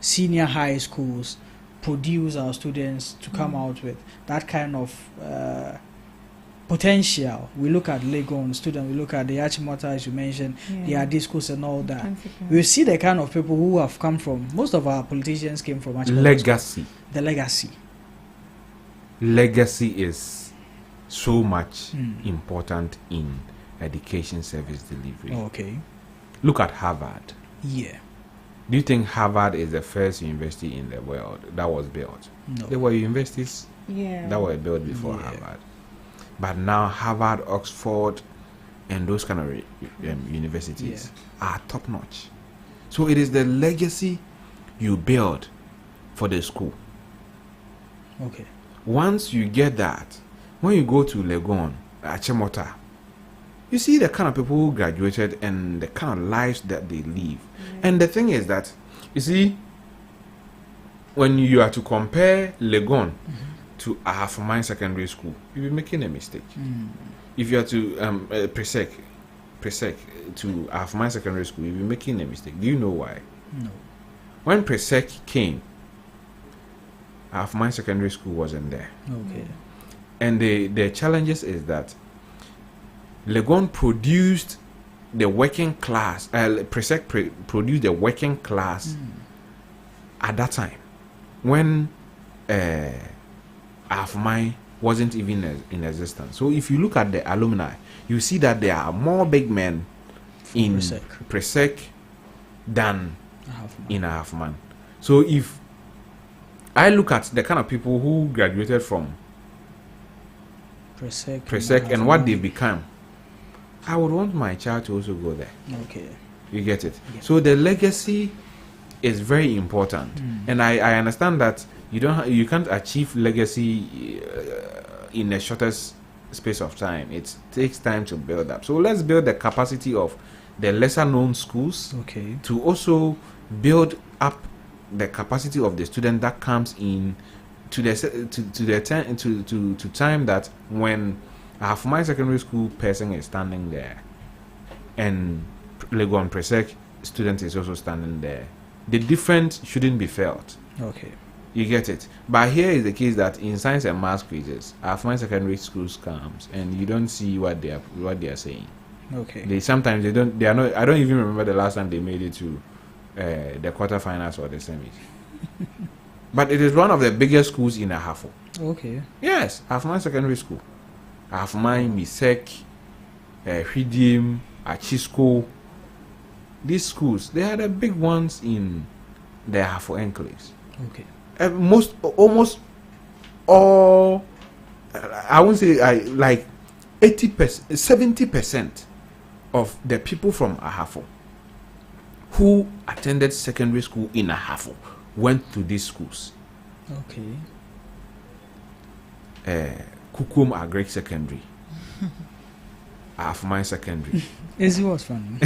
senior high schools produce our students to come out with that kind of potential? We look at Legon students, we look at the Achimota, as you mentioned, the AD schools and all that. We see the kind of people who have come from, most of our politicians came from Achimota. Legacy. The legacy. Legacy is so much important in education service delivery. Okay. Look at Harvard. Yeah. Do you think Harvard is the first university in the world that was built? No. There were universities that were built before Harvard. But now Harvard, Oxford, and those kind of universities are top notch. So it is the legacy you build for the school. Okay. Once you get that, when you go to Legon, Achimota, you see the kind of people who graduated and the kind of lives that they live. And the thing is that, you see, when you are to compare Legon to Ahafumai Secondary School, you'll be making a mistake. If you are to Presec to Ahafumai Secondary School, you'll be making a mistake. Do you know why? No. When Presec came, Ahafumai Secondary School wasn't there. Okay. And the challenges is that Legon produced the working class, Presec produced the working class at that time when Ahafumai wasn't even in existence. So if you look at the alumni, you see that there are more big men in Presec than in Ahafumai. So if I look at the kind of people who graduated from Presec and what they become, I would want my child to also go there. Okay. You get it? Yeah. So the legacy is very important. And I understand that you can't achieve legacy in the shortest space of time. It takes time to build up. So let's build the capacity of the lesser known schools to also build up the capacity of the student that comes in to time that when my secondary school person is standing there and Legon Presec student is also standing there, the difference shouldn't be felt. Okay. You get it? But here is the case that in science and math quizzes, my secondary schools comes and you don't see what they are saying. Okay. They are not. I don't even remember the last time they made it to the quarterfinals or the semis. But it is one of the biggest schools in Ahafo. Okay. Yes, Ahafo Secondary School. Ahafo, Misek, Hwidim, Achisco. These schools, they are the big ones in the Ahafo enclaves. Okay. Almost all, I won't say like 80%, 70% of the people from Ahafo who attended secondary school in Ahafo went to these schools. Okay. Kukum Agric Secondary, Ahafo Secondary. Is what's funny.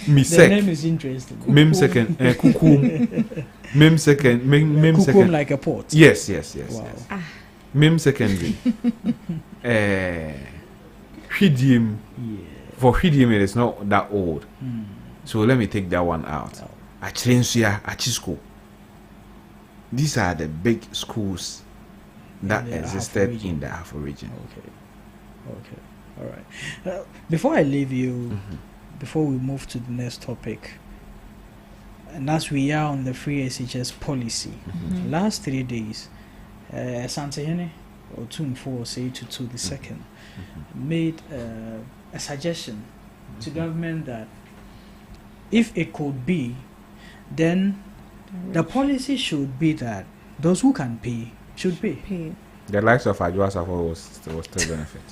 Misek. The name is interesting. Mim second, Kukum. Mim second, Mim Kukum second. like a port. Yes. Wow. Yes. Mim secondary. Hwidim. Yeah. For Hwidim, it is not that old. So let me take that one out. Achlensia, Achisco. These are the big schools that existed in the Afro region. Okay. All right. Before I leave you, before we move to the next topic, and as we are on the free SHS policy, last 3 days, Santayene or Tumfo say to the second made a suggestion to government that if it could be, then The policy should be that those who can pay should pay. The likes of Ajwa Safo was still benefit.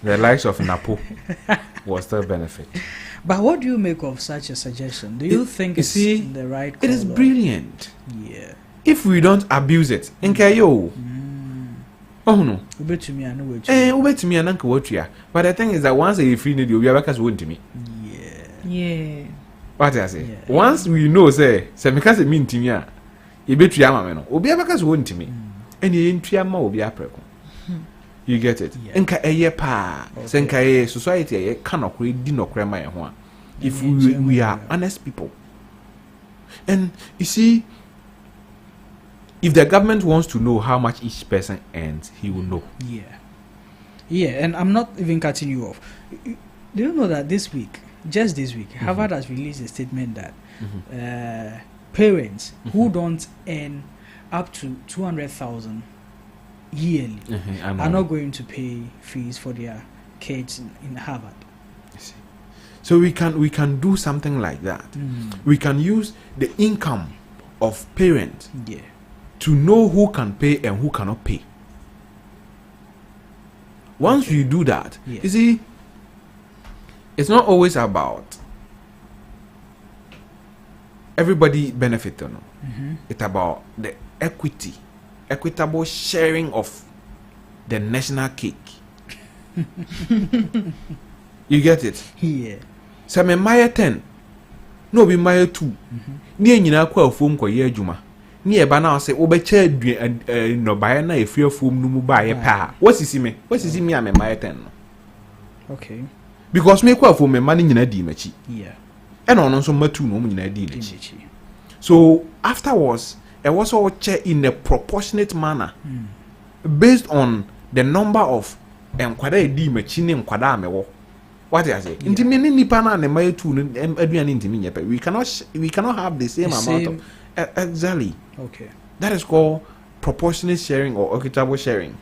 The likes of Napo was still benefit. But what do you make of such a suggestion? Do you think it's the right call? It is brilliant. Yeah. If we don't abuse it, yo. Oh no. But the thing is that once a free need, you'll be able to me. Yeah. What I say? Once we know, say because it mean to me, you bet you am will be able to me. And you ain't will be a You get it? Enka eye pa. Senka society cannot create dinner crema one. If we are honest people. And you see, if the government wants to know how much each person earns, he will know. Yeah, and I'm not even cutting you off. Do you know that this week, Harvard has released a statement that parents who don't earn up to 200,000 yearly are not going to pay fees for their kids in Harvard. So we can do something like that. We can use the income of parents to know who can pay and who cannot pay. Once we do that, you see, it's not always about everybody benefit or no. It's about the equitable sharing of the national cake. You get it? Yeah. So me maya 10, no be maya 2. Ni nyina kwa ofom kwa ye adwuma. Ni eba na say obecha no bae na efie ofom no mu bae pa. Wasisi me ame maya 10 no. Okay. Because me kwa ofom me ma ni nyina di machi. Yeah. And on also matu no mu nyina di machi. So afterwards, it was all checked in a proportionate manner based on the number of enkwada di machi ne enkwada amewo. What I say? Intimi nipa na ne maye tu aduane intimi nyepe. We cannot have the same amount of exactly. Okay. That is called proportionate sharing or equitable sharing.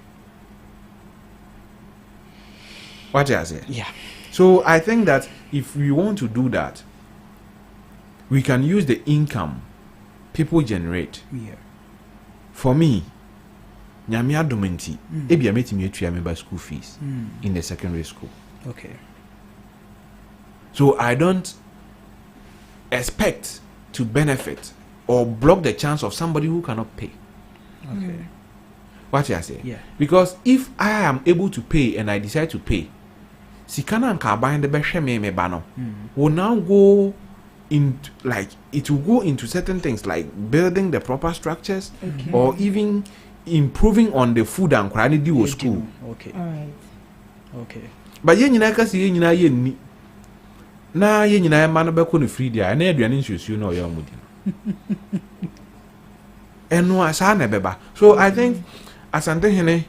What I say? Yeah. So I think that if we want to do that, we can use the income people generate. Yeah. For me, nyamia domenti ebia metimi atua me ba school fees in the secondary school. Okay. So I don't expect to benefit or block the chance of somebody who cannot pay. Okay. What you say? Yeah. Because if I am able to pay and I decide to pay, sikana and kabine the beshe me bano will now go into like it will go into certain things like building the proper structures or even improving on the food and quality of school. Okay. All right. Okay. But ye nyina ka se ye nyina ye ni na ye nyina ma no be ko no free dia na aduane nsusu na oya mudi eno asa na beba. So I think Asante Hene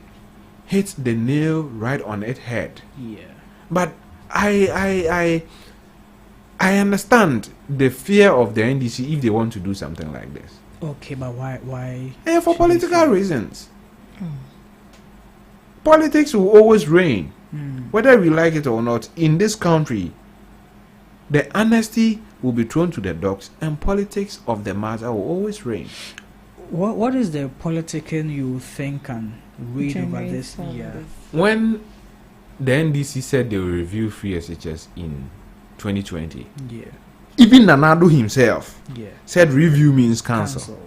hit the nail right on its head. Yeah. But I understand the fear of the NDC if they want to do something like this. Okay, but why? For political reasons. Politics will always reign. Whether we like it or not, in this country, the honesty will be thrown to the dogs and politics of the matter will always reign. What is the politician you think can read over this? Yeah. When the NDC said they will review free SHS in 2020, even Nanado himself said review means cancel.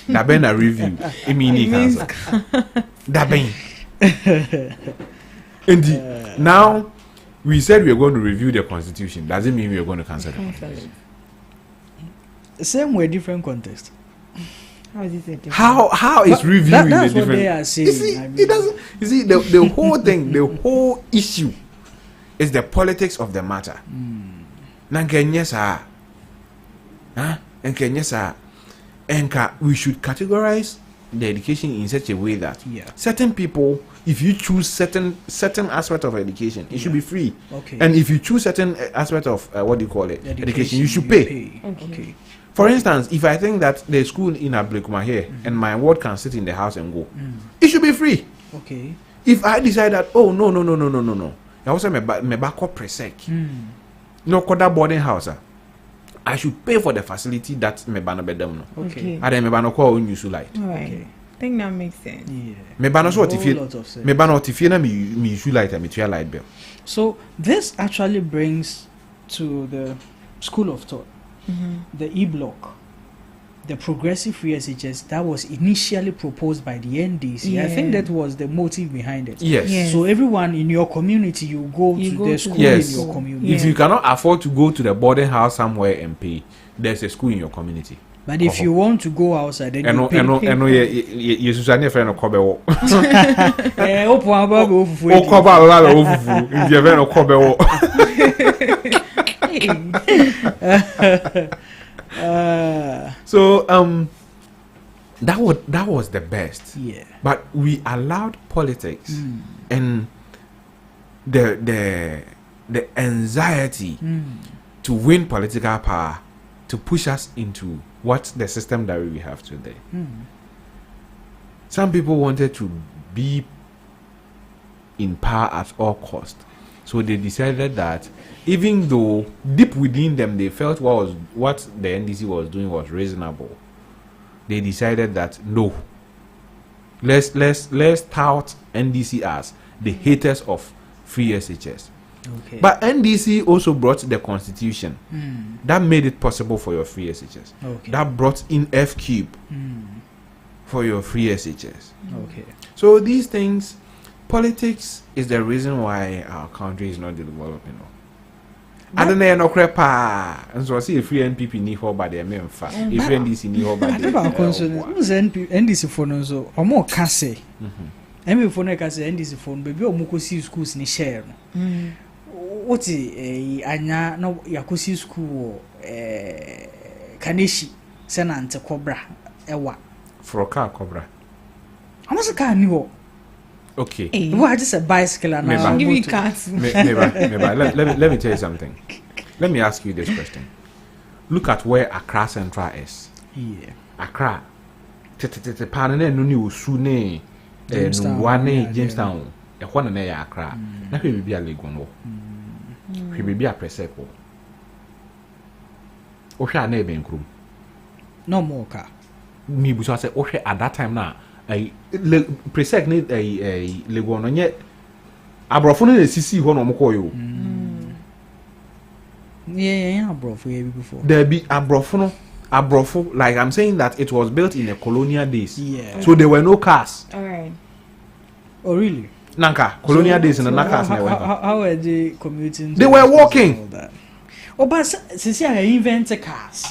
That been a review, it means cancel. That been. And now we said we are going to review the constitution. Doesn't mean we are going to cancel the constitution. Same way, different context. How is it different? How is review in a different? That's what they are saying. You see, it doesn't. You see, the whole thing, the whole issue, is the politics of the matter. Nankenyesa, we should categorize the education in such a way that certain people, if you choose certain aspect of education, it should be free. Okay. And if you choose certain aspect of what do you call it, education, you should pay. Okay. For instance, if I think that the school in Ablekuma here and my ward can sit in the house and go, it should be free. Okay. If I decide that, oh no, I also me back up presec. No koda boarding house. I should pay for the facility that me bano bedem no. Okay. And then me bano call use light. All right. Okay. I think that makes sense. Yeah. Me bano so A whole lot of tifie. sense. Me bano tifie na me use light and me tia light bill. So this actually brings to the school of thought, the E-block, the progressive free SHS that was initially proposed by the NDC. I think Yeah. that was the motive behind it. Yes. Yes. So everyone in your community, you go You to go the to school the Yes. in your community. If you cannot afford to go to the boarding house somewhere and pay, there's a school in your community. But if you want to go outside, then you pay. You Susanne friend of Kobe. Open about go for O Kobe ala ofufu. If you friend of Kobe. So that was the best. Yeah. But we allowed politics and the anxiety to win political power to push us into what the system that we have today. Some people wanted to be in power at all cost, so they decided that even though deep within them they felt what the NDC was doing was reasonable, they decided that no, let's tout NDC as the haters of free SHS. Okay. But NDC also brought the constitution that made it possible for your free SHS. Okay. That brought in F-cube for your free SHS. Okay. So these things, politics is the reason why our country is not developing. I don't know no crepa. And so I see a free NPP ni ho by the memfa. A free NDC ni ho by I never the concern. Who's NDC phone so or more can say. MP phone can say NDC phone baby o muko see schools ni share no. What anya no yakosi school Kaneshi senante Cobra ewa. for a car cobra. How much car ni ho? Okay. Why just a bicycle and Maybe. Give me motor? cards. Maybe. Let me tell you something. Let me ask you this question. Look at where Accra Central is. Yeah. Accra. Panane no ni usu ne Jamestown, Nuwane yeah, Jamestown. E hwana na ya Accra. Na hwe bibia Legon wo. Hwe bibia Preseko. O hwa na ebe nkrum. No more car. Me bu so say o hwe at that time na Presek ne Legon no nye abrofo no na sisi ho no mkoyo. Yeah, bro, for you before. There be abrofo, like I'm saying that it was built in the colonial days. Yeah. So there were no cars. All right. Oh, really? Nanka, colonial days and the cars. How were they commuting? They were walking. Oh, but since I invented cars.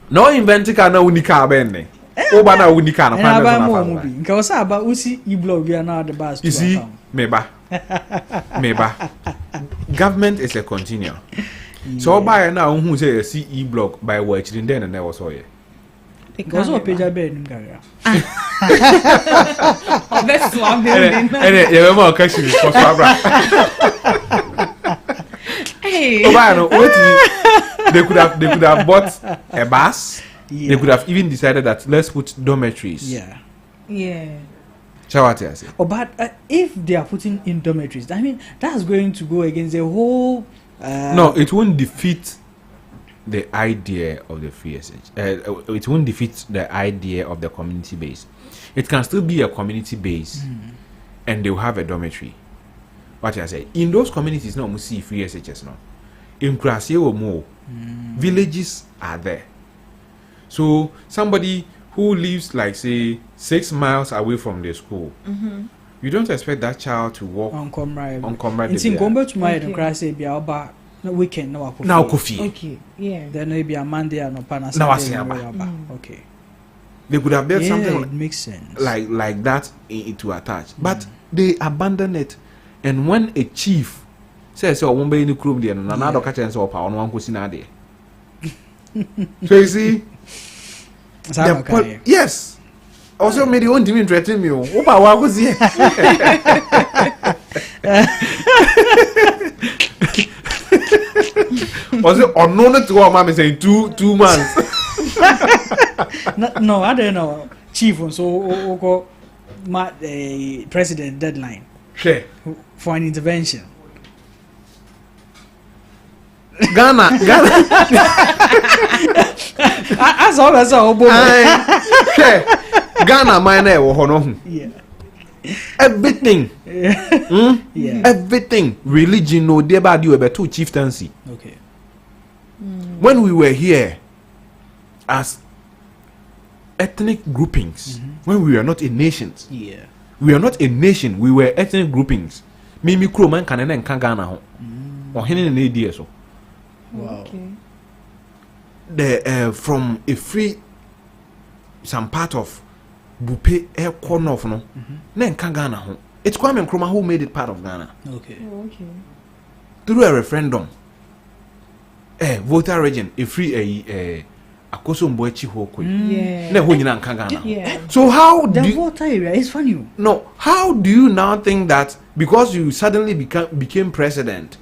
No inventing car na unika benne. Oh, but na unika na And I buy more movie. Because I about Usi E-block, we are now the bus. You see, meba. Government is a continuum. So by now who say see E-block by watching then and there was all yeah. Because of page I bed in Gaga. That's one building. And you have more questions for Fabra. Hey. Oh, they could have bought a bus. Yeah. They could have even decided that let's put dormitories. Yeah. Yeah. Shawati, I say. Oh, but if they are putting in dormitories, I mean, that's going to go against the whole. No, it won't defeat the idea of the free SH. It won't defeat the idea of the community base. It can still be a community base, and they will have a dormitory. What I say, in those communities, no, we see free SHS now. In Krasie or more, villages are there. So somebody who lives, like say, 6 miles away from the school, you don't expect that child to walk on Comrade. It's in Combo to my Democracy, be about no weekend, no coffee. Okay. Yeah. Then maybe a Monday and no Panasa. No, I see about. Okay. They could have built something it makes sense. like that to attach, but they abandon it. And when a chief says, "Oh, won't be in the room there," and another catch and so power, no one could see there. So you see, yes. Also, made the own team threaten me. Oh, but what was here? Was it unknown to our mom saying 2 months? No, I don't know. Chief, so my president deadline for an intervention. Ghana. As long as Ghana mine hono. Yeah. Everything. Yeah. Everything. Religion no dey bad you about two chieftaincy. Okay. When we were here as ethnic groupings, when we were not a nation. Yeah. We are not a nation, we were ethnic groupings. Mimi Kroman can and Kagana ho. Or Henny and ADS. So. Wow. Okay. The from a free some part of Bupe air corner of no. Then Kagana ho. It's Kwame Nkrumah who made it part of Ghana. Okay. Okay. Through a referendum. Voter region, a free Akoso Mboechi Hokwe. Yeah. Ne ho nyina Kagana. Yeah. So how The do you, water area is funny. no, how do you now think that because you suddenly became president,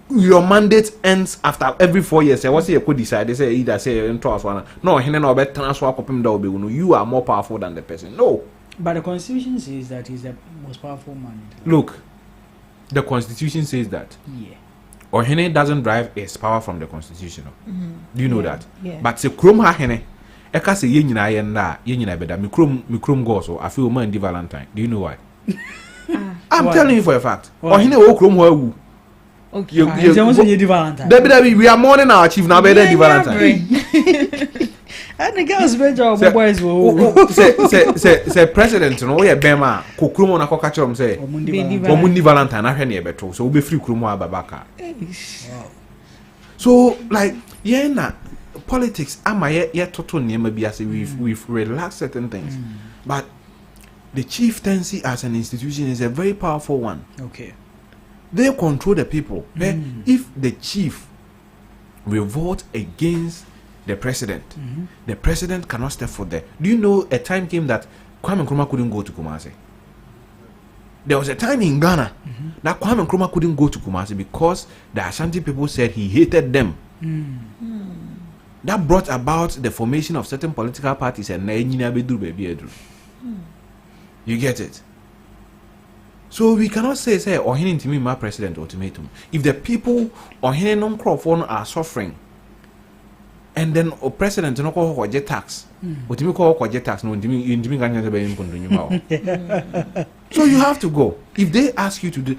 your mandate ends after every 4 years? What's you could decide? They say either say into us one. No, he no bet transfer kopim da obi. You are more powerful than the person. No. But the constitution says that he's the most powerful man. Look, the constitution says that. Yeah. Or Hene doesn't drive his power from the constitution. Do you know that? Yeah. But se krom ha Hene. Eka se ye nyina ye na ye nyina beda. Mi krom go so. I feel man di Valentine. Do you know why? I'm Why? telling you for a fact. Why? Or Hene o krom ho awu. Okay. You- Valentine. Debbie, we are mourning our chief now. Better di Valentine. And the girls better Say- boys Say president no we bema ko krom na ko ka chom say omundi Valentine ahwe na ebeto so we be free krom ababaka. So like na politics ama ye toto niema bi ase we've relaxed certain things. But the chieftaincy as an institution is a very powerful one. Okay. They control the people. If the chief revolt against the president cannot step for there. Do you know a time came that Kwame Nkrumah couldn't go to Kumasi? There was a time in Ghana that Kwame Nkrumah couldn't go to Kumasi because the Ashanti people said he hated them. That brought about the formation of certain political parties and you get it? So we cannot say Ohene to me my president ultimatum. If the people Ohene non-crop are suffering, and then a president no call for tax. What you call tax no so you have to go. If they ask you to do,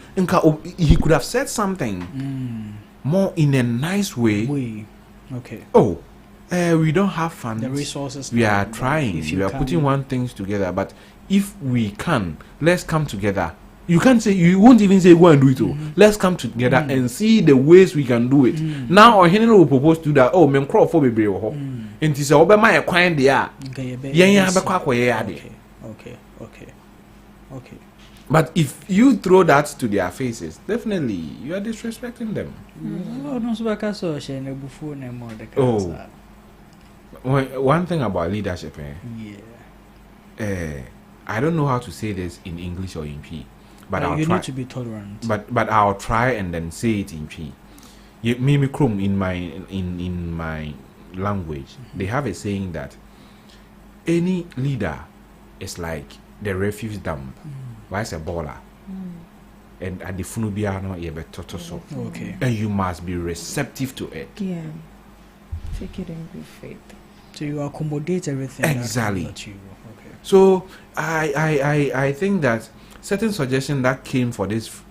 he could have said something more in a nice way. Okay. Oh, we don't have funds. The resources. We are trying. We are putting one things together. But if we can, let's come together. You can't say, you won't even say go and do it. Let's come together and see the ways we can do it. Now, or Henry will propose to that. Oh, men crop for baby. And he said, "Oh, my acquaint they are. Okay. But if you throw that to their faces, definitely you are disrespecting them. One thing about leadership, I don't know how to say this in English or in P. But I'll you try. need to be tolerant. But I'll try and then say it in P. Mimi Krum in my language, they have a saying that any leader is like the refuse dump. Why is a baller? And at the funubiano so. Okay. And you must be receptive to it. Yeah. Take it in good faith. So you accommodate everything. Exactly. That you. Okay. So I think that certain suggestion that came for this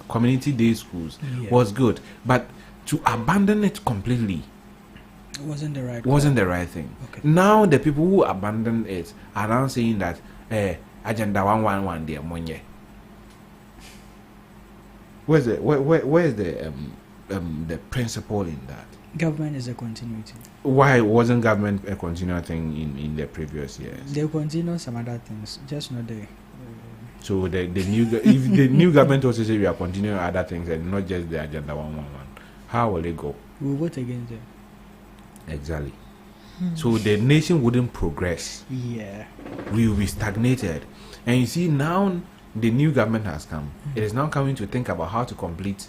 community day schools was good, but to abandon it completely wasn't the right thing. Okay. Now the people who abandoned it are now saying that agenda 111 there monye. Where's the principle in that? Government is a continuity. Why wasn't government a continual thing in the previous years? They continue some other things, just not the. So the new if the new government also say we are continuing other things and not just the agenda 111, how will it go? We will vote against them. Exactly. So the nation wouldn't progress. Yeah. We will be stagnated. And you see now the new government has come. It is now coming to think about how to complete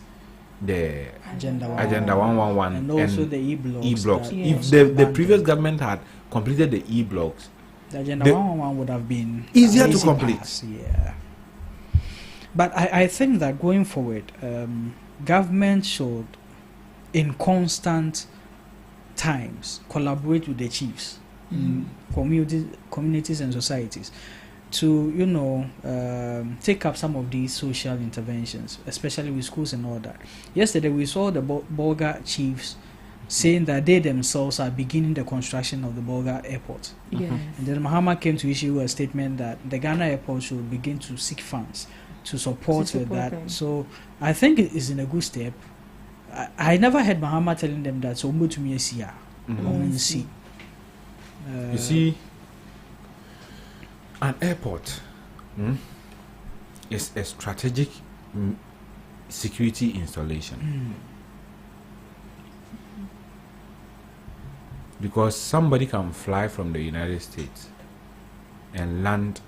the agenda 111 and also the e-blocks. If the previous government had completed the e-blocks, the agenda 111 would have been easier to complete. Yeah. But I think that going forward, government should, in constant times collaborate with the chiefs, communities and societies to, take up some of these social interventions, especially with schools and all that. Yesterday we saw the Bolga chiefs saying that they themselves are beginning the construction of the Bolga airport. Yes. And then Mahama came to issue a statement that the Ghana airport should begin to seek funds to support with that. them. So I think it is in a good step. I never heard Mahama telling them that, so move to me see. You see, an airport is a strategic security installation. Because somebody can fly from the United States and land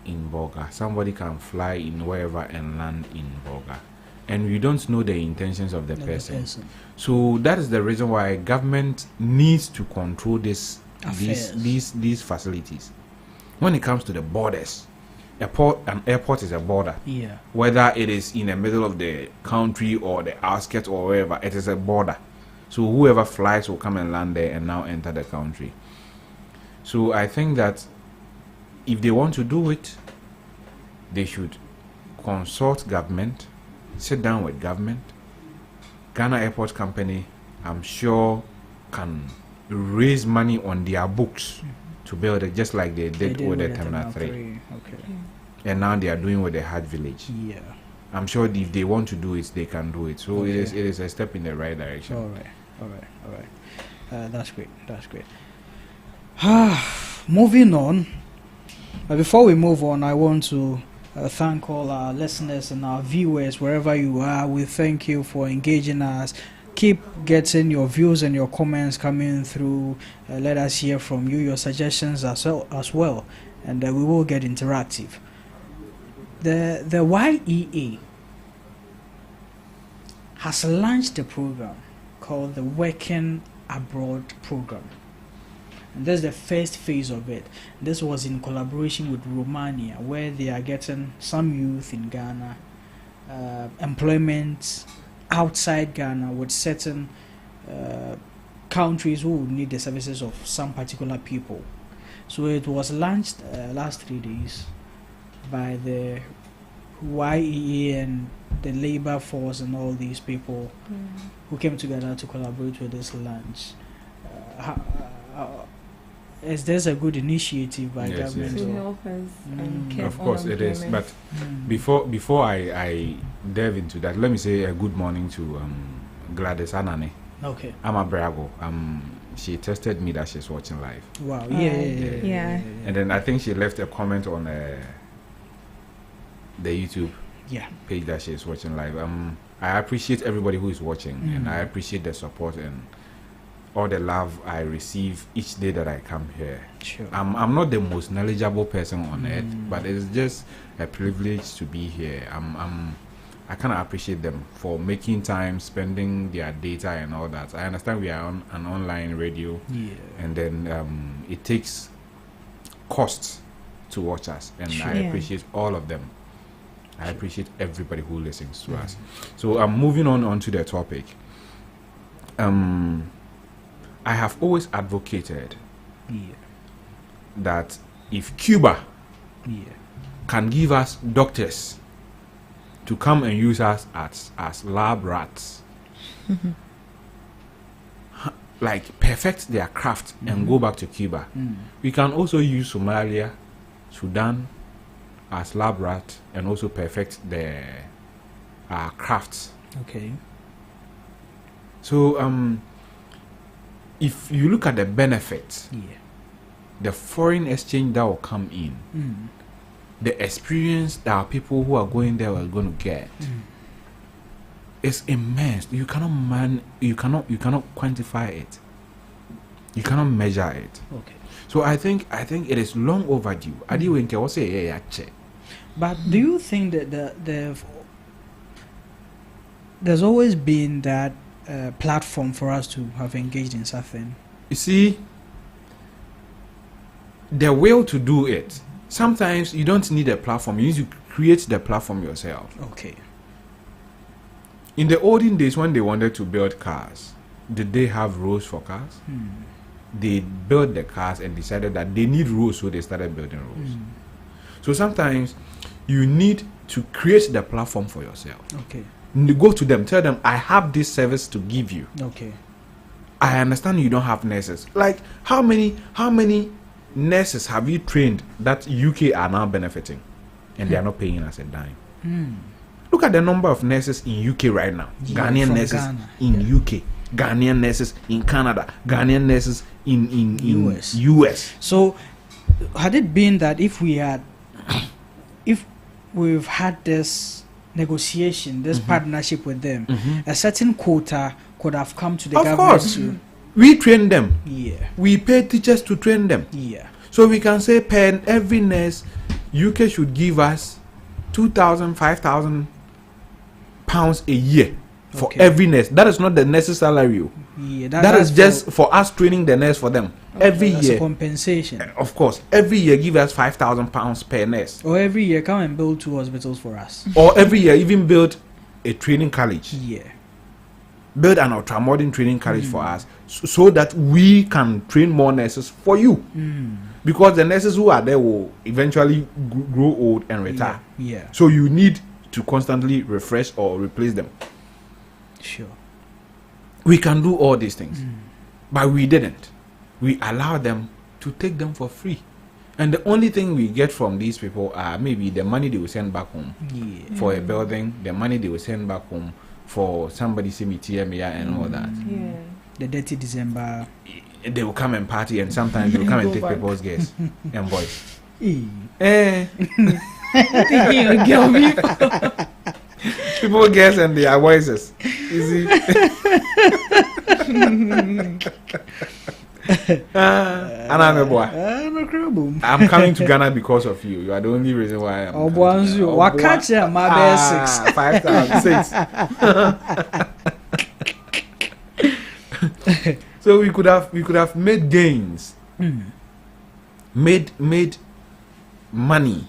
in Bolga. Somebody can fly in wherever and land in Bolga. And you don't know the intentions of the person. So that is the reason why government needs to control these facilities. When it comes to the borders, an airport is a border. Yeah. Whether it is in the middle of the country or the outskirts or wherever, it is a border. So whoever flies will come and land there and now enter the country. So I think that if they want to do it, they should consult government, sit down with government. Ghana Airport Company, I'm sure, can raise money on their books to build it, just like they did with the Terminal 3. Okay. And now they are doing with the Hajj Village. Yeah. I'm sure if they want to do it, they can do it. So it is a step in the right direction. All right. That's great. Moving on. Before we move on, I want to thank all our listeners and our viewers wherever you are. We thank you for engaging us. Keep getting your views and your comments coming through. Let us hear from you, your suggestions as well, and we will get interactive. The YEA has launched a program called the Working Abroad Program. And this is the first phase of it. This was in collaboration with Romania, where they are getting some youth in Ghana employment outside Ghana with certain countries who would need the services of some particular people. So it was launched last 3 days by the YEA and the labor force and all these people who came together to collaborate with this launch. Is this a good initiative by government? To help us of course it is. But before I delve into that, let me say a good morning to Gladys Anane. Okay. I'm a Brago. She texted me that she's watching live. Wow. Yeah. And then I think she left a comment on the YouTube page that she's watching live. I appreciate everybody who is watching, and I appreciate the support and all the love I receive each day that I come here. Sure. I'm not the most knowledgeable person on earth, but it's just a privilege to be here. I kind of appreciate them for making time, spending their data and all that. I understand we are on an online radio, and then it takes costs to watch us, and I appreciate all of them. I appreciate everybody who listens to us. So I'm moving on to the topic. I have always advocated that if Cuba can give us doctors to come and use us as lab rats, like perfect their craft and go back to Cuba, we can also use Somalia, Sudan as lab rat and also perfect their crafts. Okay. So if you look at the benefits, the foreign exchange that will come in, the experience that our people who are going there are going to get, is immense. You cannot quantify it. You cannot measure it. Okay. So I think it is long overdue. But do you think that there's always been that platform for us to have engaged in something? You see, the will to do it. Sometimes you don't need a platform. You need to create the platform yourself. Okay. In the olden days when they wanted to build cars, did they have roads for cars? They built the cars and decided that they need roads, so they started building roads. So sometimes you need to create the platform for yourself. Okay. You go to them, tell them, I have this service to give you. Okay. I understand you don't have nurses. Like, how many nurses have you trained that UK are now benefiting, and they are not paying us a dime? Look at the number of nurses in UK right now. Ghanaian nurses Ghana. in UK, Ghanaian nurses in Canada, Ghanaian nurses in US. So, had it been that if we've had this negotiation, this partnership with them, a certain quota could have come to the Of government. course, we train them. Yeah. We pay teachers to train them. Yeah. So we can say, per every nurse, UK should give us 2,000, 5,000 pounds a year for every nurse. That is not the nurse's salary. Yeah. That is just for us training the nurse for them. Every that's year. compensation. Of course, every year give us 5,000 pounds per nurse. Or every year come and build 2 hospitals for us. Or every year even build a training college. Yeah. Build an ultra-modern training college for us, so that we can train more nurses for you. Because the nurses who are there will eventually grow old and retire. Yeah. So you need to constantly refresh or replace them. Sure. We can do all these things, but we didn't. We allowed them to take them for free. And the only thing we get from these people are maybe the money they will send back home for a building, the money they will send back home for somebody see me TMA and all that. Yeah. The dirty December. They will come and party, and sometimes they will come and take people's guests and boys. People guess and their voices. You see? I'm coming to Ghana because of you. You are the only reason why I'm. Oh, Bonzu, what catch ya, my best 6. 5,006. So we could have made gains, made money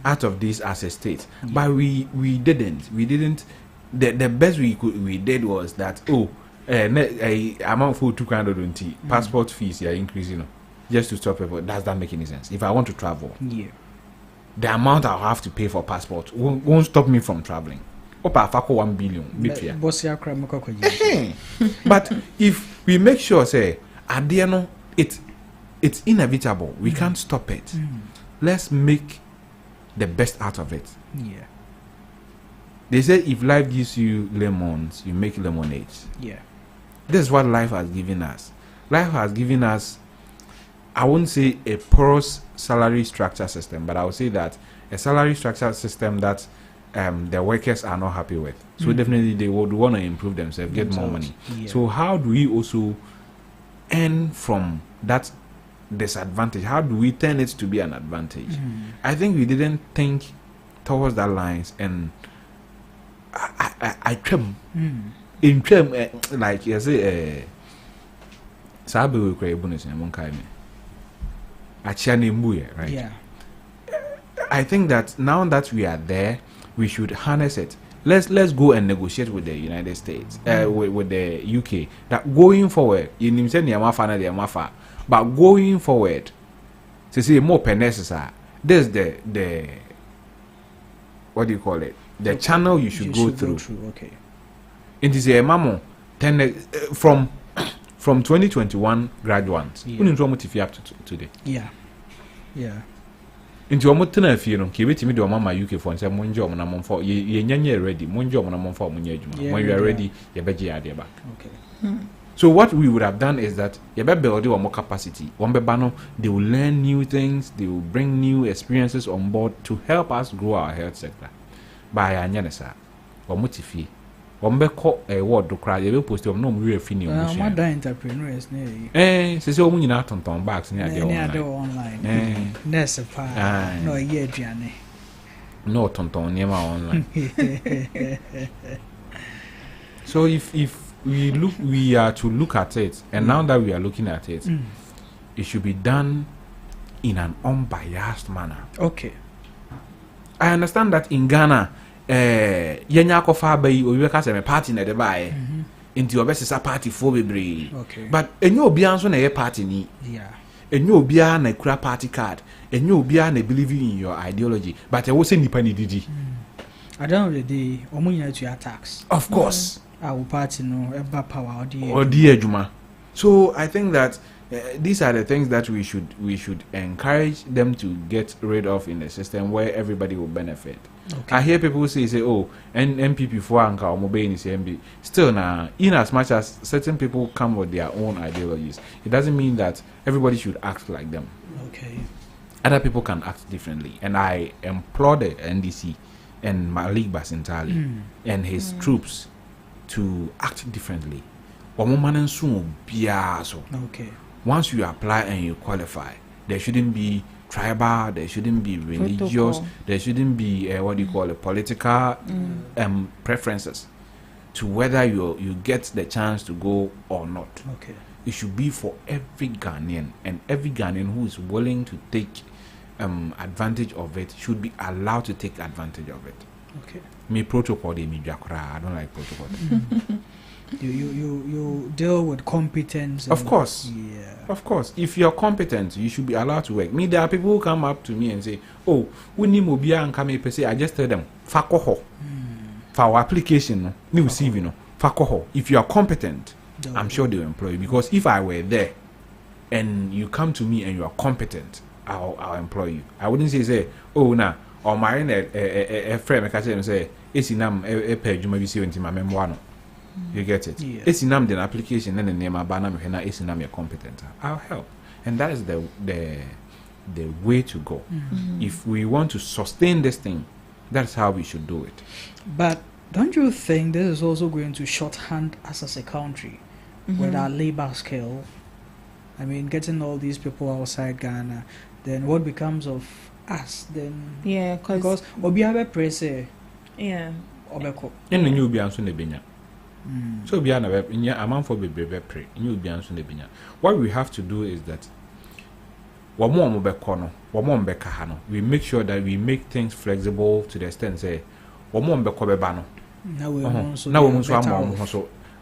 out of this as a state, but we didn't. The best we did was that amount for 220 passport fees are increasing, just to stop people. Does that make any sense? If I want to travel, the amount I'll have to pay for passport won't stop me from traveling. Opa fako 1 billion. But if we make sure, say, Adiano, it's inevitable. We can't stop it. Let's make the best out of it. Yeah. They say if life gives you lemons, you make lemonades. Yeah. This is what life has given us. Life has given us, I won't say a porous salary structure system, but I would say that a salary structure system that the workers are not happy with. So definitely they would want to improve themselves, get more money. Yeah. So how do we also earn from that disadvantage? How do we turn it to be an advantage? I think we didn't think towards that lines, and I trim in trim like you say sabi we create bonus and monkai me achiane mbuye, right? Yeah. I think that now that we are there, we should harness it. Let's go and negotiate with the United States, with the UK. That going forward, but going forward, to see more necessary. There's the what do you call it? The channel you should go through. Okay. It is a mamo 10 from 2021 graduates. Yeah. Up to today. Yeah. Yeah. Into omo tena fie no ke betimi de omo ma UK for nse monje omo na monfo ye nyanya ready monje omo na monfo omo nya adwuma when you are ready ye beje ade back. Okay. So what we would have done is that ye be build omo capacity one be no, they will learn new things, they will bring new experiences on board to help us grow our health sector. By anya ne sa omo tifie omo ko word do cry ye be post omo no mo we fini omo I'm not entrepreneurs ne. Se omo nyina tonton bags ne ade online. Ness pa no ye aduane. No tonton niema online. So if we are to look at it, and now that we are looking at it, it should be done in an unbiased manner. Okay. I understand that in Ghana, yenya kofa bayi obi ka say me party na de bae. into your best party for bebree. Okay. But enyo obiara nso na ye party ni. Yeah. Enyo obiara na kura party card. Enyo obiara na believe in your ideology. But e wo say nipa ni didi. At the end of the day, omunya to your tax. Of course. Our party no ever power Or the ejuma. So I think that these are the things that we should encourage them to get rid of in a system where everybody will benefit. Okay. I hear people say oh, NPP for anka or mobile in CMB. Still now, in as much as certain people come with their own ideologies, it doesn't mean that everybody should act like them. Okay. Other people can act differently, and I implore the NDC and Malik Basintali and his troops to act differently. Okay. Once you apply and you qualify, there shouldn't be tribal, there shouldn't be religious, protocol. There shouldn't be political preferences to whether you get the chance to go or not. Okay. It should be for every Ghanaian, and every Ghanaian who is willing to take advantage of it should be allowed to take advantage of it. Okay. Me protocol de me I don't like protocol. You deal with competence. Of course. Yeah. Of course. If you're competent, you should be allowed to work. Me, there are people who come up to me and say, "Oh, we need mobile and come here." I just tell them, "Fakoho, for our application, new CV, no, fakoho. If you are competent, I'm sure they'll employ you. Because if I were there, and you come to me and you are competent, I'll employ you. I wouldn't say, oh, nah, or my a friend, I say, "Esinam a page you maybe see into my memoir." You get it? Yeah. Esinam the application and the name of Banam Hena Esinam you're competent. I'll help. And that is the way to go. If we want to sustain this thing, that's how we should do it. But don't you think this is also going to shorthand us as a country with our labor scale? I mean, getting all these people outside Ghana, then what becomes of us then? Yeah, because Obiabe press yeah. Obeko. In the new Bianso Nebinya. So Biana in your amount for baby pray, new Bianso Nebinya. What we have to do is that we make sure that we make things flexible to the extent say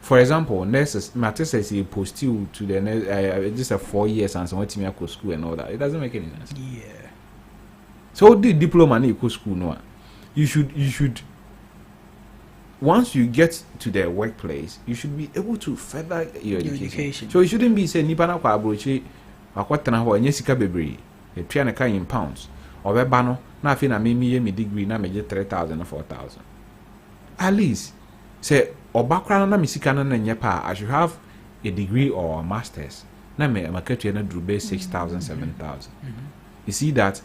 for example, nurses matter says he post you to the just a 4 years and so to go school and all that. It doesn't make any sense. Yeah. So the diploma in school no. You should once you get to the workplace, you should be able to further your education. So it shouldn't be say nipa na kwa abrochi akwatena ho enye sika bebre. E tua na kan in pounds. Obeba no na afi na me degree na me 3,000 or 4,000. At least say obakra na me sika na nye pa I should have a degree or a master's. Na me makatu na drube 6,000 7,000. You see that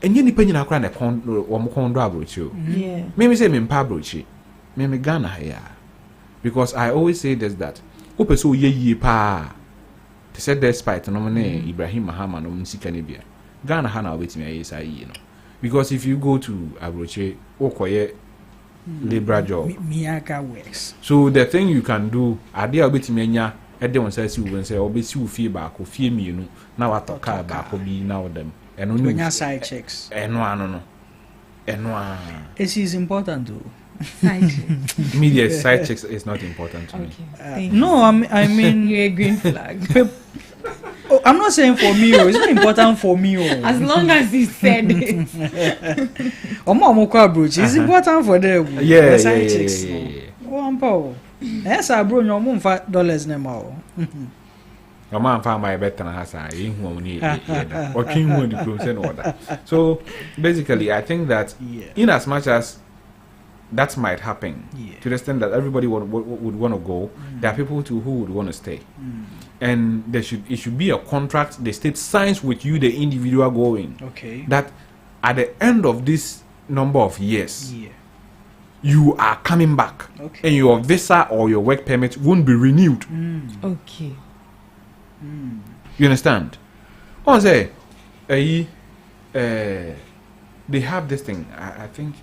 enye nipa nyina akra na kondo abrochi. Yeah. Me say me mpa abrochi. Me Ghana here. Because I always say this that ope so ye pa to say despite no me Ibrahim Mahama no sika ne bia. Ghana ha na wait me say you know. Because if you go to abrochi okoye labor job Miaka works. So the thing you can do ade obetimi anya e de won say si wo say obesi wo fie ba ko fie mienu na wato car ba ko bi na wodam eno no side checks eno ano it is important though. Media side checks is not important to me. No, I mean you're a green flag. I'm not saying for me, it's not important for me. As long as you said it. It's important for them. Yeah, side checks. Yes, I bro, no more $5 now. Your man found my better has So basically, I think that in as much as that might happen to the extent that everybody would want to go, there are people who would want to stay, and it should be a contract the state signs with you, the individual going. Okay. That at the end of this number of years, you are coming back, and your visa or your work permit won't be renewed. Okay. You understand? One say, they have this thing. I think.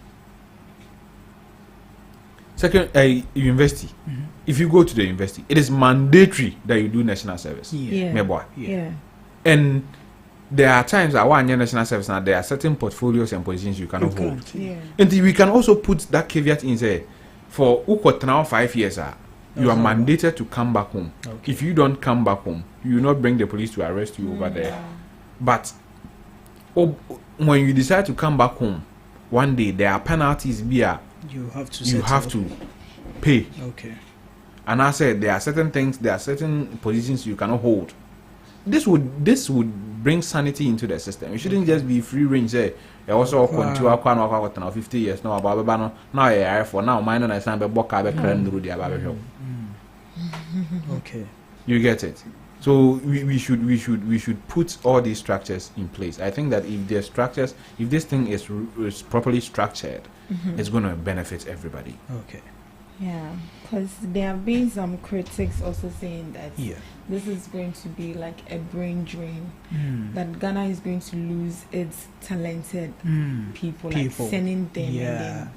Second, university. If you go to the university, it is mandatory that you do national service. Yeah. And there are times that one year national service now there are certain portfolios and positions you cannot hold. Yeah. And we can also put that caveat in say for now 5 years You are mandated to come back home. Okay. If you don't come back home, you will not bring the police to arrest you over there. But when you decide to come back home, one day there are penalties. You have to pay. Okay. And I said there are certain things, there are certain positions you cannot hold. This would bring sanity into the system. It shouldn't just be free range. Say, also 50 years now. Now for now, mine and I stand Okay. You get it. So we should put all these structures in place. I think that if this thing is properly structured, it's going to benefit everybody. Okay. Yeah, because there have been some critics also saying that Yeah. this is going to be like a brain drain, that Ghana is going to lose its talented people, like sending them and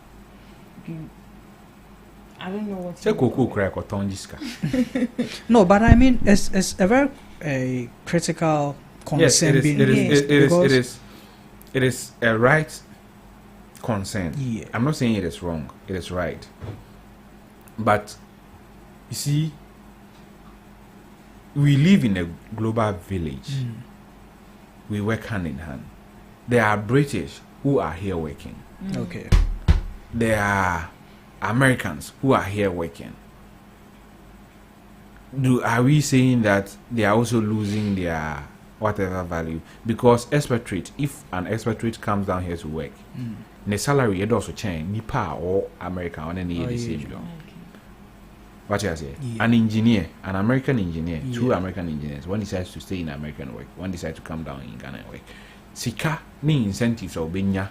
then I don't know what No, but I mean it's a very critical concern. Yes, it is a right concern. Yeah. I'm not saying it is wrong, it is right. But you see, we live in a global village. We work hand in hand. There are British who are here working. Okay. There are Americans who are here working. Are we saying that they are also losing their whatever value? Because expatriate, if an expatriate comes down here to work, the salary it also change. Nipa or American or any the same job. What you say? Yeah. An engineer, an American engineer, two American engineers. One decides to stay in American work. One decides to come down in Ghana work. Sika ni incentives or benya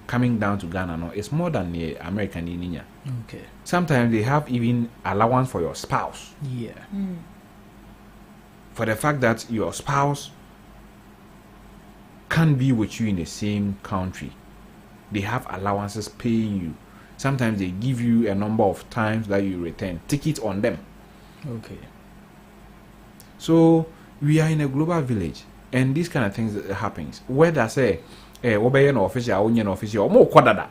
coming down to Ghana no, it's more than the American in. Okay. Sometimes they have even allowance for your spouse. Yeah. For the fact that your spouse can't be with you in the same country, they have allowances paying you. Sometimes they give you a number of times that you return. Ticket on them. Okay. So we are in a global village, and these kind of things happens. Whether say, no official, or more quadada.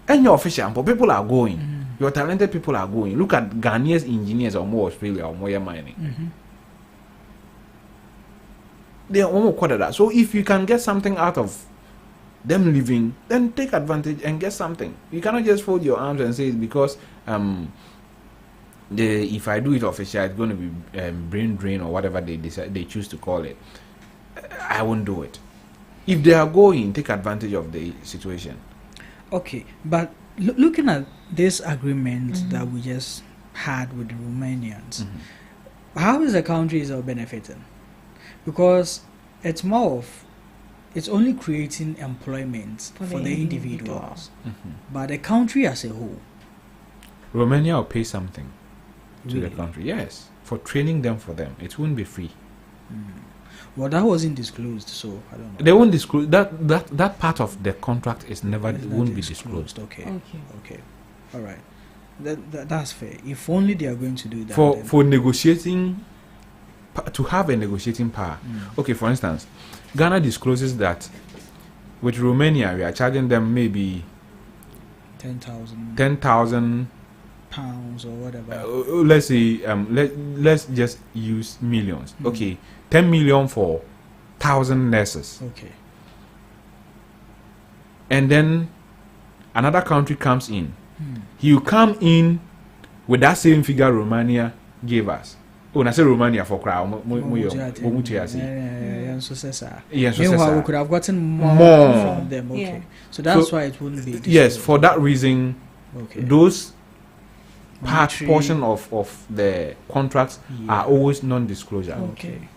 And your official, but people are going. Your talented people are going. Look at Ghanaian engineers or more Australia or more mining. They are more quadada. So if you can get something out of them living, then take advantage and get something. You cannot just fold your arms and say it's because if I do it official, it's going to be brain drain or whatever they choose to call it. I won't do it. If they are going, take advantage of the situation. Okay, but looking at this agreement that we just had with the Romanians, how is the country benefiting? Because it's more of it's only creating employment for the individuals, but the country as a whole. Romania will pay something to the country, yes, for training them for them. It won't be free. Well, that wasn't disclosed, so I don't know. They won't disclose that part of the contract is never won't be disclosed. Okay, all right. That's fair. If only they are going to do that. For negotiating, to have a negotiating power. Okay, for instance, Ghana discloses that with Romania we are charging them maybe 10,000 pounds or whatever. Let's say let's just use millions. Okay, 10 million for 1,000 nurses. Okay. And then another country comes in. He will come in with that same figure Romania gave us. Oh, I say Romania for crowd. Meanwhile, we could have gotten more from them. Okay, so that's why it wouldn't be. Yes, for that reason, those portion of the contracts are always non-disclosure. Okay,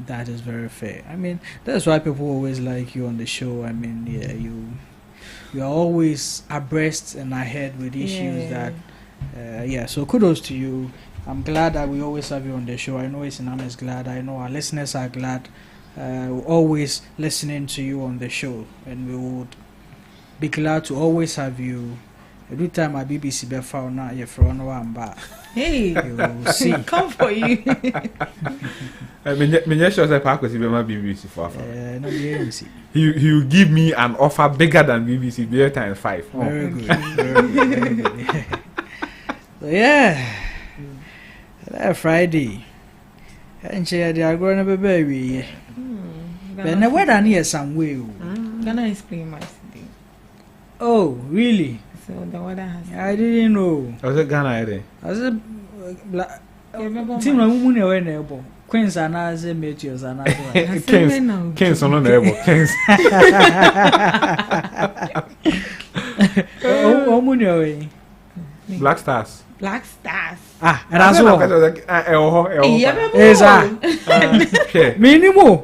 that is very fair. I mean, that's why people always like you on the show. I mean, you are always abreast and ahead with issues that. So kudos to you. I'm glad that we always have you on the show. I know Isinam is glad. I know our listeners are glad. We're always listening to you on the show, and we would be glad to always have you. Every time I BBC be found now, you're from one back. Hey, you will see. Come for you. I mean, sure that Park was even my BBC for. No, BBC. He will give me an offer bigger than BBC, bigger times 5. Very good. Very good. So yeah, Friday. And she had the grown up a baby. But the weather near some way. Ghana is pretty much today. Oh, really? So the weather has. I didn't know. Was it Ghana? I said, Team of Moon away neighbor. Queens are not as a meteors and Kings on the airport. Kings. Oh, Moon away. Black Stars. Black Stars. Ah, and as well. Yes, Minimum.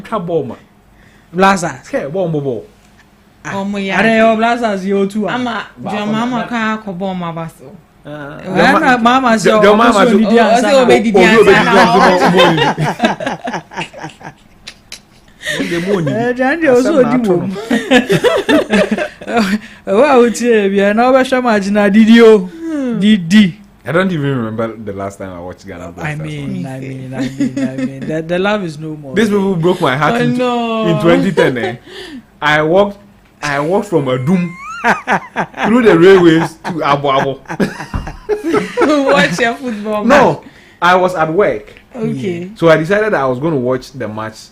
Kaboma. Blazers. Okay, bomb. Oh my God. Are you blazers you too? I'm a mama car Koboma Basso. Mama said, your mama I don't even remember the last time I watched Ghana. I mean, the love is no more. These people broke my heart in 2010. I walked from a doom through the railways to Abu Abu. Watch your football. No, I was at work. Okay. So I decided I was going to watch the match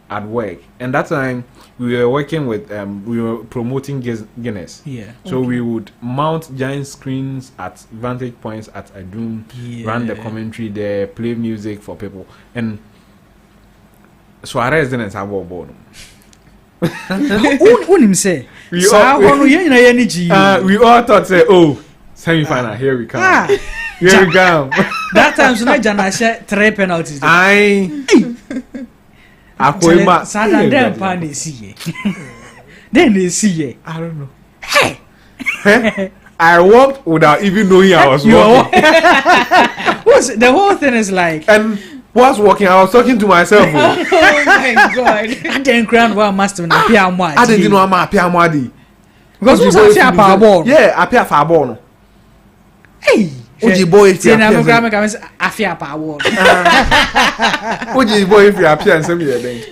at work, and that time we were working with we were promoting Guinness. Yeah. So we would mount giant screens at vantage points at Adum, run the commentary there, play music for people, and Suarez didn't have a ball. Him say we all thought say, oh, semi-final, here we come. Here we come. That time so Jana share 3 penalties. Then they see I don't know. Hey. I walked without even knowing I was walking. The whole thing is like, and whilst walking, I was talking to myself. Oh my God! I didn't crown one master na pia mwadi. I didn't know I'm a pia mwadi. Because who's a pia power ball? Yeah, a pia power ball. Hey, Oji boy, if you are pia power ball. Oji boy, if you are pia and send me the bench.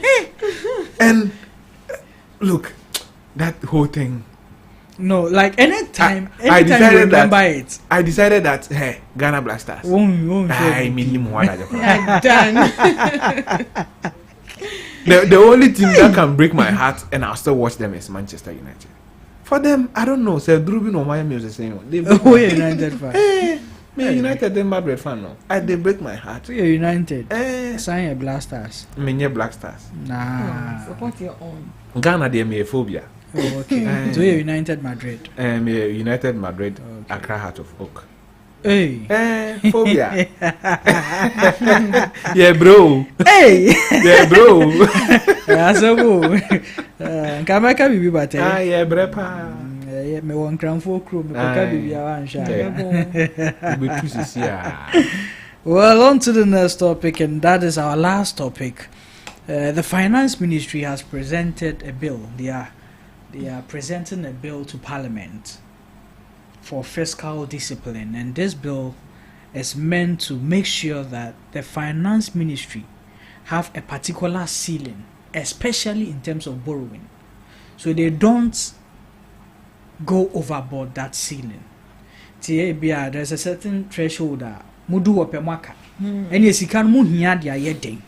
And look, that whole thing. No, like anytime I you decided remember that, it. I decided that, hey, Ghana Black Stars. I mean, Done. The only team that can break my heart and I'll still watch them is Manchester United. For them, I don't know. Say, Drubin or my music saying they break my United fan. Me United then Madrid fan no. They break my heart. So you're United. Sign your Black Stars. Me Black Stars. Nah. Support your own. Ghana they me a phobia. Oh, okay. So you're United Madrid. United Madrid, okay. Accra Heart of Oak. Hey. Phobia. Yeah, bro. Hey. Yeah, bro. Yeah, so bro. Kamaka bibi bate. Yeah, brepa. Yeah, me one crown for crew. Me kaka bibi awan sha. Well, on to the next topic, and that is our last topic. The Finance Ministry has presented a bill. They are presenting a bill to Parliament for fiscal discipline, and this bill is meant to make sure that the Finance Ministry have a particular ceiling, especially in terms of borrowing, so they don't go overboard that ceiling. There's a certain threshold that mudu wapemaka, and yes, you can muhia dia yeding.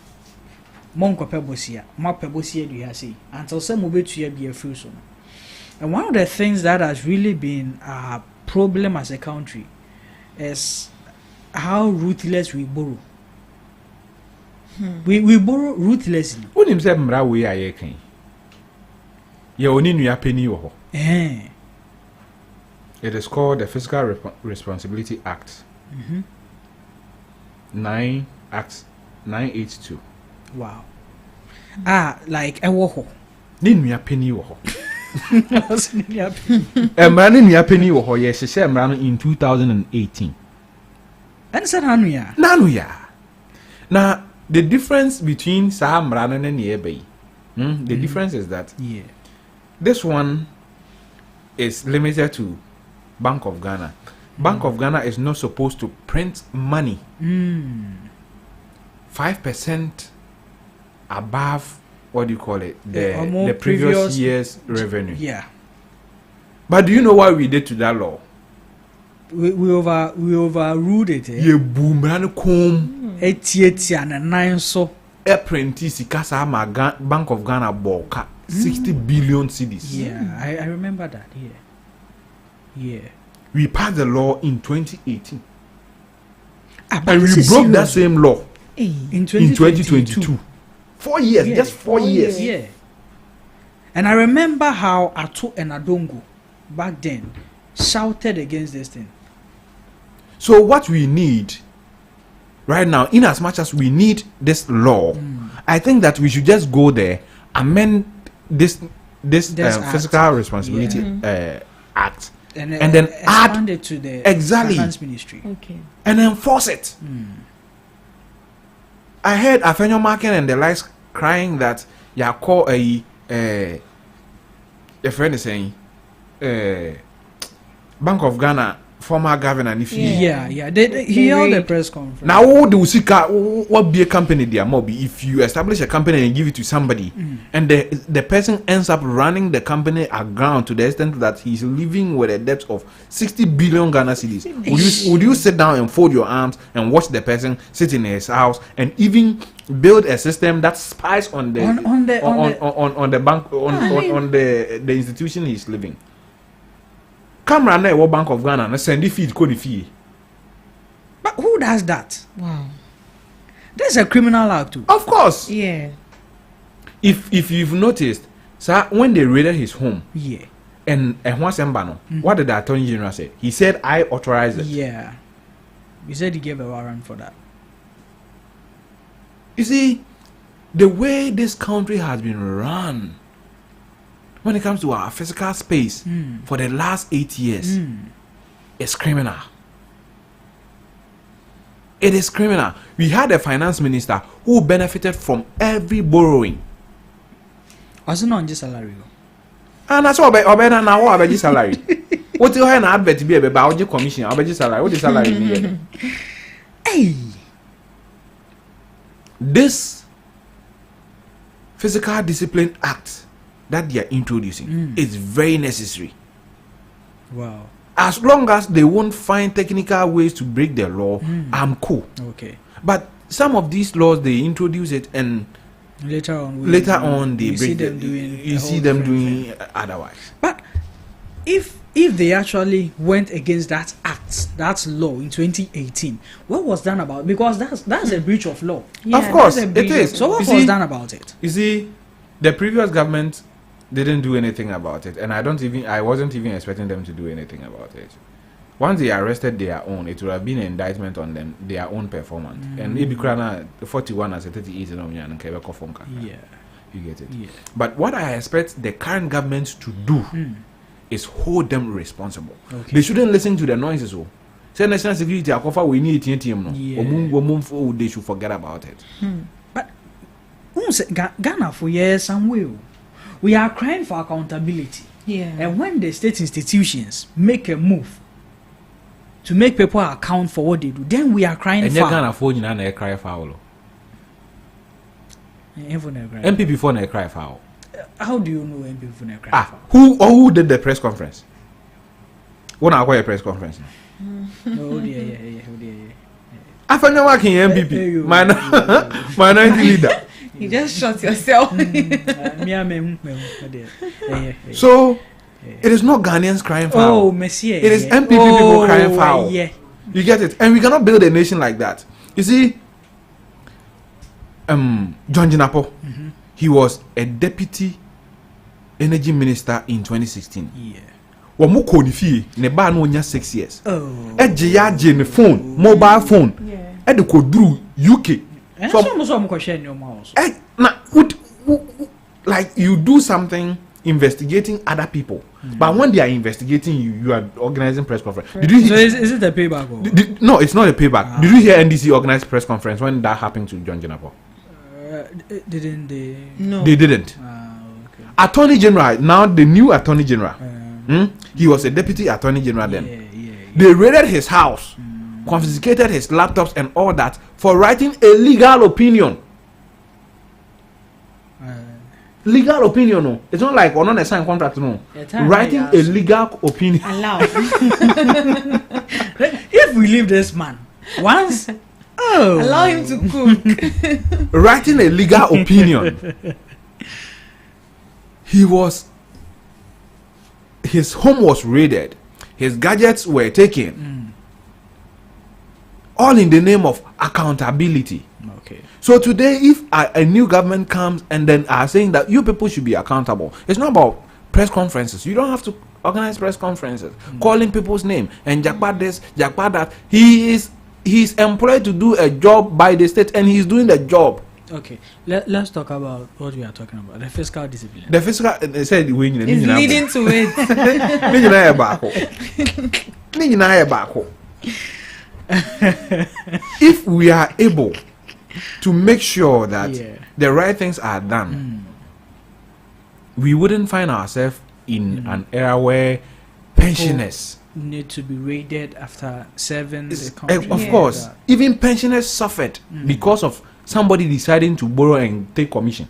Monko pebosia, ma pebosia do you say until some will be to be a free zone. And one of the things that has really been a problem as a country is how ruthless we borrow. We borrow ruthlessly. When him say mra we are yekin. Ye oni nua penny wo ho. It is called the Fiscal Responsibility Act. 982. Wow. Like a woho. Ni nua penny wo ho. Emra ni nua penny wo ho ye hye emra no in 2018. And said hanuya. Nanuya. Now the difference between sa emra no and the difference is that this one is limited to Bank of Ghana. Bank of Ghana is not supposed to print money 5% above, what do you call it, the previous year's revenue. Yeah. But do you know what we did to that law? we overruled it. Ye boomran comb. 80 and 9 so. Apprentice Casa Bank of Ghana Boka 60 billion cedis. Yeah, I remember that. Yeah. We passed the law in 2018. But And we this is broke that serious. same law in 2022. 4 years, Yeah, just 4 years. Yeah. And I remember how Ato and Adongo back then shouted against this thing. So what we need right now, in as much as we need this law, I think that we should just go there, amend this act. Physical Responsibility Act, And then expand add it to the exactly finance ministry. Okay. and enforce it. I heard Afenyo Marken and the likes crying that you call a friend is saying Bank of Ghana former governor if Yeah. He held a press conference. now what do we what be a company there mobi if you establish a company and give it to somebody and the person ends up running the company aground to the extent that he's living with a debt of 60 billion Ghana cedis, would you sit down and fold your arms and watch the person sit in his house and even build a system that spies on the bank on the institution he's living? Camera na what Bank of Ghana na send the feed code fee. But who does that? Wow. There's a criminal act too. Of course. Yeah. If you've noticed, sir, when they raided his home, Yeah. and what did the Attorney General say? He said, I authorized it. Yeah. He said he gave a warrant for that. You see, the way this country has been run when it comes to our physical space for the last 8 years is criminal. It is criminal. We had a finance minister who benefited from every borrowing. Wasn't on just salary. And that's what obey now what about salary. What you have advert be about your commission, about your salary. What is salary mean? Hey. This Physical Discipline Act that they are introducing is very necessary. Wow. As long as they won't find technical ways to break the law, I'm cool. Okay. But some of these laws, they introduce it and Later on they break see the, them doing you a see whole them different doing thing. otherwise. But if they actually went against that act, that law in 2018, what was done about it? Because that's a breach of law. Yeah, Of course, that's a it breach is. of So what You was see- done about it? You see, the previous government didn't do anything about it, and I wasn't even expecting them to do anything about it. Once they arrested their own, it would have been an indictment on them, their own performance. And it became 41 as a 38 and Yeah. you get it. Yeah. But what I expect the current government to do is hold them responsible. Okay. They shouldn't listen to the noises. Say national security, we need TNTM. Yeah. They should forget about it. But Ghana for years some will. We are crying for accountability. Yeah. And when the state institutions make a move to make people account for what they do, then we are crying And for. you're gonna phone in and cry foul. MPP phone and cry foul. How do you know MPP for cry Ah, foul? who did the press conference? When I call a press conference? Oh dear. I found you working MPP. Minority leader. You just shot yourself. So it is not Ghanaians crying foul. Oh, Monsieur. It is MPP people crying foul. Yeah. You get it? And we cannot build a nation like that. You see, John Jinapo, he was a deputy energy minister in 2016. Yeah. Wamu konifi ne ba no nya 6 years. Oh. Eje ya je ne phone, mobile phone. Yeah. E de kodru UK. Like you do something investigating other people, but when they are investigating you, you are organizing press conference. Did you? So is it a payback? Or? No, it's not a payback. Did you hear NDC organize press conference when that happened to John Jinapo? Didn't they? No. They didn't. Okay. Attorney General, now the new Attorney General. He was a deputy Attorney General then. Yeah. They raided his house, confiscated his laptops and all that for writing a legal opinion. Legal opinion, no. It's not like on a signed contract, no. Writing a legal opinion. Allow. believe this man. Once, allow him to cook. Writing a legal opinion. His home was raided. His gadgets were taken. All in the name of accountability. Okay. So today, if a new government comes and then are saying that you people should be accountable, it's not about press conferences. You don't have to organize press conferences, calling people's name and Jakpa this, Jakpa that. He's employed to do a job by the state, and he's doing the job. Okay, let's talk about what we are talking about, the fiscal discipline. The fiscal, they said, It's leading to it. If we are able to make sure that the right things are done, we wouldn't find ourselves in an era where pensioners need to be raided after serving the country. Of course, even pensioners suffered because of somebody deciding to borrow and take commission.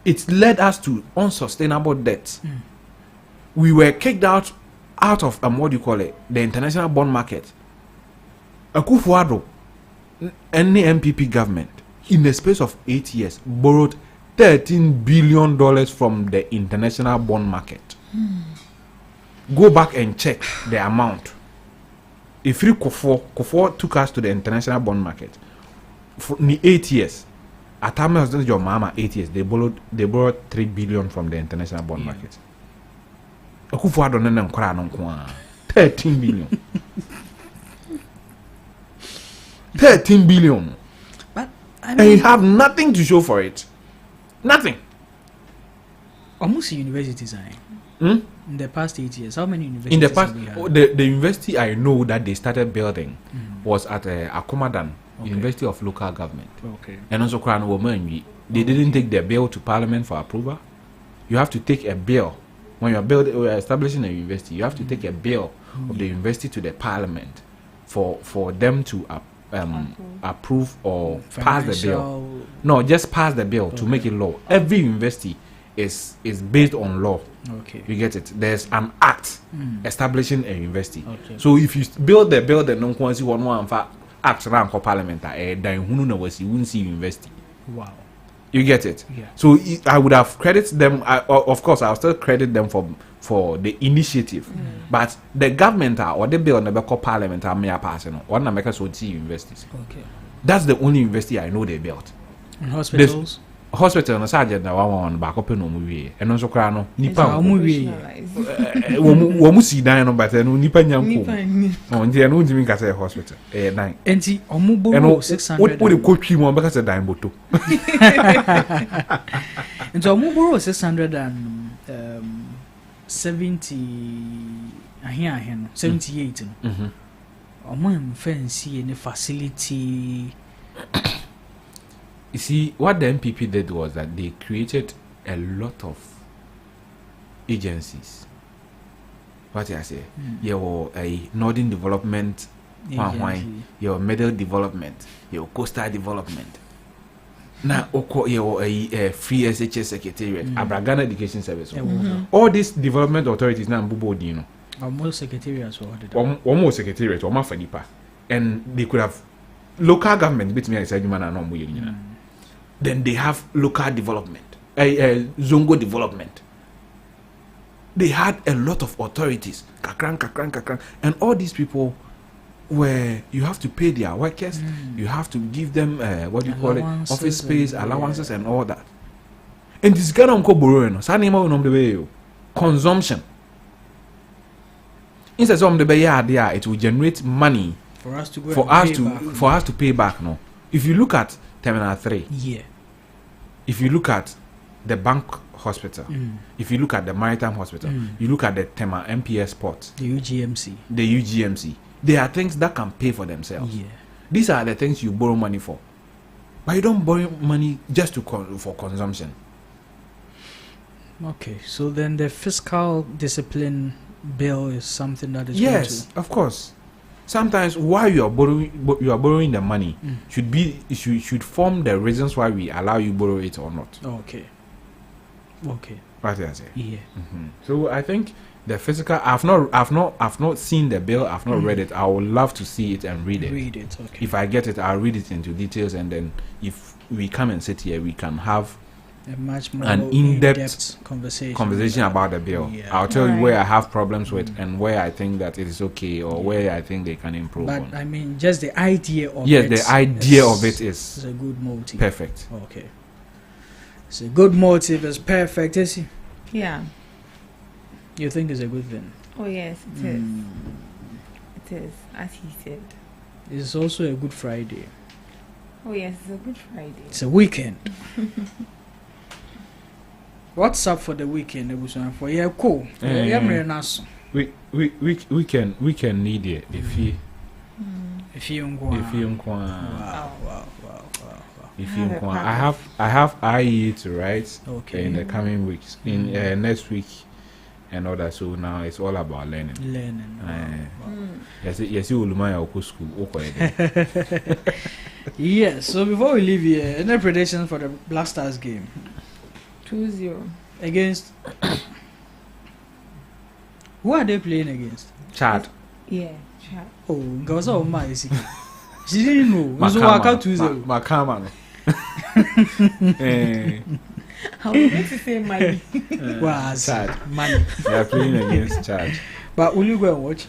It led us to unsustainable debts. We were kicked out of what do you call it, the international bond market. Akufo-Addo, any MPP government, in the space of 8 years, borrowed $13 billion from the international bond market. Go back and check the amount. If Kufo took us to the international bond market for 8 years, at time was your mama 8 years, they borrowed $3 billion from the international bond market. Akufo-Addo nene nkora no nko 13 billion. 13 billion. But and you have nothing to show for it. Nothing. Almost universities are in the past 8 years. How many universities? In the past, have we had? the university I know that they started building was at Akomadan, University of Local Government. Okay. And also they didn't take the bill to Parliament for approval. You have to take a bill when you're establishing a university. You have to take a bill of the university to the Parliament for them to approve or pass the bill. No, just pass the bill to make it law. Every university is based on law. Okay. You get it? There's an act establishing a university. Okay. So if you build the bill that no one see one act around for parliament, then who knows you wouldn't see university. Wow. You get it? Yeah. So I would have credited them. Of course, I'll still credit them for the initiative. But the government or the bill never call parliament are mere passing. One America so see universities. Okay. That's the only university I know they built. And hospitals? Hospital no sergeant na one back up no movie. And also cry no nipa wo mu si dan no but no nipa nyamko. Oh, ndi no ndimi ka say hospital. Nine. Enti omuboro 600. What the coach mo because dan boto. Enti omuboro 670 ahia no 78 no. Omam fancy any facility. You see, what the MPP did was that they created a lot of agencies. What I say? Your Northern Development, your Middle Development, your Coastal Development. Now, your Free SHS Secretariat, Abragana Education Service. All these development authorities now, you know. Almost secretariats almost secretariat, or Mafadipa. And they could have local government, bit me, I said, you know. Then they have local development, Zongo development. They had a lot of authorities, kakran, and all these people where you have to pay their workers, you have to give them what do you call it, office space, allowances, and all that. And this guy don't borrowing, consumption. Instead of the it will generate money for us to go for us to pay back. No, if you look at Terminal 3. Yeah. If you look at the bank hospital, if you look at the maritime hospital, you look at the Tema MPS port, the UGMC, there are things that can pay for themselves. Yeah. These are the things you borrow money for, but you don't borrow money just for consumption. Okay, so then the fiscal discipline bill is something that is yes, of course. Sometimes why you are borrowing the money should form the reasons why we allow you borrow it or not. Okay. What is it? Yeah. So I think the physical. I've not seen the bill. I've not read it. I would love to see it and read it. Read it. Okay. If I get it, I'll read it into details, and then if we come and sit here, we can have A much more an in-depth conversation about the bill. Yeah. I'll tell you Right. where I have problems with and where I think that it is okay or where I think they can improve But on. I mean, just the idea of Yes, it. the idea of it is is a good motive. perfect. Okay. It's a good motive. It's perfect. Is it? Yeah. You think it's a good thing? Oh yes, it is. It is, as he said. It's also a good Friday. Oh yes, it's a good Friday. It's a weekend. What's up for the weekend? For yeah, cool. Yeah, nice. We can need it if you If you wow. Wow. If you I have IE to write Okay. in the coming weeks in next week and all that. So now it's all about learning. Yes, Ulumaya Oko school. Yes. So before we leave here, any predictions for the Black Stars game 2-0 against? Who are they playing against? Chad. Yeah, chat. Oh, because of my she didn't know. So I can't 2-0. Makama. I was going to say my Wow, Chad. money. They are playing against Chad. But will you go and watch?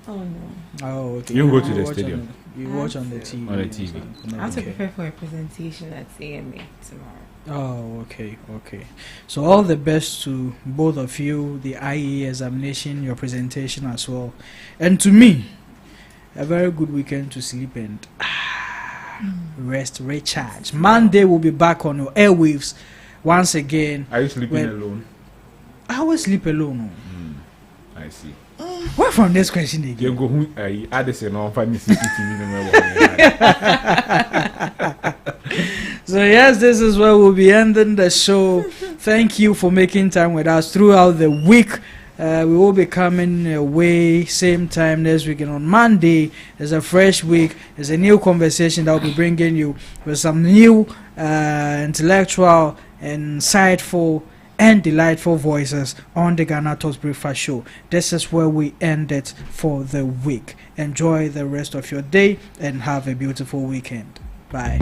Oh no. Oh, okay. You go to the watch stadium. You watch on the TV. On the TV. I have to Okay. prepare for a presentation at AMA tomorrow. Oh, okay. So all the best to both of you, the IE examination, your presentation as well. And to me, a very good weekend to sleep and rest, recharge. Monday we'll be back on your airwaves once again. Are you sleeping When- alone? I always sleep alone. I see. Where from this question You again? go who Addison on funny CCTV number. So yes, this is where we'll be ending the show. Thank you for making time with us throughout the week. We will be coming away same time next week, and on Monday is a fresh week. It's a new conversation that will be bringing you with some new intellectual, insightful, and delightful voices on the Ghana Talks Breakfast Show. This is where we end it for the week. Enjoy the rest of your day and have a beautiful weekend. Bye.